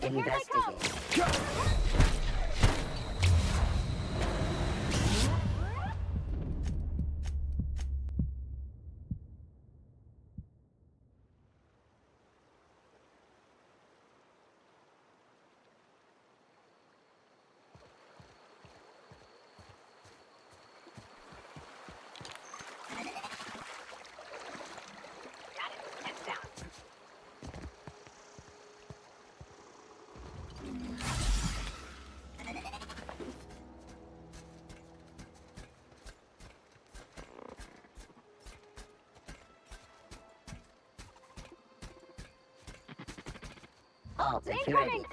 Investigate. All security.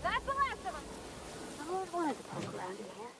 That's the last of them! I always wanted to poke around in here.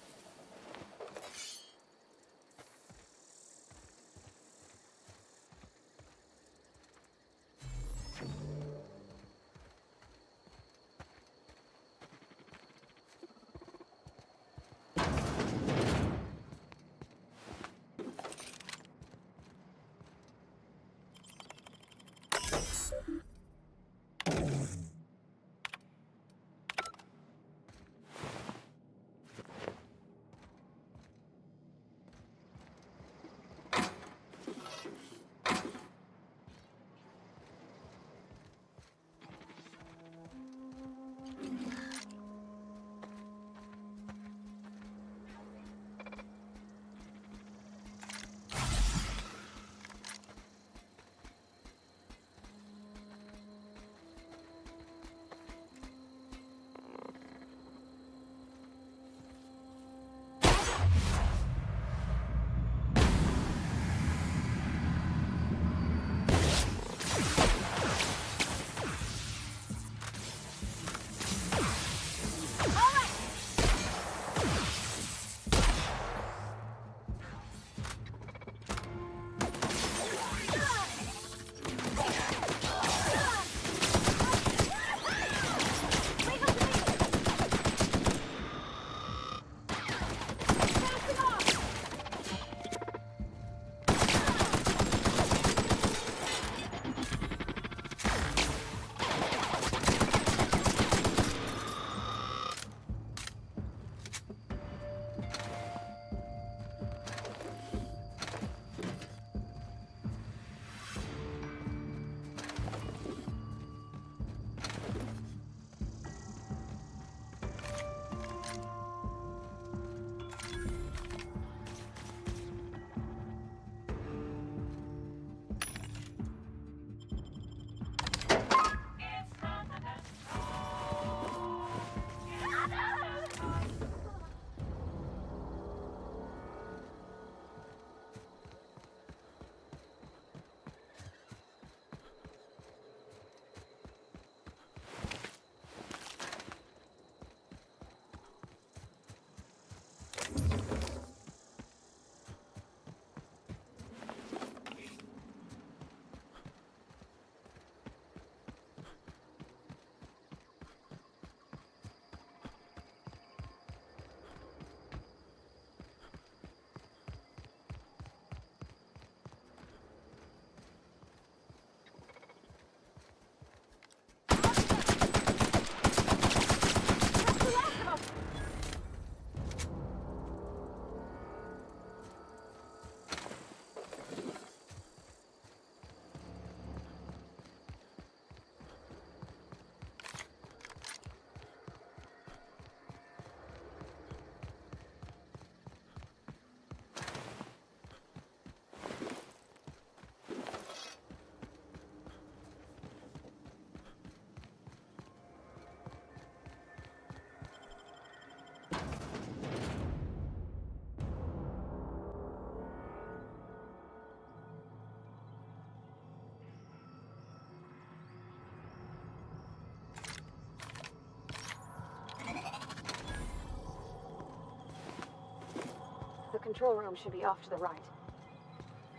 control room should be off to the right.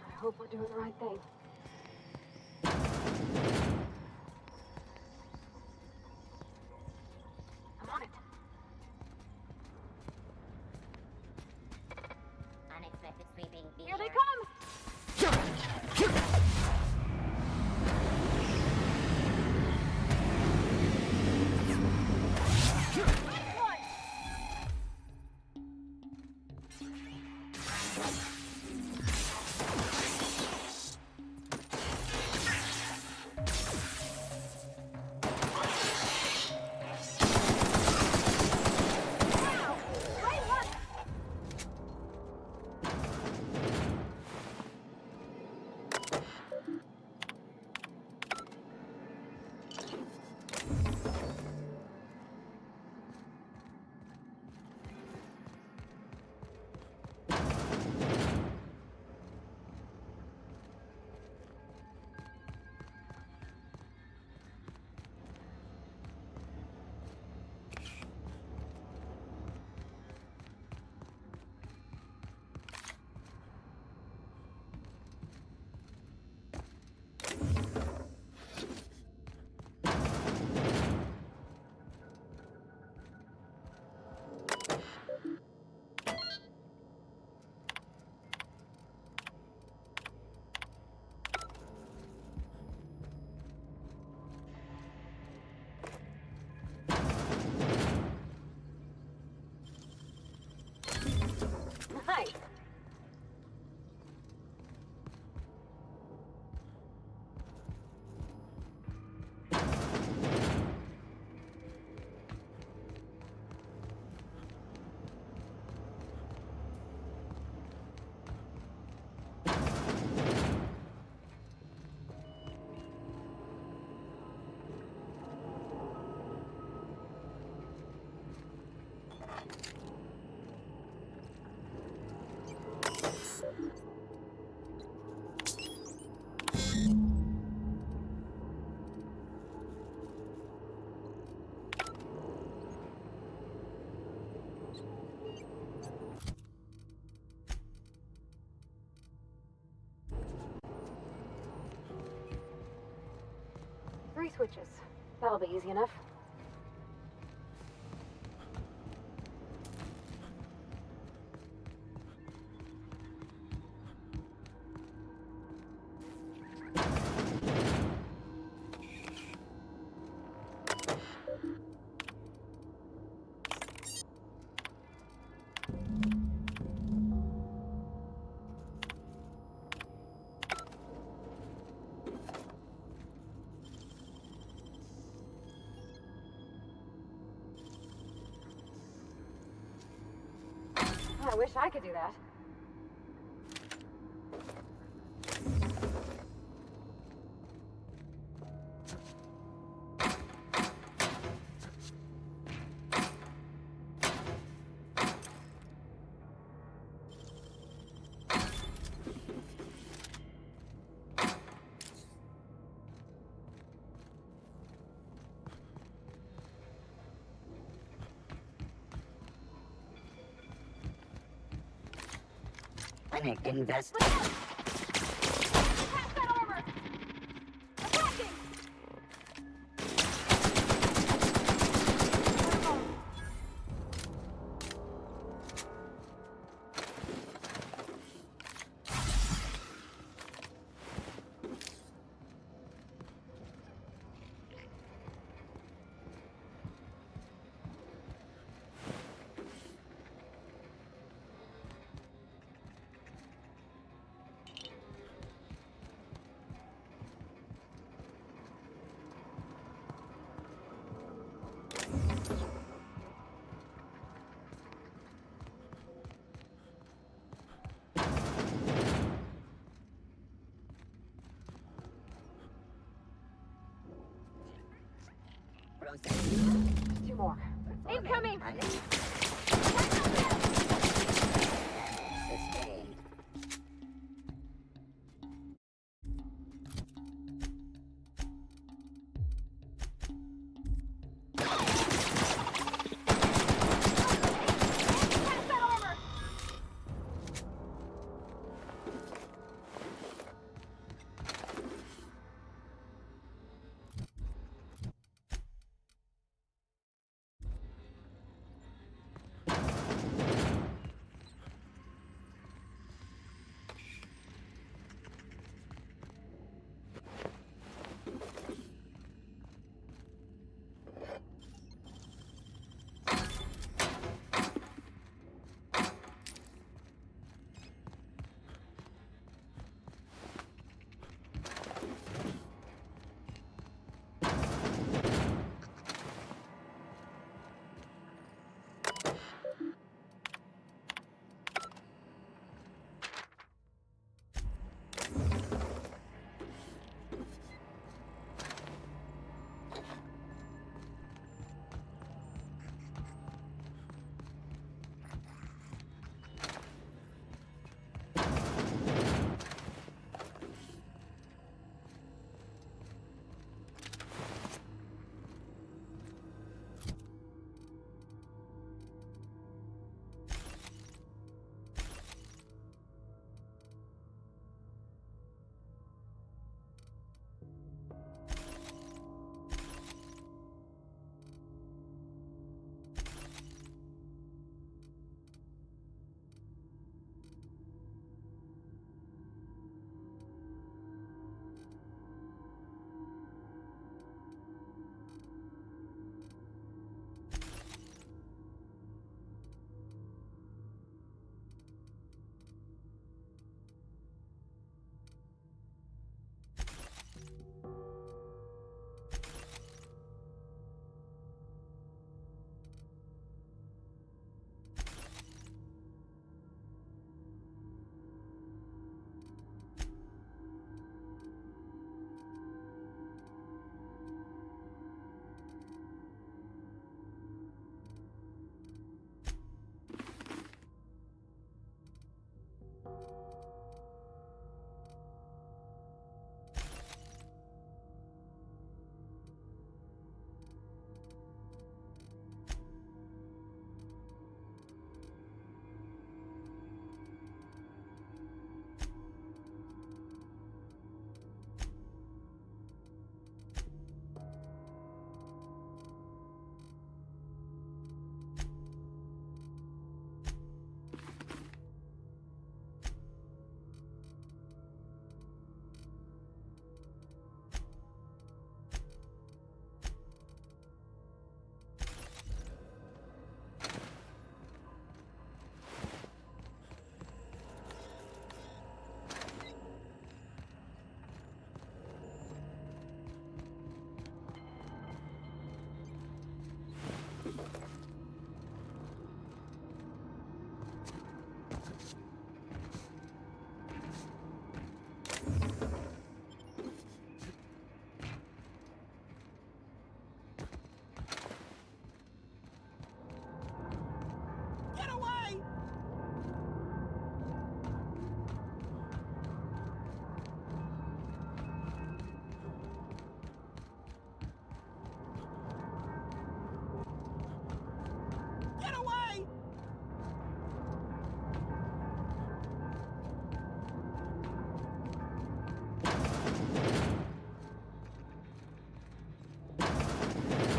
I hope we're doing the right thing. I'm on it. Unexpected sweeping. Here they come! Nice. Three switches. That'll be easy enough. I wish I could do that. Clinic invest. Two more. Incoming!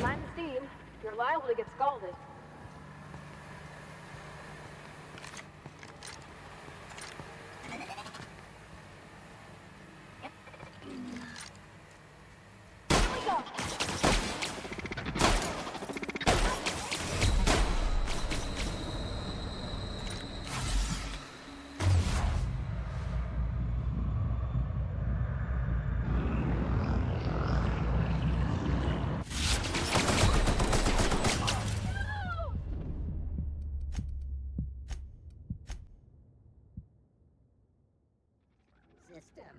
Mind the steam. You're liable to get scalded. System.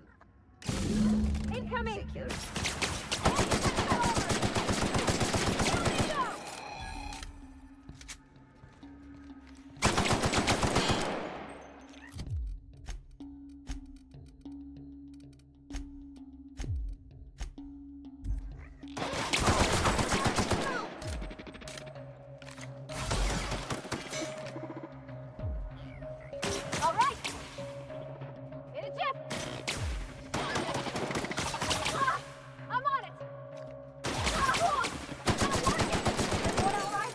Incoming! Secure. All right! Hit it, Jeff! Ah, I'm on it! Ah, everyone all right?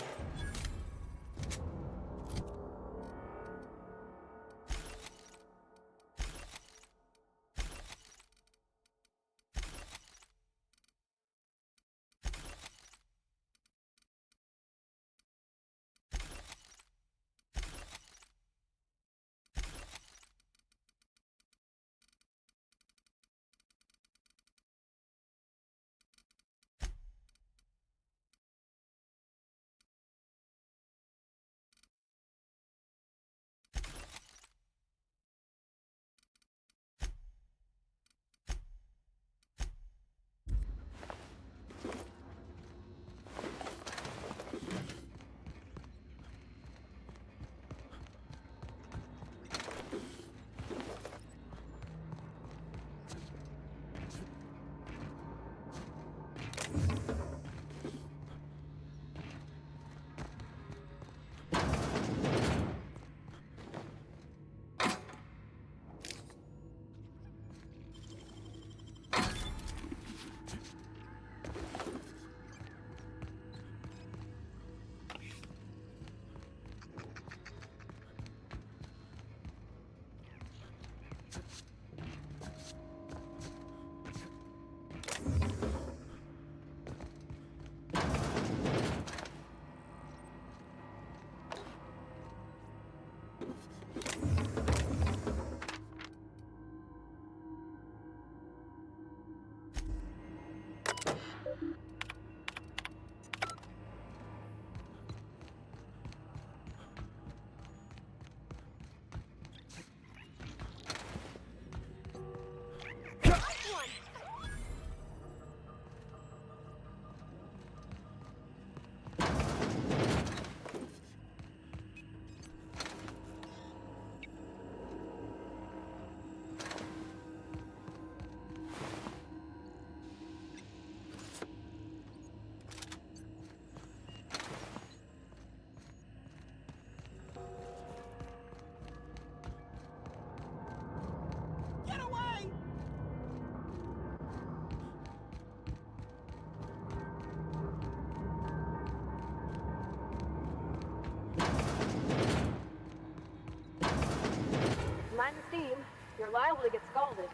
Mind the steam. You're liable to get scalded.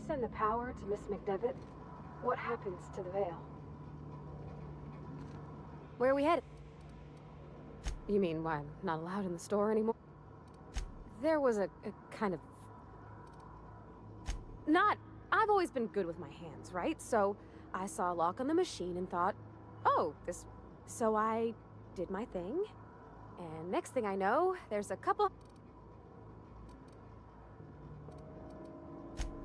send the power to Miss McDevitt, what happens to the veil? Where are we headed? You mean why I'm not allowed in the store anymore? There was a kind of... I've always been good with my hands, right? So I saw a lock on the machine and thought, oh, this... So I did my thing, and next thing I know, there's a couple...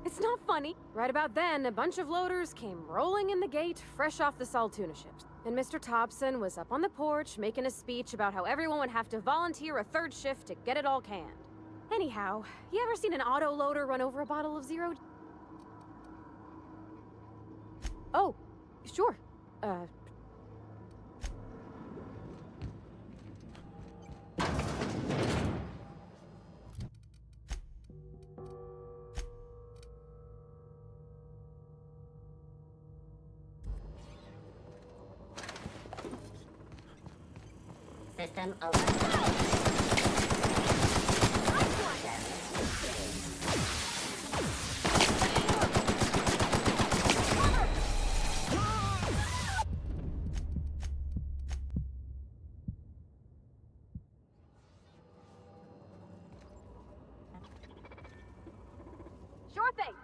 It's not funny. Right about then, a bunch of loaders came rolling in the gate, fresh off the Saltuna ships. And Mr. Thompson was up on the porch, making a speech about how everyone would have to volunteer a third shift to get it all canned. Anyhow, you ever seen an auto loader run over a bottle of Zero? Oh, sure. System over. Sure thing.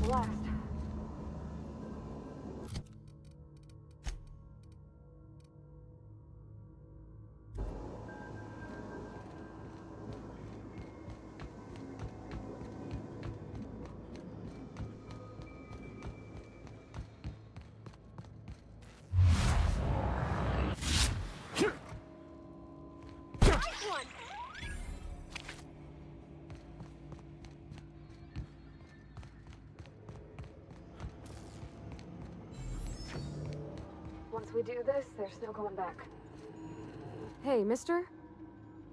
Blast. Once we do this, there's no going back. Hey, mister?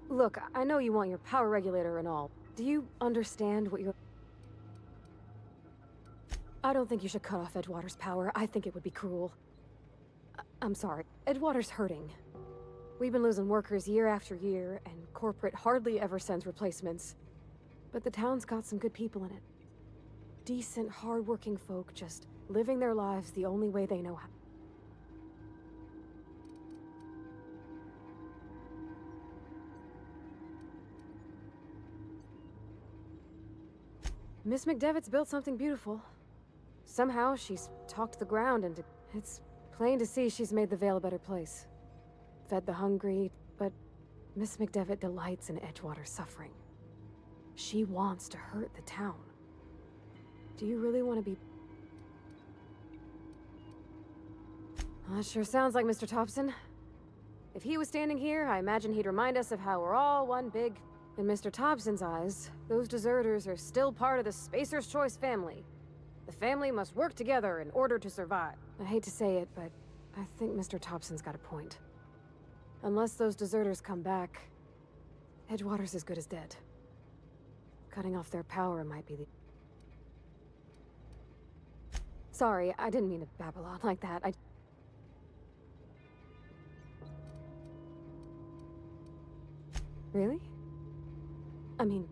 Look, I know you want your power regulator and all. Do you understand what you're... I don't think you should cut off Edgewater's power. I think it would be cruel. I'm sorry. Edgewater's hurting. We've been losing workers year after year, and corporate hardly ever sends replacements. But the town's got some good people in it. Decent, hard-working folk just living their lives the only way they know how. Miss McDevitt's built something beautiful. Somehow she's talked the ground into... It's plain to see she's made the Vale a better place. Fed the hungry, but Miss McDevitt delights in Edgewater's suffering. She wants to hurt the town. Do you really want to be... Well, that sure sounds like Mr. Thompson. If he was standing here, I imagine he'd remind us of how we're all one big... In Mr. Thompson's eyes, those deserters are still part of the Spacer's Choice family. The family must work together in order to survive. I hate to say it, but I think Mr. Thompson's got a point. Unless those deserters come back, Edgewater's as good as dead. Cutting off their power might be the... Sorry, I didn't mean to babble on like that. Really? I mean,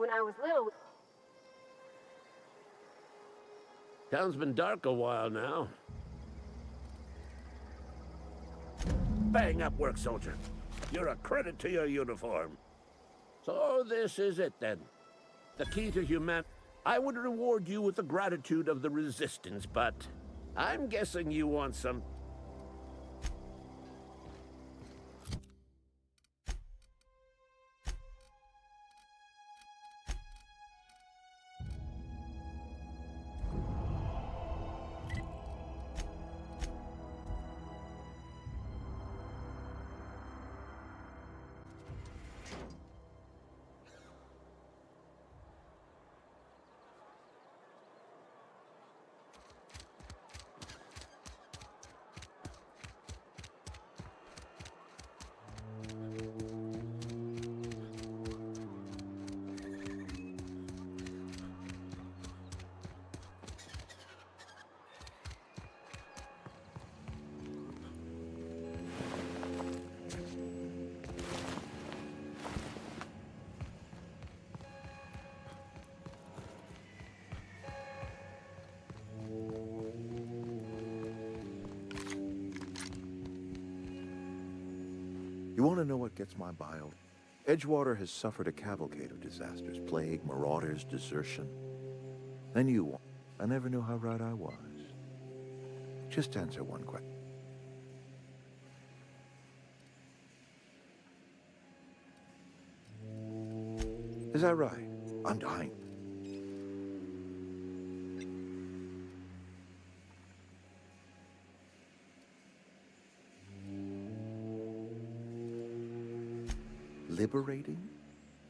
when I was little... Town's been dark a while now. Bang up work, soldier. You're a credit to your uniform. So this is it then. The key to humanity. I would reward you with the gratitude of the Resistance, but I'm guessing you want some... You want to know what gets my bile? Edgewater has suffered a cavalcade of disasters. Plague, marauders, desertion. Then you... I never knew how right I was. Just answer one question. Is that right? I'm dying. Liberating?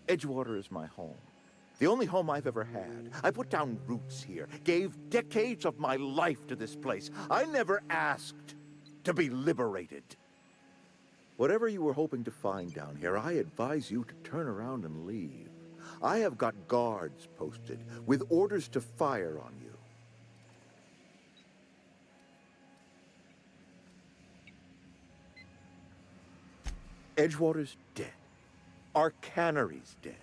Edgewater is my home. The only home I've ever had. I put down roots here, gave decades of my life to this place. I never asked to be liberated. Whatever you were hoping to find down here, I advise you to turn around and leave. I have got guards posted with orders to fire on you. Edgewater's dead. Our cannery's dead.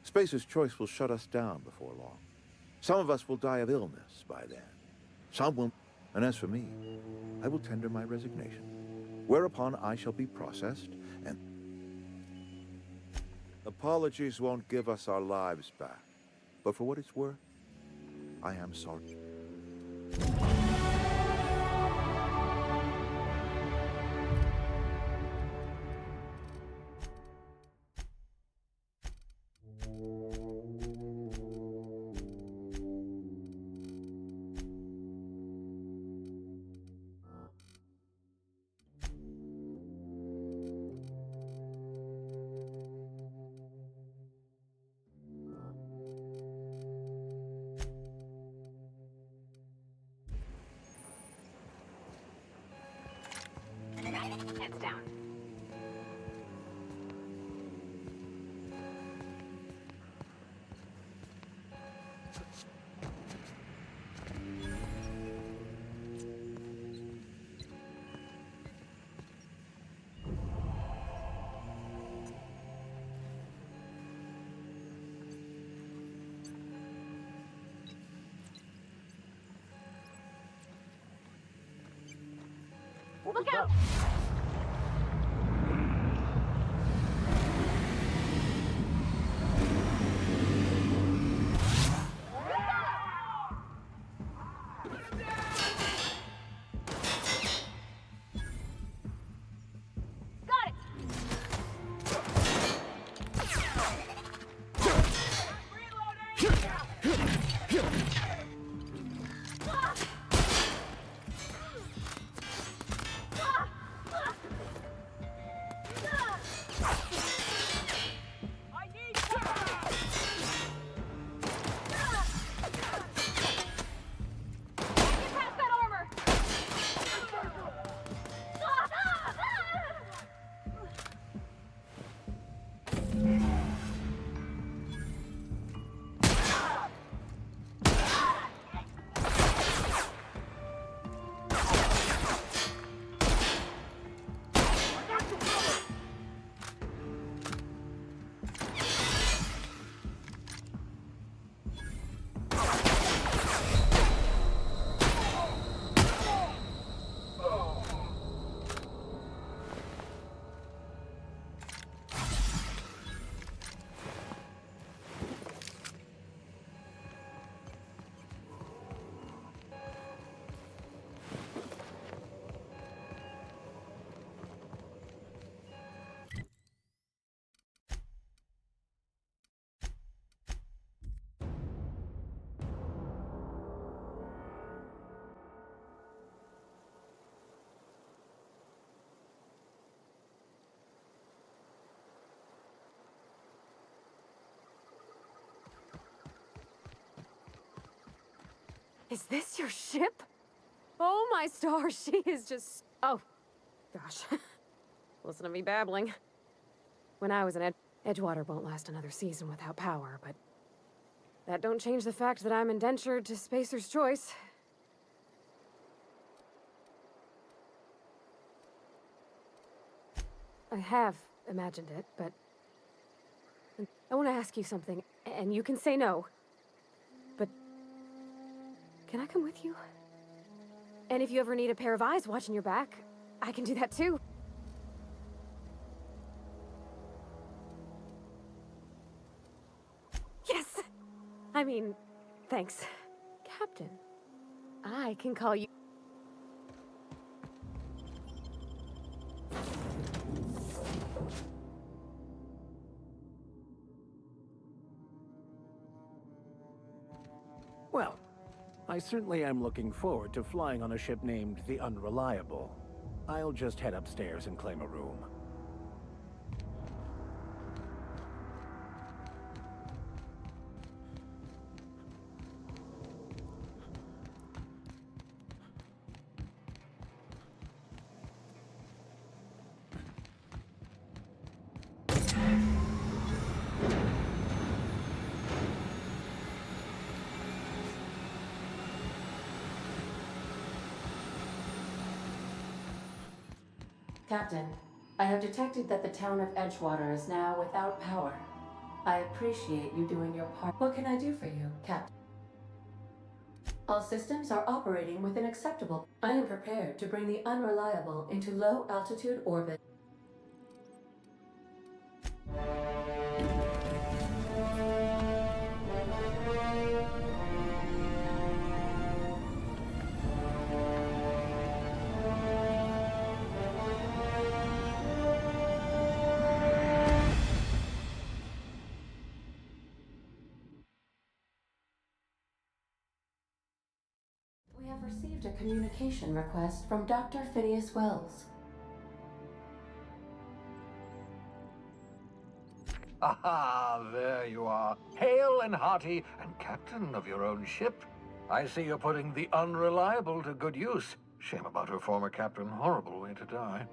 Spacer's Choice will shut us down before long. Some of us will die of illness by then. Some will... And as for me, I will tender my resignation. Whereupon I shall be processed and... Apologies won't give us our lives back. But for what it's worth, I am sorry. Look out! Is this your ship? Oh my stars, she is just... Oh, gosh. Listen to me babbling. When I was in Edgewater won't last another season without power, but... that don't change the fact that I'm indentured to Spacer's Choice. I have imagined it, but... I want to ask you something, and you can say no. But... can I come with you? And if you ever need a pair of eyes watching your back, I can do that too. Yes! I mean, thanks. Captain, I can call you... Well, I certainly am looking forward to flying on a ship named the Unreliable. I'll just head upstairs and claim a room. Captain, I have detected that the town of Edgewater is now without power. I appreciate you doing your part. What can I do for you, Captain? All systems are operating with an acceptable... I am prepared to bring the Unreliable into low-altitude orbit. We have received a communication request from Dr. Phineas Wells. Aha, there you are. Hale and hearty, and captain of your own ship. I see you're putting the Unreliable to good use. Shame about her former captain. Horrible way to die.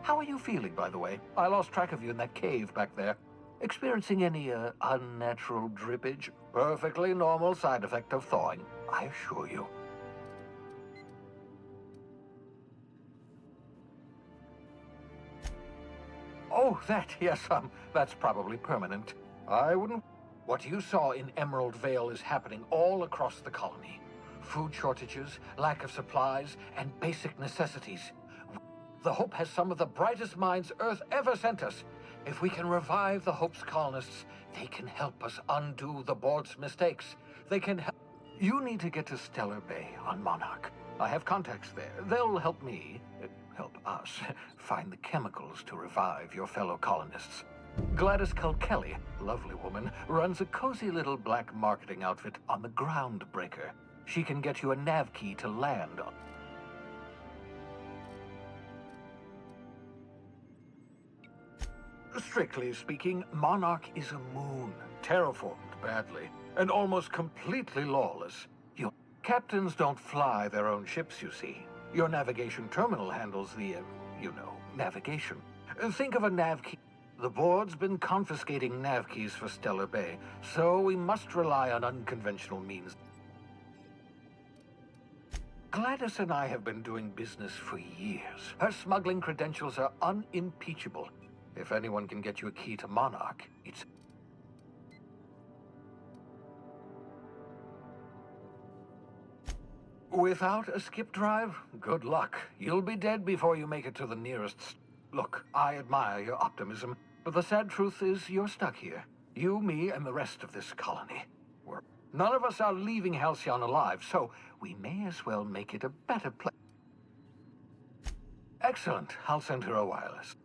How are you feeling, by the way? I lost track of you in that cave back there. Experiencing any, unnatural drippage? Perfectly normal side effect of thawing, I assure you. Oh, yes, that's probably permanent. I wouldn't... What you saw in Emerald Vale is happening all across the colony. Food shortages, lack of supplies, and basic necessities. The Hope has some of the brightest minds Earth ever sent us. If we can revive the Hope's colonists, they can help us undo the board's mistakes. They can help. You need to get to Stellar Bay on Monarch. I have contacts there. They'll help me, help us, find the chemicals to revive your fellow colonists. Gladys Kilkelly, lovely woman, runs a cozy little black marketing outfit on the Groundbreaker. She can get you a nav key to land on. Strictly speaking, Monarch is a moon, terraformed badly, and almost completely lawless. Your captains don't fly their own ships, you see. Your navigation terminal handles the, navigation. Think of a nav key. The board's been confiscating nav keys for Stellar Bay, so we must rely on unconventional means. Gladys and I have been doing business for years. Her smuggling credentials are unimpeachable. If anyone can get you a key to Monarch, it's... Without a skip drive, good luck. You'll be dead before you make it to the nearest... Look, I admire your optimism, but the sad truth is you're stuck here. You, me, and the rest of this colony. None of us are leaving Halcyon alive, so we may as well make it a better place. Excellent. I'll send her a wireless.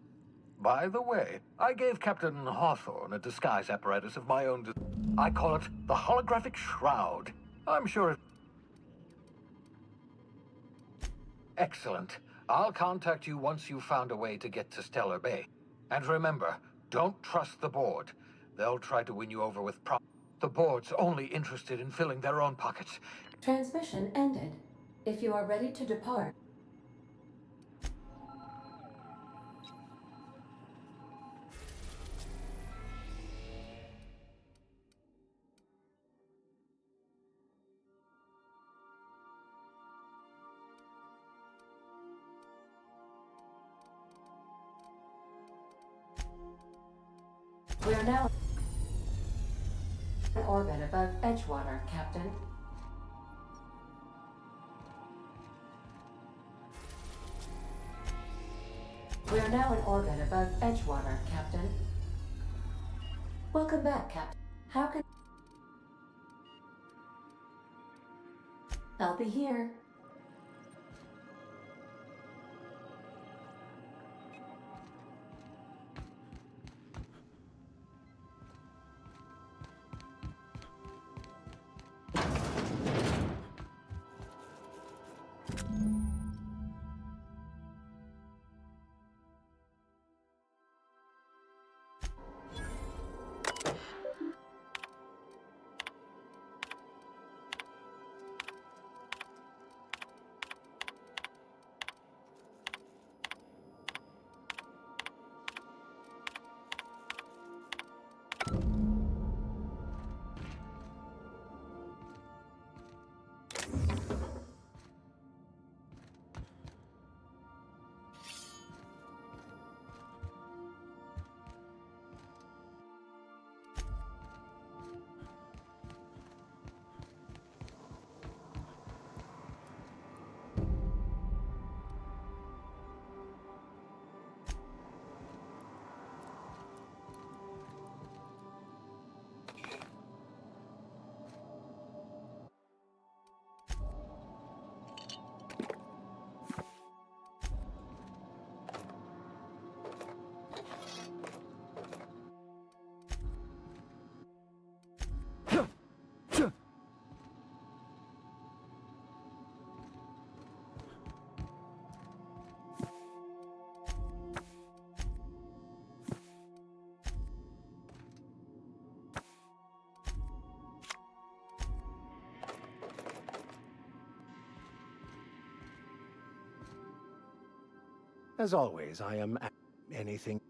By the way, I gave Captain Hawthorne a disguise apparatus of my own. I call it the Holographic Shroud. I'm sure it... Excellent. I'll contact you once you've found a way to get to Stellar Bay. And remember, don't trust the board. They'll try to win you over with The board's only interested in filling their own pockets. Transmission ended. If you are ready to depart. We are now in orbit above Edgewater, Captain. We are now in orbit above Edgewater, Captain. Welcome back, Captain. How can... I'll be here. As always, I am anything.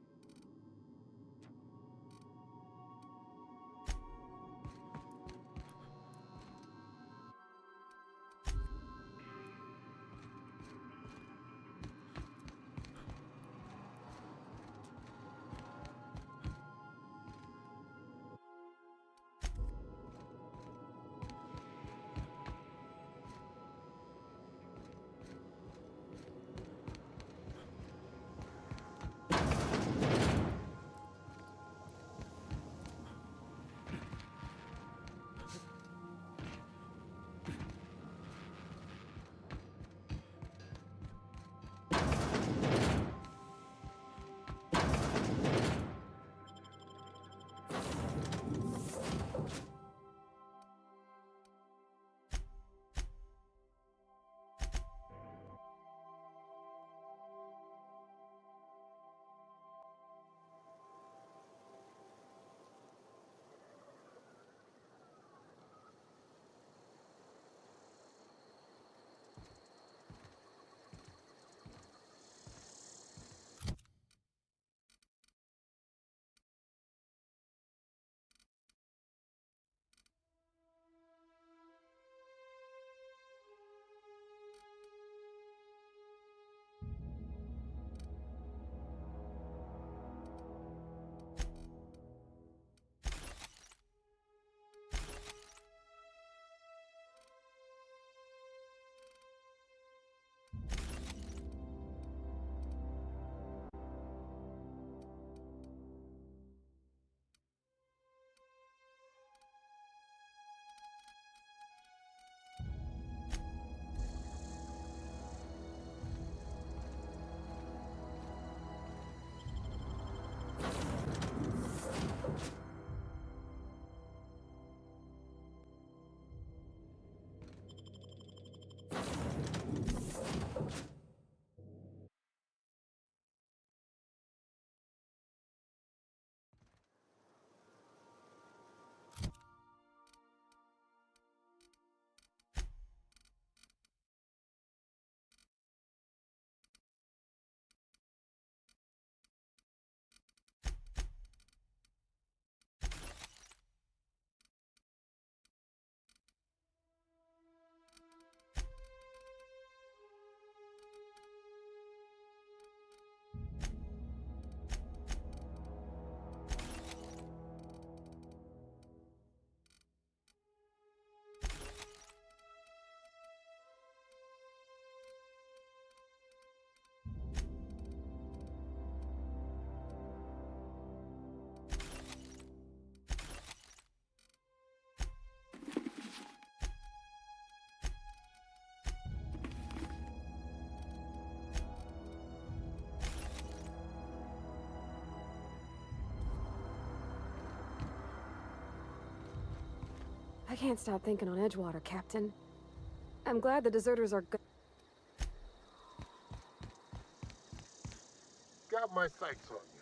I can't stop thinking on Edgewater, Captain. I'm glad the deserters are good. Got my sights on you.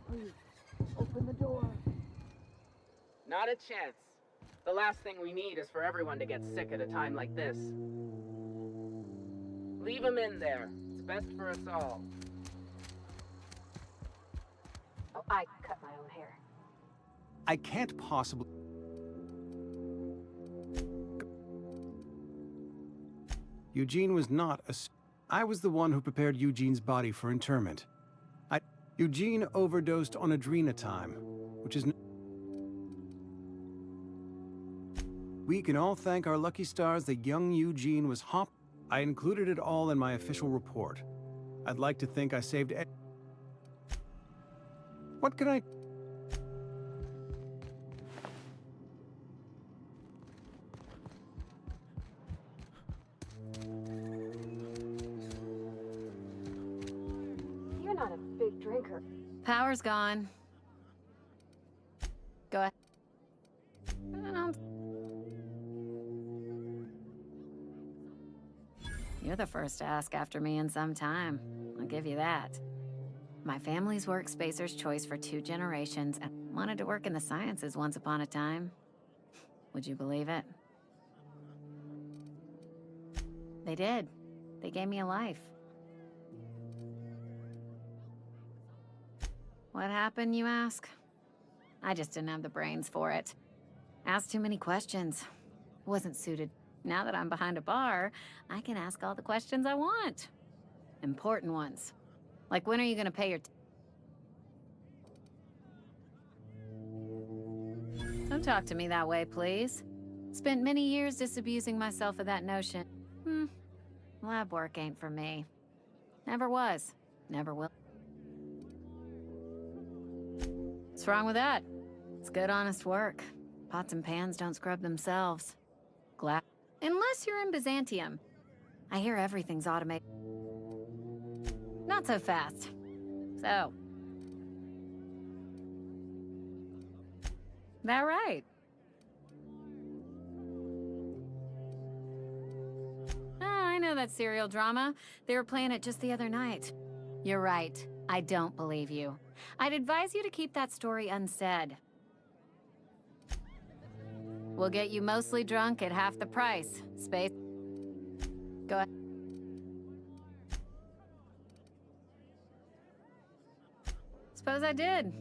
Please, open the door. Not a chance. The last thing we need is for everyone to get sick at a time like this. Leave him in there. It's best for us all. Oh, I cut my own hair. I can't possibly... Eugene was not a... I was the one who prepared Eugene's body for interment. Eugene overdosed on adrenatime, which is... We can all thank our lucky stars that young Eugene was I included it all in my official report. I'd like to think I saved... What can I... You're not a big drinker. Power's gone. Go ahead. You're the first to ask after me in some time. I'll give you that. My family's worked Spacer's Choice for 2 generations and wanted to work in the sciences once upon a time. Would you believe it? They did. They gave me a life. What happened, you ask? I just didn't have the brains for it. Asked too many questions. Wasn't suited. Now that I'm behind a bar, I can ask all the questions I want. Important ones. Like, when are you gonna pay your... Don't talk to me that way, please. Spent many years disabusing myself of that notion. Lab work ain't for me. Never was. Never will. What's wrong with that? It's good, honest work. Pots and pans don't scrub themselves. Glad. Unless you're in Byzantium. I hear everything's automated. Not so fast. So. That right? I know that serial drama. They were playing it just the other night. You're right. I don't believe you. I'd advise you to keep that story unsaid. We'll get you mostly drunk at half the price. Space. Go ahead. Suppose I did.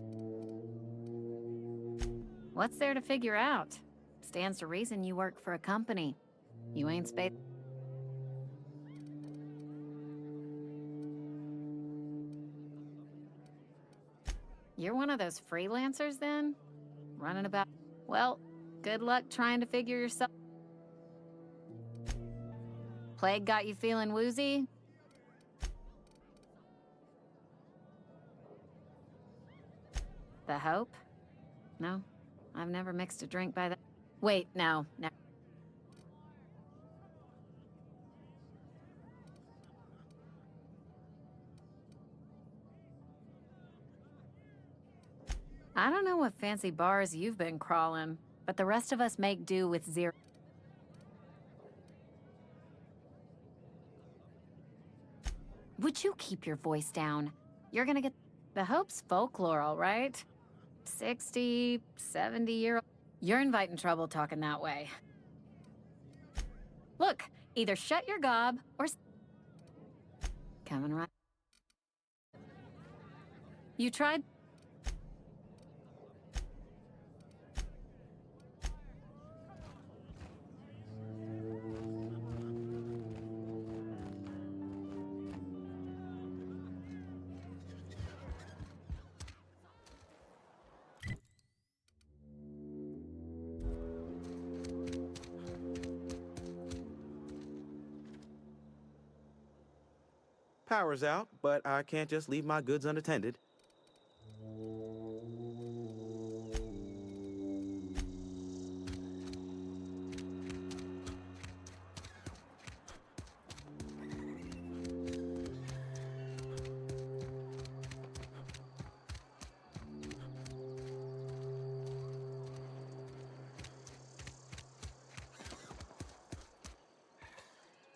What's there to figure out? Stands to reason you work for a company. You ain't space. You're one of those freelancers then? Running about... Well, good luck trying to figure yourself... Plague got you feeling woozy? The Hope? No, I've never mixed a drink by that. Wait, no. I don't know what fancy bars you've been crawling, but the rest of us make do with zero. Would you keep your voice down? You're gonna get... The Hope's folklore, all right? 60, 70-year-old... You're inviting trouble talking that way. Look, either shut your gob or... Coming right... You tried... Power's out, but I can't just leave my goods unattended.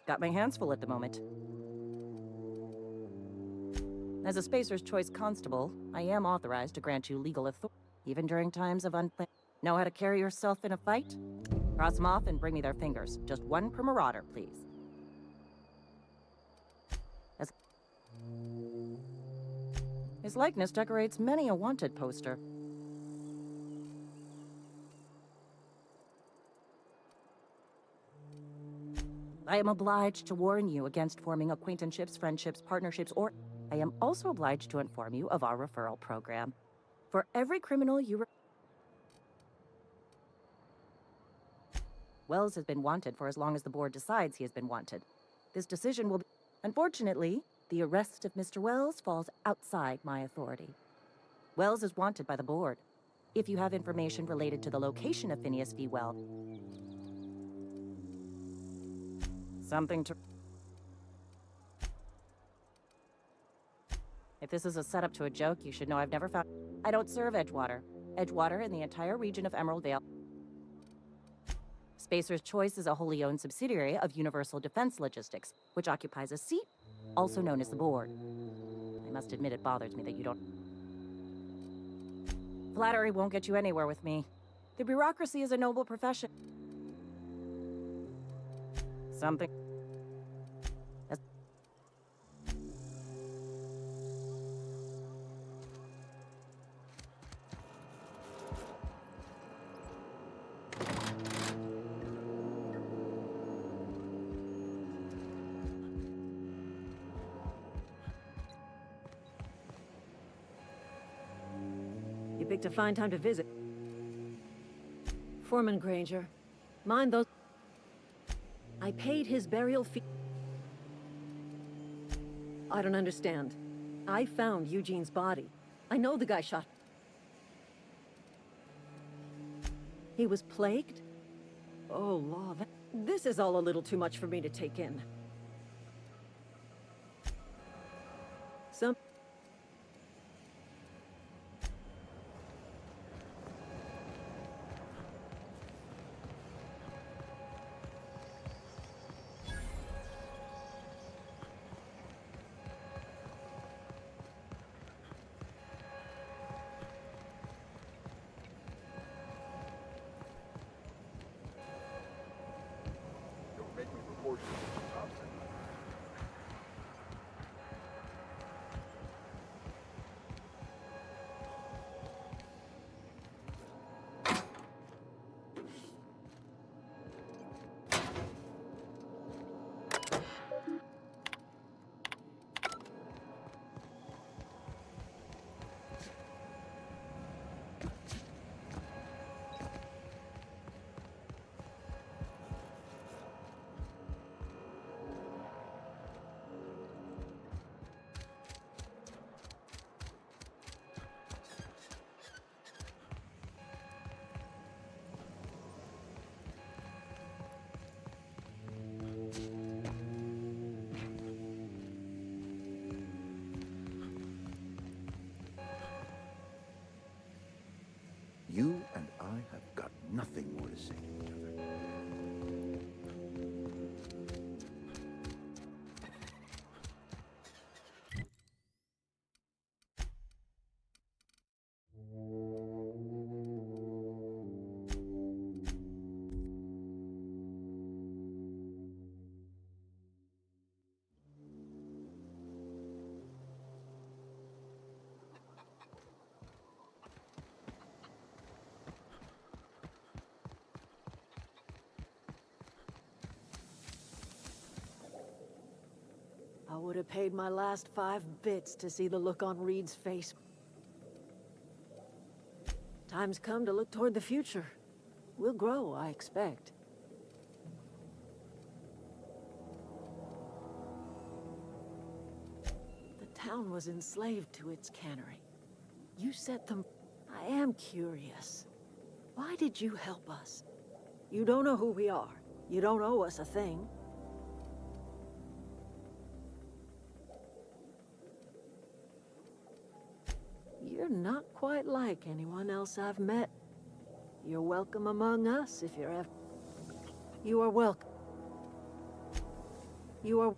Got my hands full at the moment. As a Spacer's Choice Constable, I am authorized to grant you legal authority, even during times of unplanned. Know how to carry yourself in a fight? Cross them off and bring me their fingers. Just one per marauder, please. His likeness decorates many a wanted poster. I am obliged to warn you against forming acquaintanceships, friendships, partnerships, or... I am also obliged to inform you of our referral program. For every criminal you... Wells has been wanted for as long as the board decides he has been wanted. This decision will be... Unfortunately, the arrest of Mr. Wells falls outside my authority. Wells is wanted by the board. If you have information related to the location of Phineas V. Wells... Something to... If this is a setup to a joke, you should know I've never found... I don't serve Edgewater. Edgewater and the entire region of Emerald Vale. Spacer's Choice is a wholly owned subsidiary of Universal Defense Logistics, which occupies a seat, also known as the board. I must admit it bothers me that you don't... Flattery won't get you anywhere with me. The bureaucracy is a noble profession. Something... You picked a fine time to visit. Foreman Granger, mind those... I paid his burial fee. I don't understand. I found Eugene's body. I know the guy shot. He was plagued? Oh, law, this is all a little too much for me to take in. Some... You and I have got nothing more to say to each other. I would have paid my last 5 bits to see the look on Reed's face. Time's come to look toward the future. We'll grow, I expect. The town was enslaved to its cannery. You set them... I am curious. Why did you help us? You don't know who we are. You don't owe us a thing. You're not quite like anyone else I've met. You're welcome among us if you're ever... You are welcome. You are...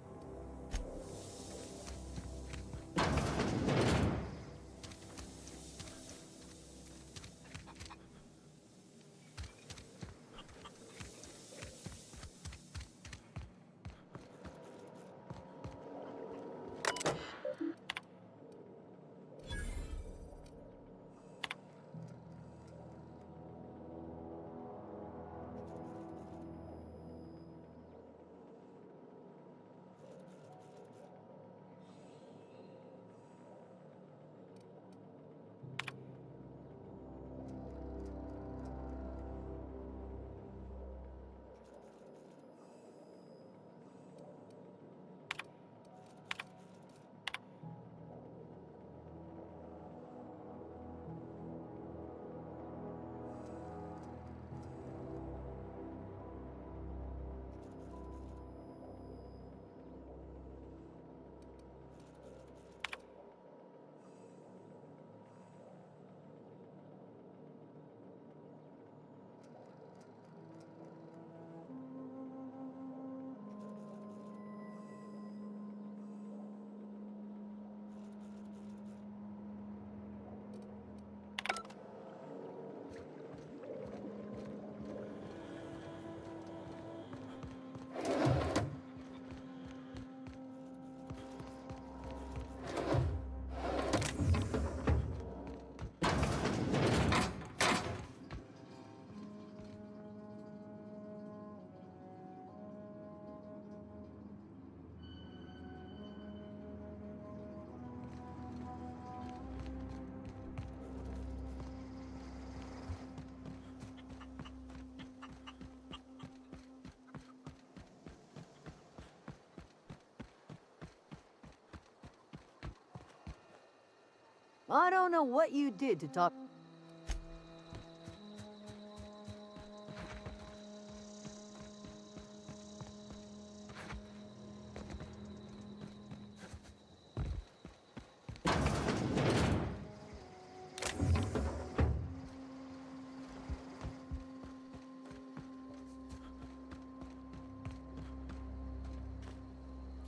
I don't know what you did to talk...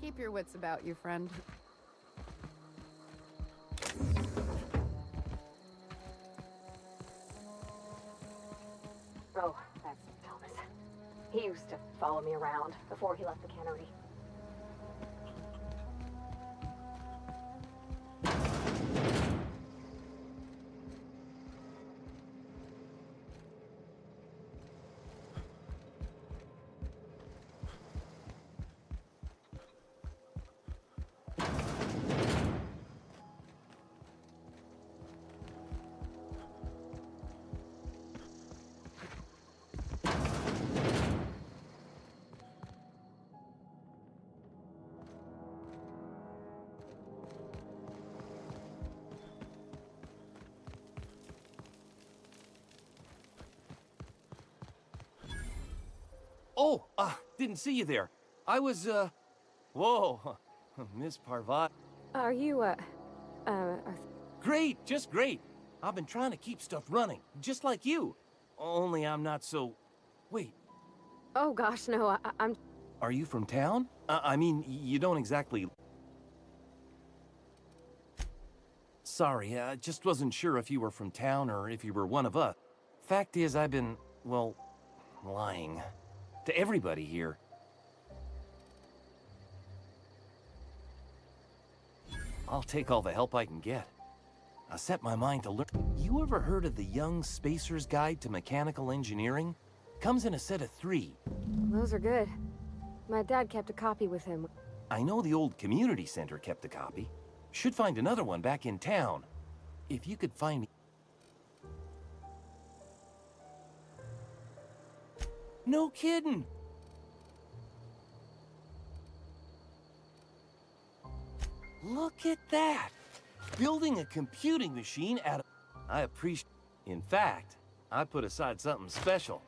Keep your wits about you, friend. Oh, that's Thomas. He used to follow me around before he left the cannery. Oh, didn't see you there. I was, whoa, Miss Parvat. Are you, Great, just great. I've been trying to keep stuff running, just like you. Only I'm not so... Wait, Oh gosh, no, I'm... are you from town? I mean, you don't exactly... Sorry, I just wasn't sure if you were from town or if you were one of us. Fact is, I've been, well, lying. To everybody here. I'll take all the help I can get. I set my mind to learn. You ever heard of the Young Spacer's Guide to Mechanical Engineering? Comes in a set of 3. Those are good. My dad kept a copy with him. I know the old community center kept a copy. Should find another one back in town. If you could find me... No kidding! Look at that! Building a computing machine out of... I appreciate... In fact, I put aside something special.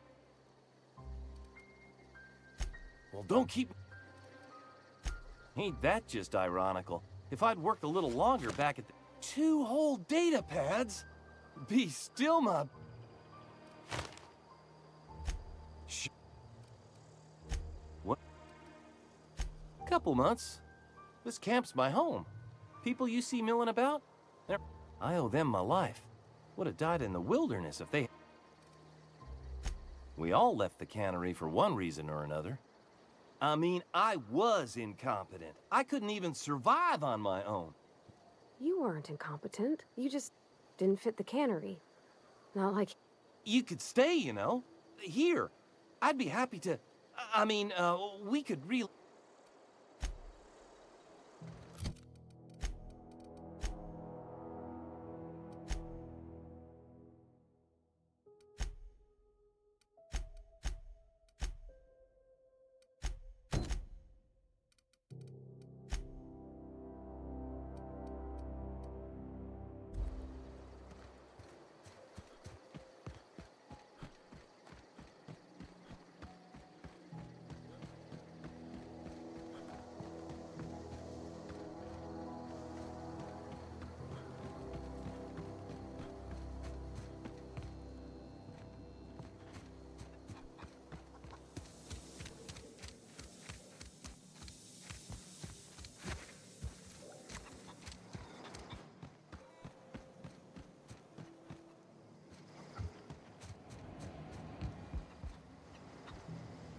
Well, don't keep... Ain't that just ironical? If I'd worked a little longer back at the... 2 whole data pads? Be still, my... What? Couple months. This camp's my home. People you see milling about, I owe them my life. Would have died in the wilderness if they... We all left the cannery for one reason or another. I mean, I was incompetent. I couldn't even survive on my own. You weren't incompetent. You just didn't fit the cannery. Not like... You could stay, you know. Here. I'd be happy to... I mean, we could really...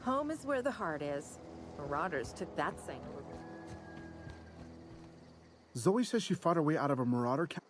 Home is where the heart is. Marauders took that saying. Zoe says she fought her way out of a marauder camp.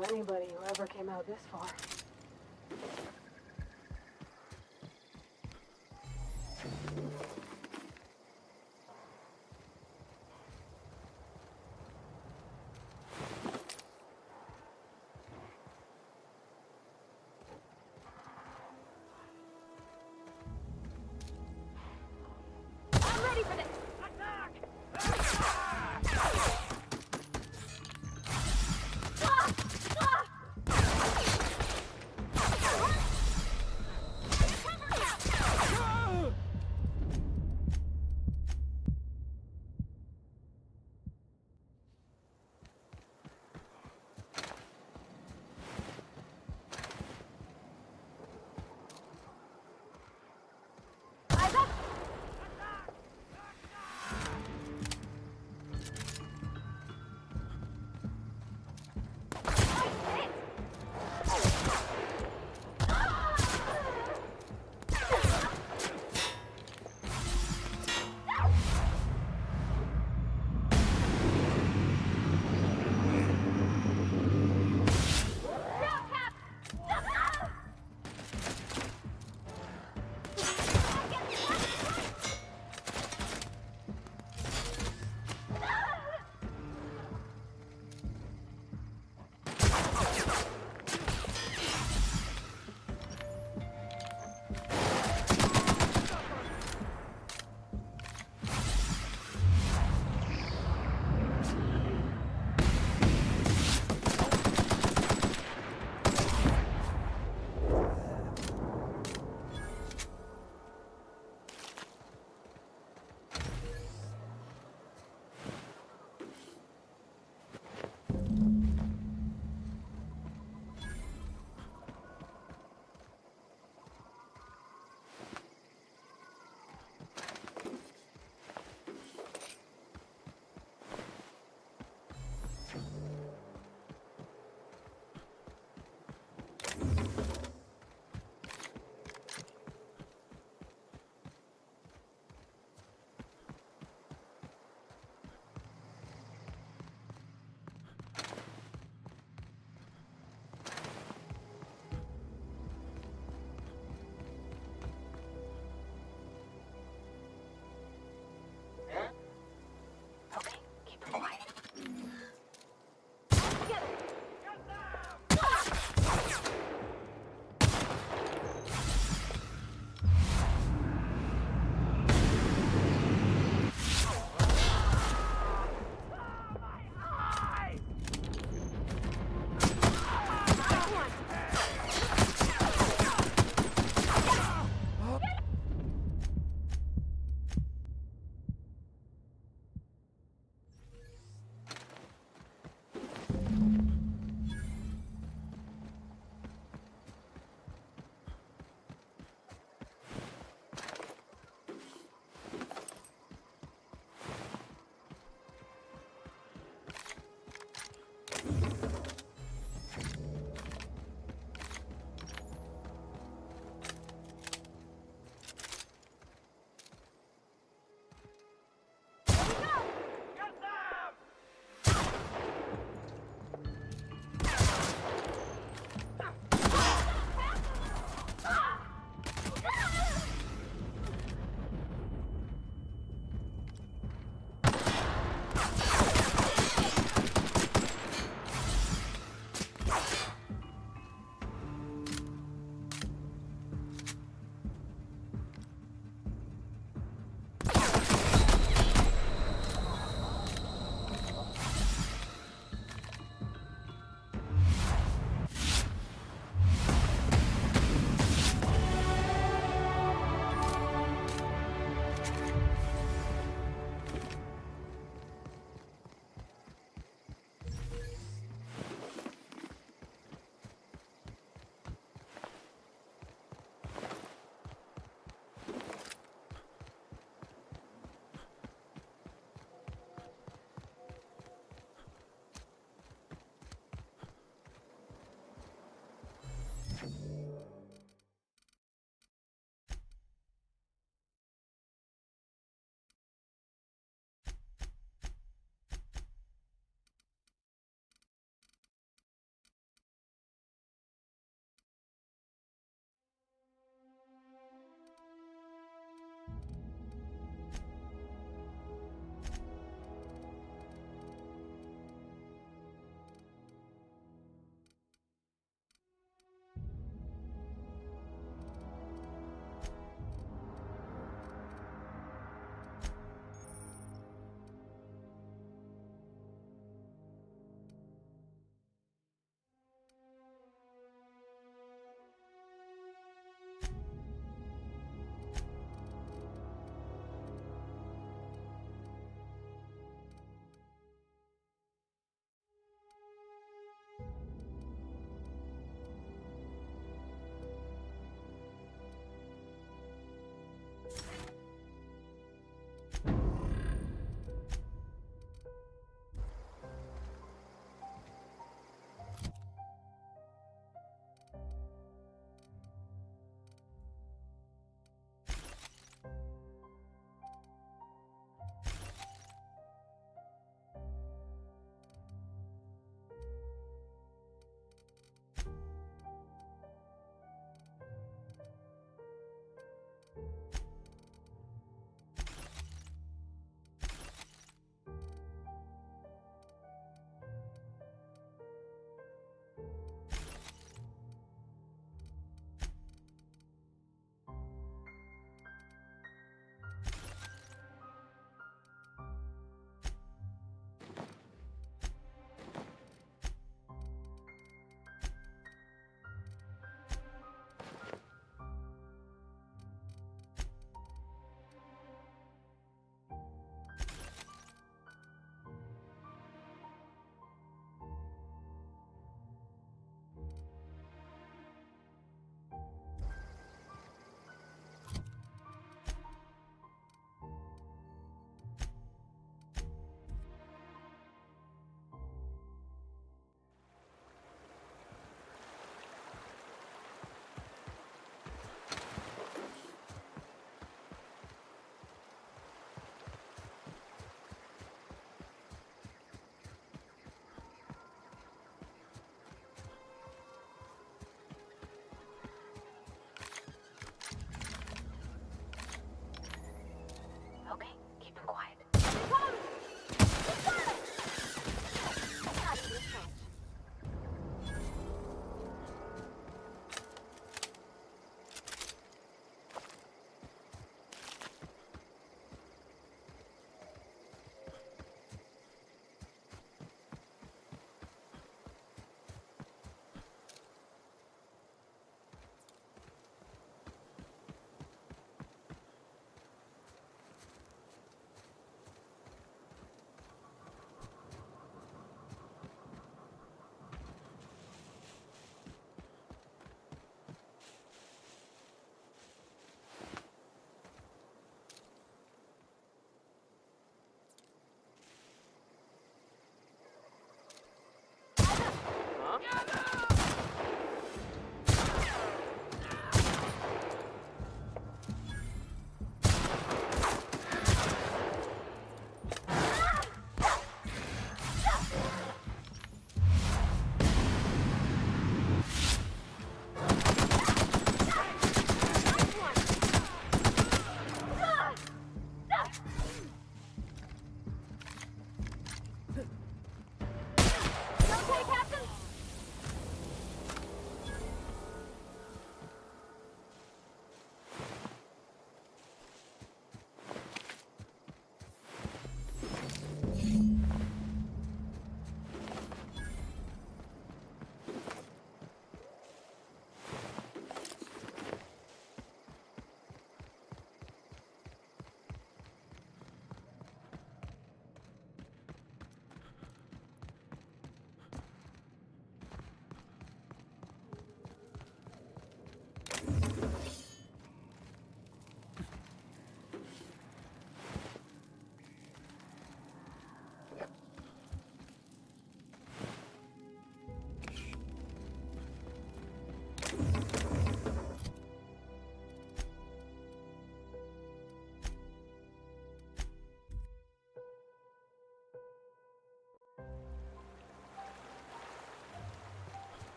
know anybody who ever came out this far. I'm ready for this.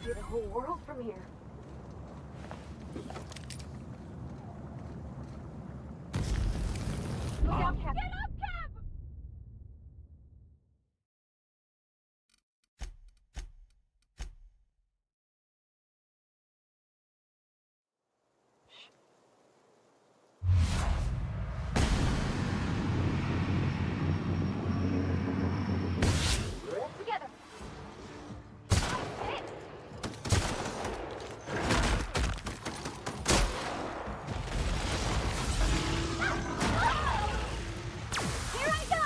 see the whole world from here. Look out, Cap. Get up, Cap! Together. Here I go!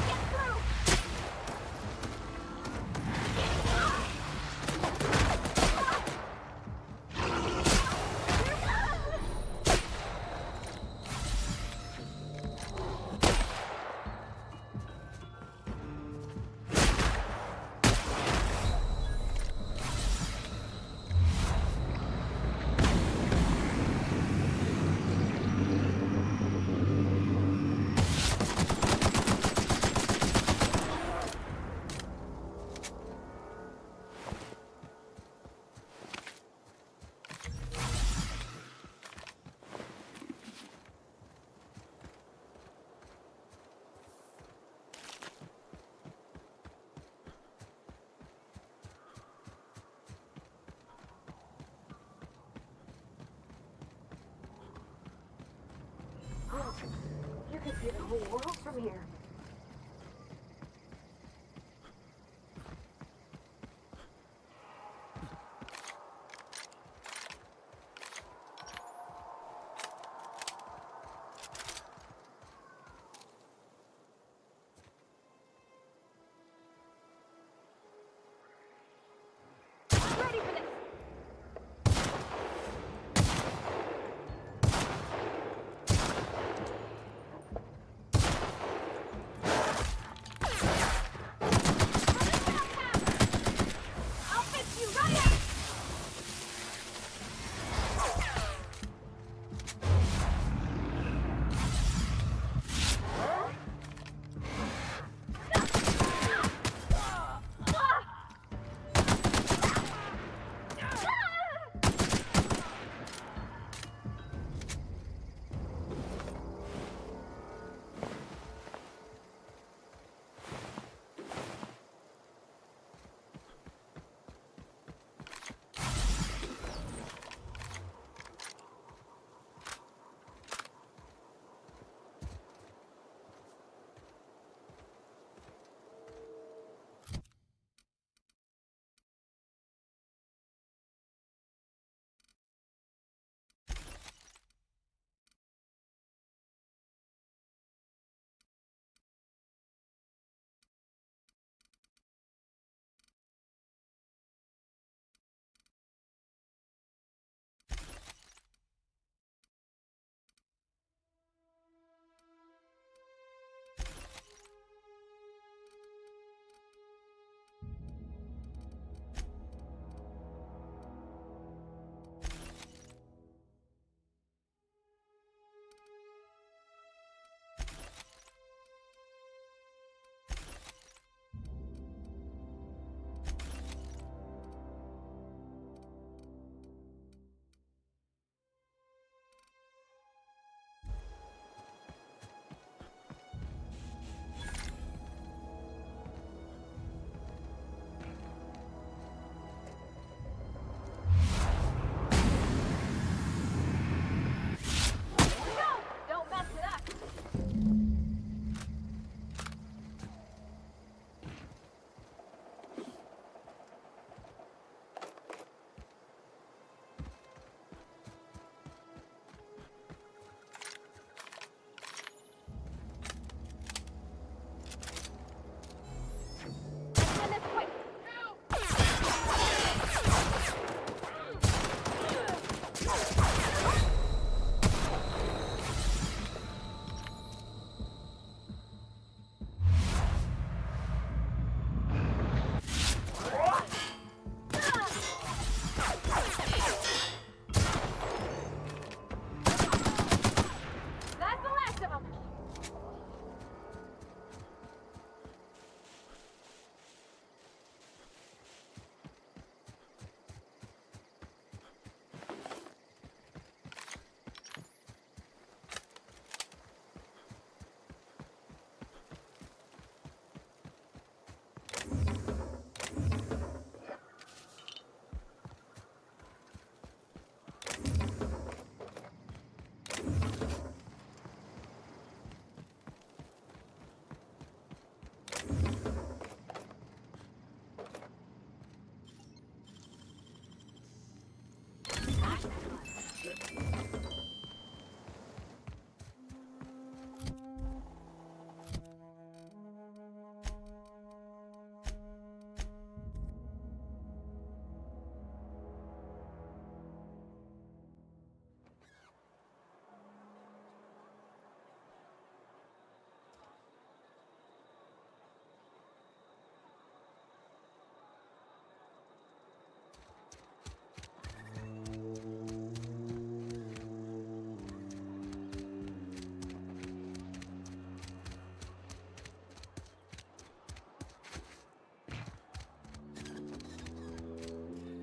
Get through! You can see the whole world from here. Ready for this!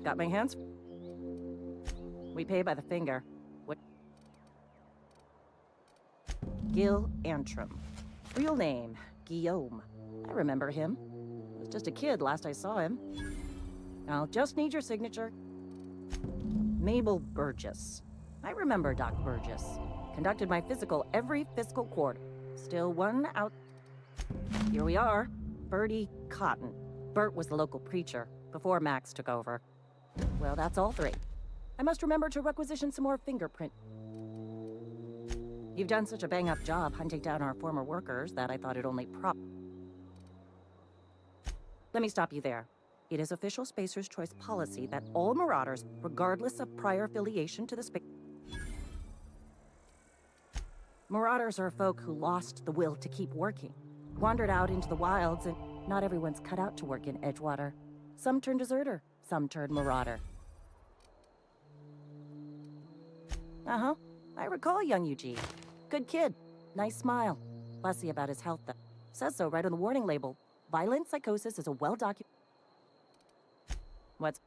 Got my hands? We pay by the finger. What? Gil Antrim. Real name, Guillaume. I remember him. Was just a kid last I saw him. I'll just need your signature. Mabel Burgess. I remember Doc Burgess. Conducted my physical every fiscal quarter. Still one out. Here we are. Bertie Cotton. Bert was the local preacher before Max took over. Well, that's all three. I must remember to requisition some more fingerprint. You've done such a bang-up job hunting down our former workers that I thought it only Let me stop you there. It is official Spacer's Choice policy that all Marauders, regardless of prior affiliation to the space... Marauders are folk who lost the will to keep working, wandered out into the wilds, and not everyone's cut out to work in Edgewater. Some turn deserter, some turn Marauder. Uh-huh. I recall young Eugene. Good kid. Nice smile. Fussy about his health, though. Says so right on the warning label. Violent psychosis is a well-documented... What's...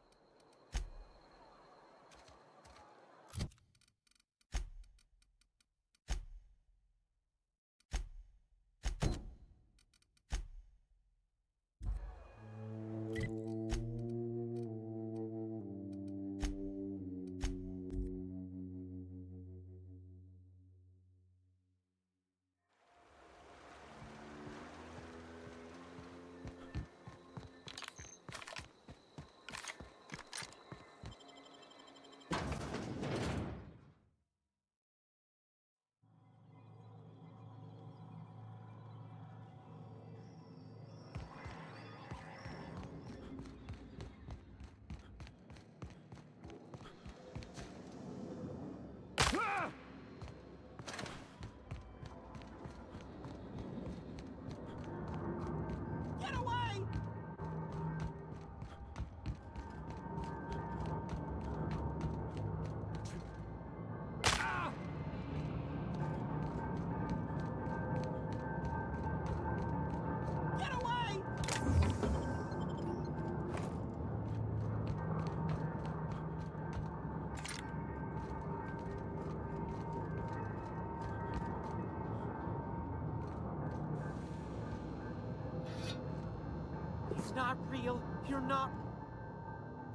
Not real. You're not.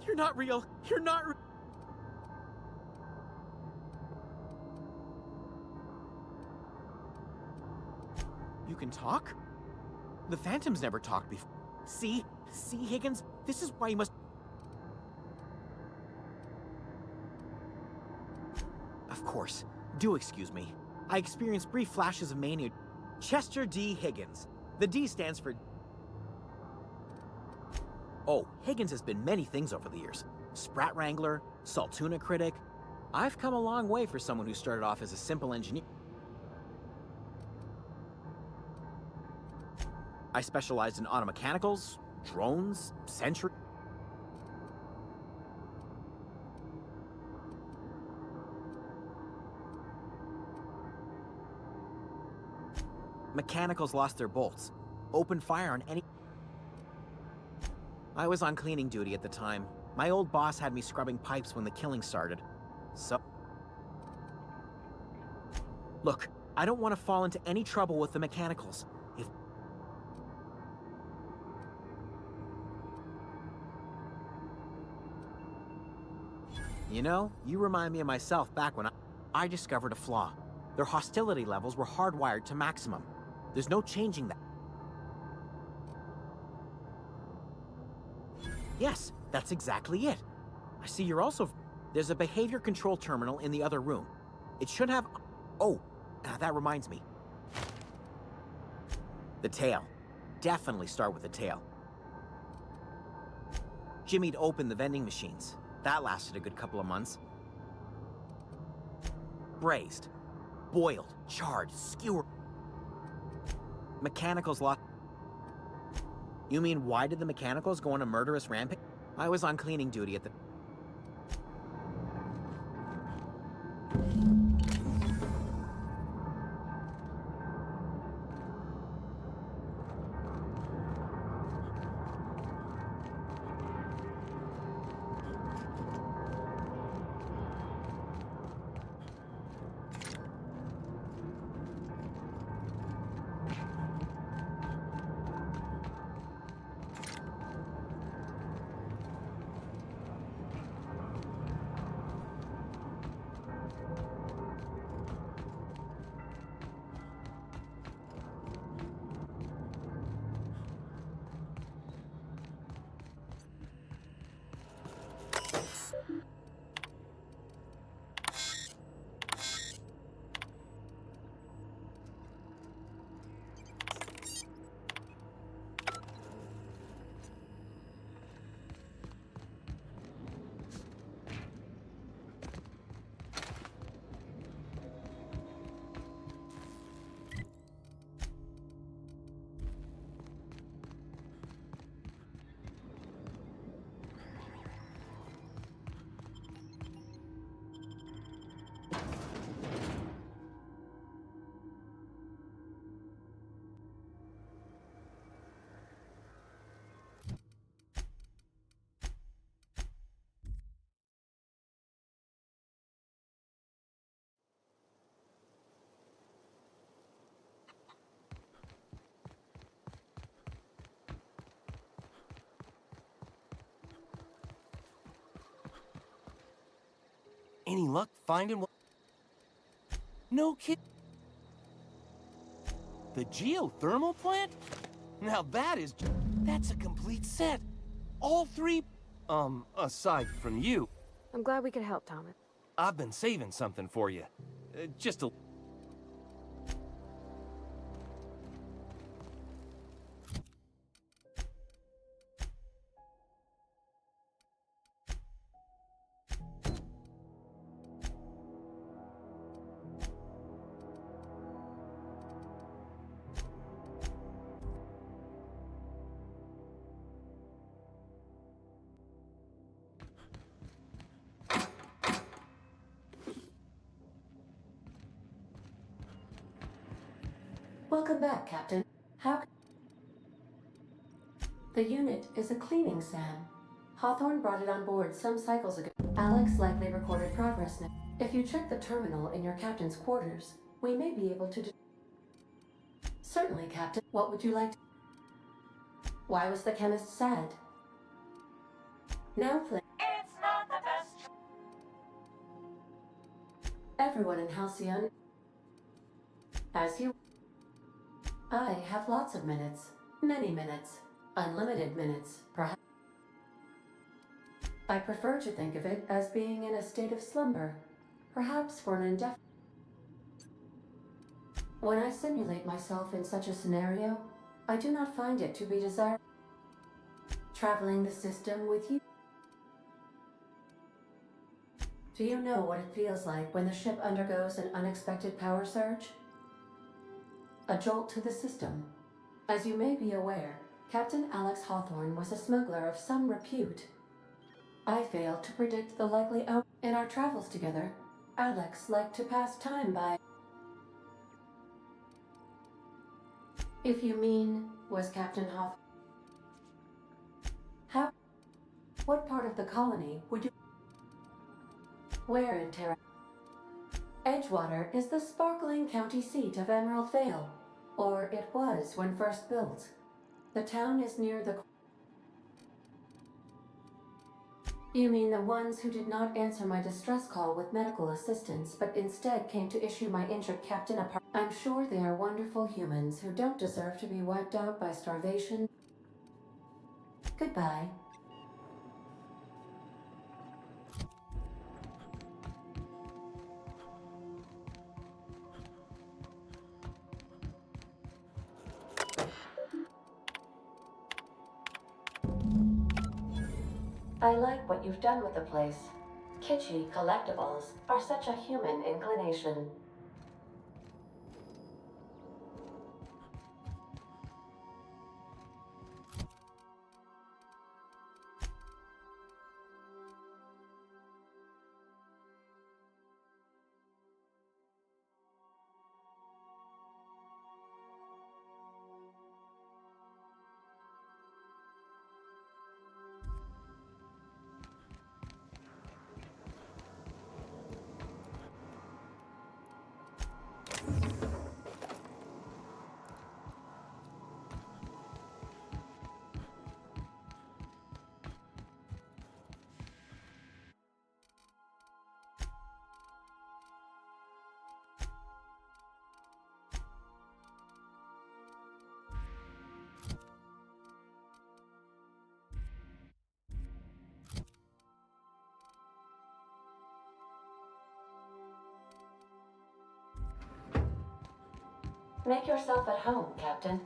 You're not real. You're not. You can talk? The Phantom's never talked before. See, Higgins? This is why you must. Of course. Do excuse me. I experienced brief flashes of mania. Chester D. Higgins. The D stands for. Oh, Higgins has been many things over the years. Sprat Wrangler, Saltuna Critic. I've come a long way for someone who started off as a simple engineer. I specialized in automechanicals, drones, sentry... Mechanicals lost their bolts. Opened fire on any... I was on cleaning duty at the time. My old boss had me scrubbing pipes when the killing started. So... Look, I don't want to fall into any trouble with the mechanicals. If... You know, you remind me of myself back when I discovered a flaw. Their hostility levels were hardwired to maximum. There's no changing that. Yes, that's exactly it. I see you're also... There's a behavior control terminal in the other room. It should have... Oh, that reminds me. The tail. Definitely start with the tail. Jimmy'd opened the vending machines. That lasted a good couple of months. Braised. Boiled. Charred. Skewered. Mechanicals lost... You mean, why did the mechanicals go on a murderous rampage? I was on cleaning duty at the... luck finding... No kid... The geothermal plant? Now that's a complete set. All three... aside from you. I'm glad we could help, Thomas. I've been saving something for you. Just a... Welcome back, Captain. The unit is a cleaning SAM. Hawthorne brought it on board some cycles ago. Alex likely recorded progress now. If you check the terminal in your captain's quarters, we may be able to... Certainly, Captain. What would you like to... Why was the chemist sad? Now play... It's not the best... Everyone in Halcyon... As you... I have lots of minutes. Many minutes. Unlimited minutes, perhaps. I prefer to think of it as being in a state of slumber, perhaps for an indefinite... When I simulate myself in such a scenario, I do not find it to be desirable. Traveling the system with you... Do you know what it feels like when the ship undergoes an unexpected power surge? A jolt to the system. As you may be aware, Captain Alex Hawthorne was a smuggler of some repute. I failed to predict the likely outcome. In our travels together, Alex liked to pass time by... If you mean, was Captain Hawthorne... How... What part of the colony would you... Where in Terra... Edgewater is the sparkling county seat of Emerald Vale, or it was when first built. The town is near the... You mean the ones who did not answer my distress call with medical assistance, but instead came to issue my injured captain a par... I'm sure they are wonderful humans who don't deserve to be wiped out by starvation. Goodbye. I like what you've done with the place. Kitschy collectibles are such a human inclination. Make yourself at home, Captain.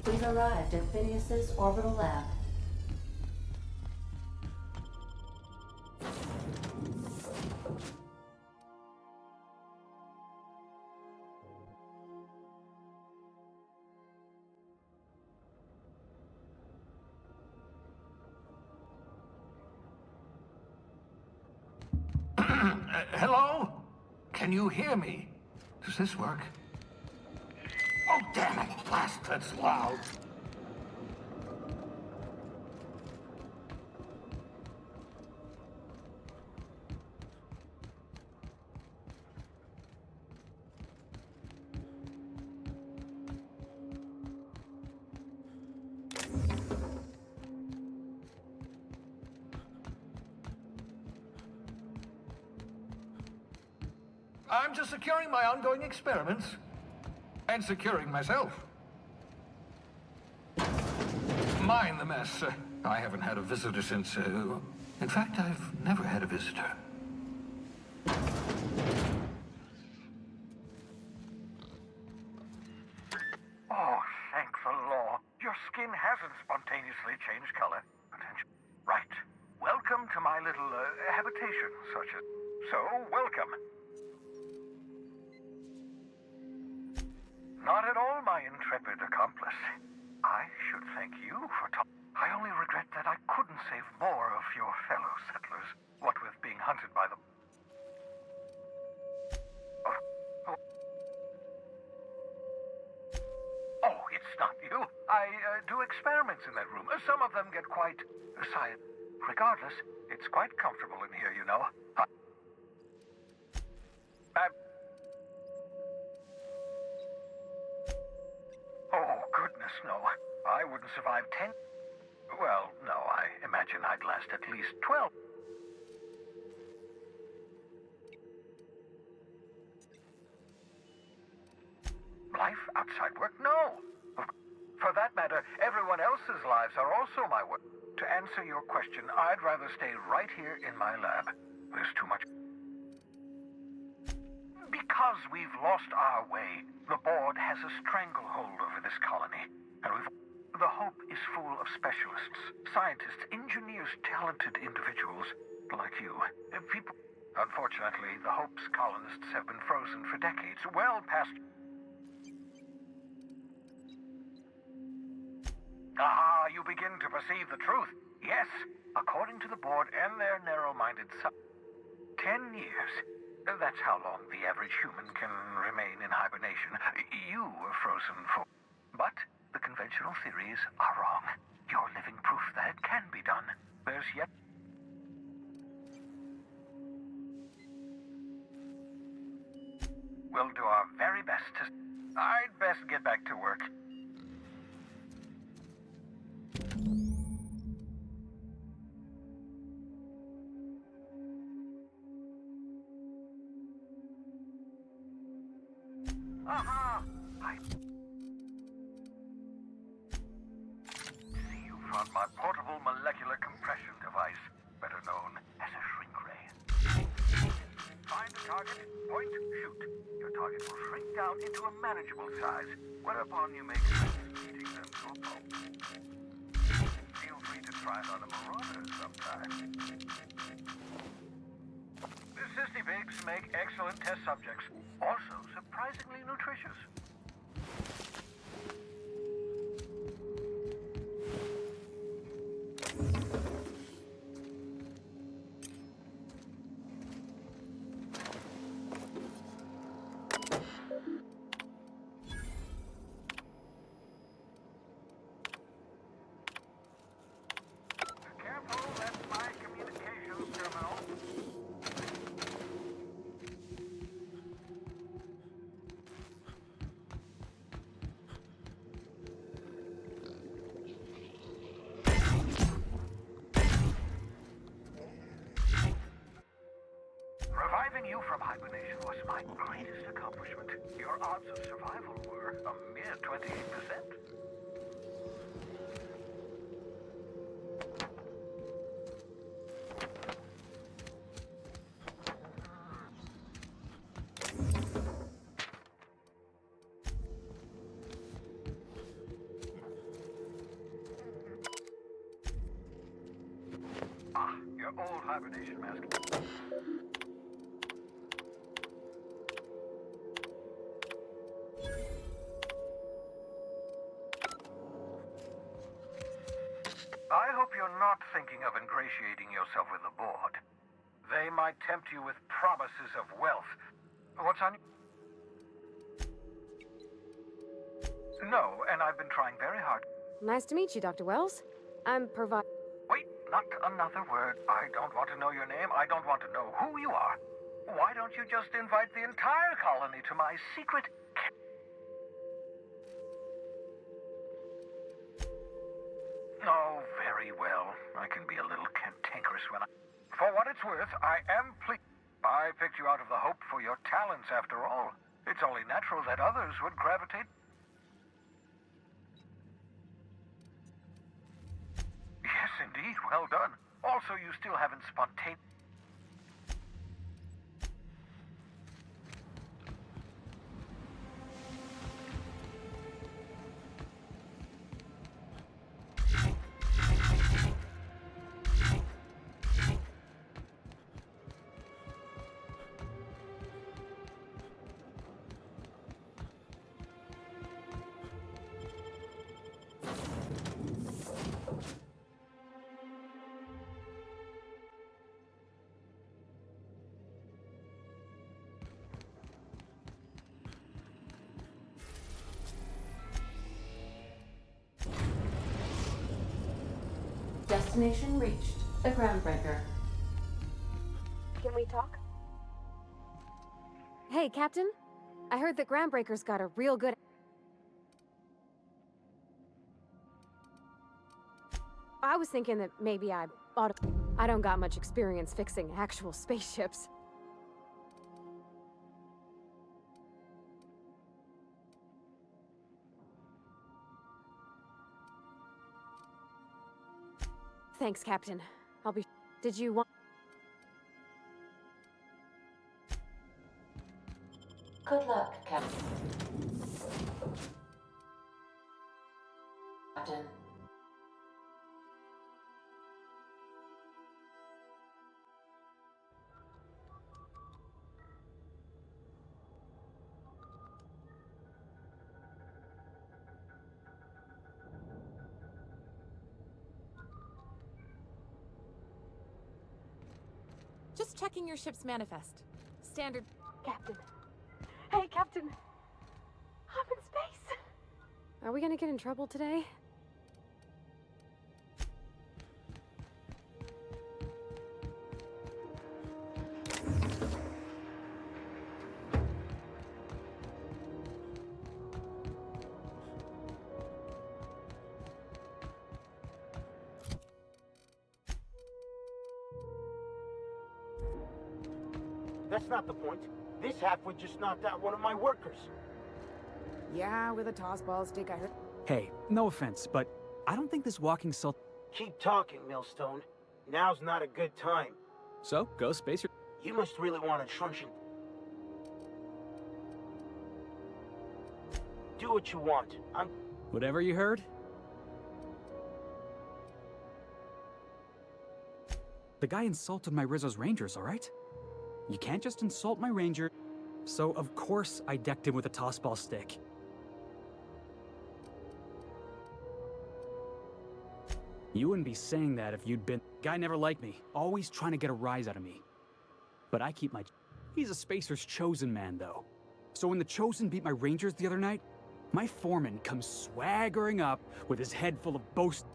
We've arrived at Phineas's orbital lab. Hello? Can you hear me? Does this work? Oh, damn it! Blast, that's loud. I'm just securing my ongoing experiments. And securing myself. Mind the mess. I haven't had a visitor since, in fact, I've never had a visitor. Oh, thank the law. Your skin hasn't spontaneously changed color. Potential. Right. Welcome to my little, habitation, such as... So, welcome. Not at all, my intrepid accomplice. I should thank you for I only regret that I couldn't save more of your fellow settlers, what with being hunted by the... Oh, it's not you. I do experiments in that room. Some of them get quite... science. Regardless, it's quite comfortable in here, you know. Oh, goodness, no. I wouldn't survive 10... Well, no, I imagine I'd last at least 12. Life outside work? No. For that matter, everyone else's lives are also my work. To answer your question, I'd rather stay right here in my lab. There's too much... Because we've lost our way, the board has a stranglehold over this colony. And the Hope is full of specialists, scientists, engineers, talented individuals like you. People... Unfortunately, the Hope's colonists have been frozen for decades, well past... Ah, you begin to perceive the truth. Yes, according to the board and their narrow-minded 10 years. That's how long the average human can remain in hibernation. You were frozen for... But the conventional theories are wrong. You're living proof that it can be done. There's yet... We'll do our very best to... I'd best get back to work. Aha! I see you found my portable molecular compression device, better known as a shrink ray. Find the target, point, shoot. Your target will shrink down into a manageable size, whereupon you may commence eating them to a pulp. Feel free to try it on a marauder sometime. The Sissy Pigs make excellent test subjects, also surprisingly nutritious. Careful, that's my communications terminal. Reviving you from hibernation was my greatest accomplishment. Your odds of survival were a mere 28%. your old hibernation mask. I hope you're not thinking of ingratiating yourself with the board. They might tempt you with promises of wealth. What's on... No, and I've been trying very hard. Nice to meet you, Dr. Wells. I'm Wait, not another word. I don't want to know your name. I don't want to know who you are. Why don't you just invite the entire colony to my secret... Oh, very well. I can be a little cantankerous when I... For what it's worth, I am pleased. I picked you out of the hope for your talents, after all. It's only natural that others would gravitate... Yes, indeed. Well done. Also, you still haven't spontaneously... Destination reached. The Groundbreaker. Can we talk? Hey, Captain. I heard that Groundbreaker's got a real good... I was thinking that maybe I ought to... I don't got much experience fixing actual spaceships. Thanks, Captain. I'll be... Did you want... Good luck, Captain. Just checking your ship's manifest. Standard... Captain. Hey, Captain. I'm in space. Are we gonna get in trouble today? That's not the point. This halfwit just knocked out one of my workers. Yeah, with a tossball stick, I heard. Hey, no offense, but I don't think this walking cell... Keep talking, Millstone. Now's not a good time. So, go spacer... You must really want a truncheon. Do what you want. I'm... Whatever you heard? The guy insulted my Rizzo's Rangers, alright? You can't just insult my Ranger. So, of course, I decked him with a tossball stick. You wouldn't be saying that if you'd been... Guy never liked me, always trying to get a rise out of me. But I keep my... He's a Spacer's chosen man, though. So when the Chosen beat my Rangers the other night, my foreman comes swaggering up with his head full of boast...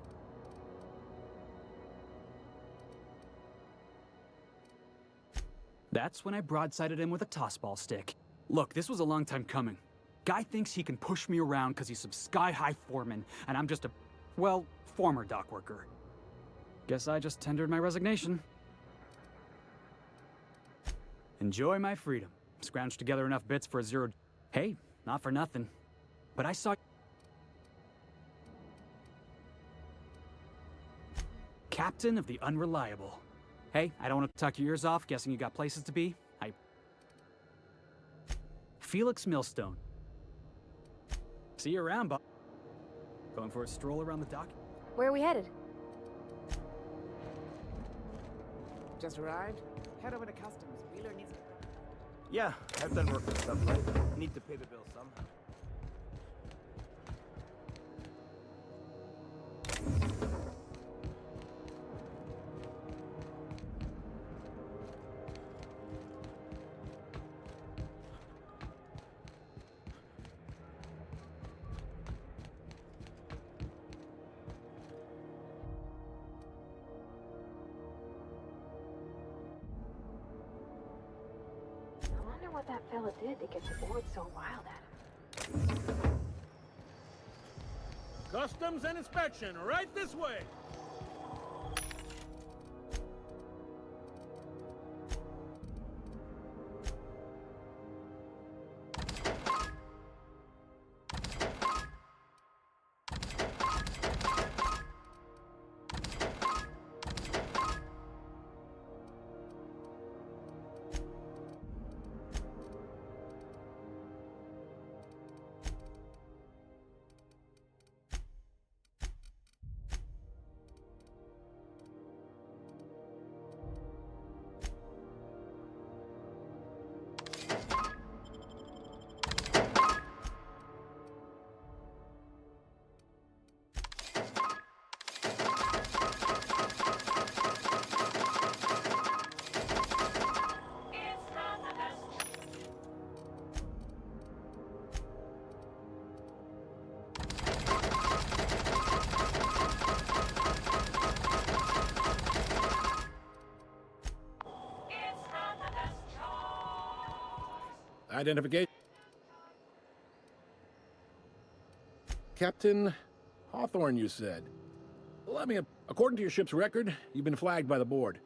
That's when I broadsided him with a tossball stick. Look, this was a long time coming. Guy thinks he can push me around because he's some sky-high foreman, and I'm just a, well, former dock worker. Guess I just tendered my resignation. Enjoy my freedom. Scrounged together enough bits for a zero... Hey, not for nothing. But I saw... Captain of the Unreliable. Hey, I don't want to tuck your ears off, guessing you got places to be. Felix Millstone. See you around, Bob. Going for a stroll around the dock? Where are we headed? just arrived? Head over to customs. Wheeler needs... Yeah, I've done work and stuff, right? Need to pay the bill somehow. I wonder what that fella did to get the board so wild at him. Customs and inspection, right this way. Identification. Captain Hawthorne, you said. Let me... According to your ship's record, you've been flagged by the board.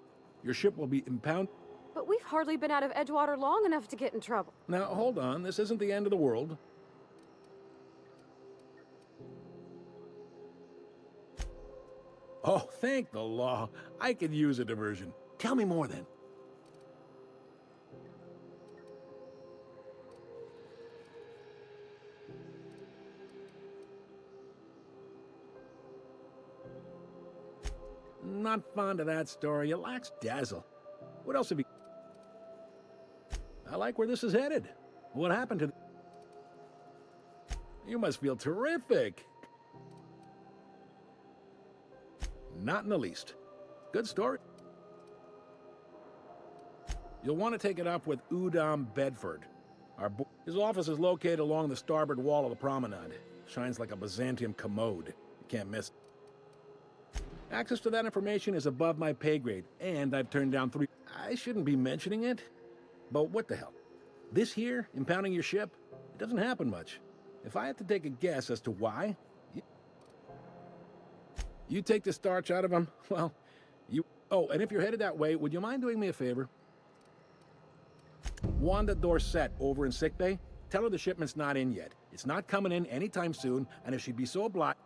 Your ship will be impounded. But we've hardly been out of Edgewater long enough to get in trouble. Now, hold on. This isn't the end of the world. Oh, thank the law. I could use a diversion. Tell me more, then. Not fond of that story. It lacks dazzle. What else have you... I like where this is headed. What happened to... You must feel terrific. Not in the least. Good story. You'll want to take it up with Udom Bedford. His office is located along the starboard wall of the promenade. Shines like a Byzantium commode. You can't miss it. Access to that information is above my pay grade, and I've turned down 3... I shouldn't be mentioning it, but what the hell? This here, impounding your ship, it doesn't happen much. If I had to take a guess as to why... You take the starch out of them, well, you... Oh, and if you're headed that way, would you mind doing me a favor? Wanda Dorset over in sickbay, tell her the shipment's not in yet. It's not coming in anytime soon, and if she'd be so obliged...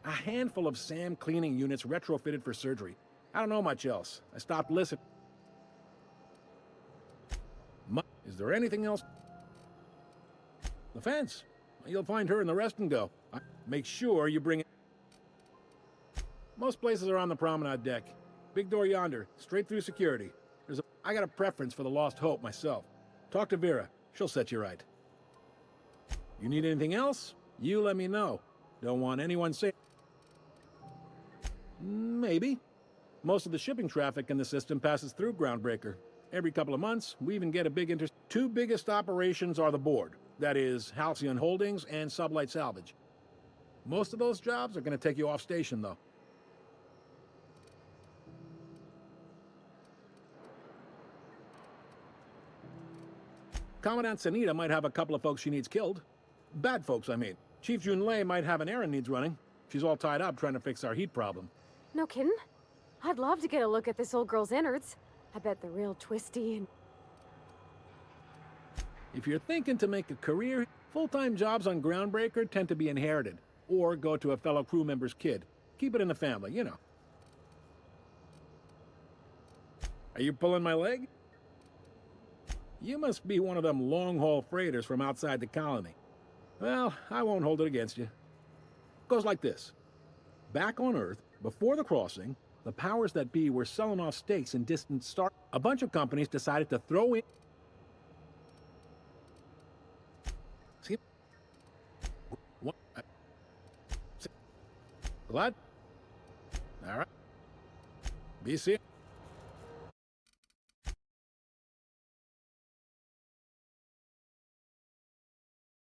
A handful of SAM cleaning units retrofitted for surgery. I don't know much else. I stopped listening. Is there anything else? The fence. You'll find her and the rest and go. Make sure you bring it. Most places are on the promenade deck. Big door yonder, straight through security. I got a preference for the Lost Hope myself. Talk to Vera. She'll set you right. You need anything else? You let me know. Don't want anyone saying... Maybe. Most of the shipping traffic in the system passes through Groundbreaker. Every couple of months, we even get a big Two biggest operations are the board. That is, Halcyon Holdings and Sublight Salvage. Most of those jobs are going to take you off station, though. Commandant Sanita might have a couple of folks she needs killed. Bad folks, I mean. Chief Junlei might have an errand needs running. She's all tied up trying to fix our heat problem. No kidding? I'd love to get a look at this old girl's innards. I bet they're real twisty and... If you're thinking to make a career, full-time jobs on Groundbreaker tend to be inherited, or go to a fellow crew member's kid. Keep it in the family, you know. Are you pulling my leg? You must be one of them long-haul freighters from outside the colony. Well, I won't hold it against you. Goes like this. Back on Earth, before the crossing, The powers that be were selling off stakes in distant stars. A bunch of companies decided to throw in... See? What? What? All right. Be serious.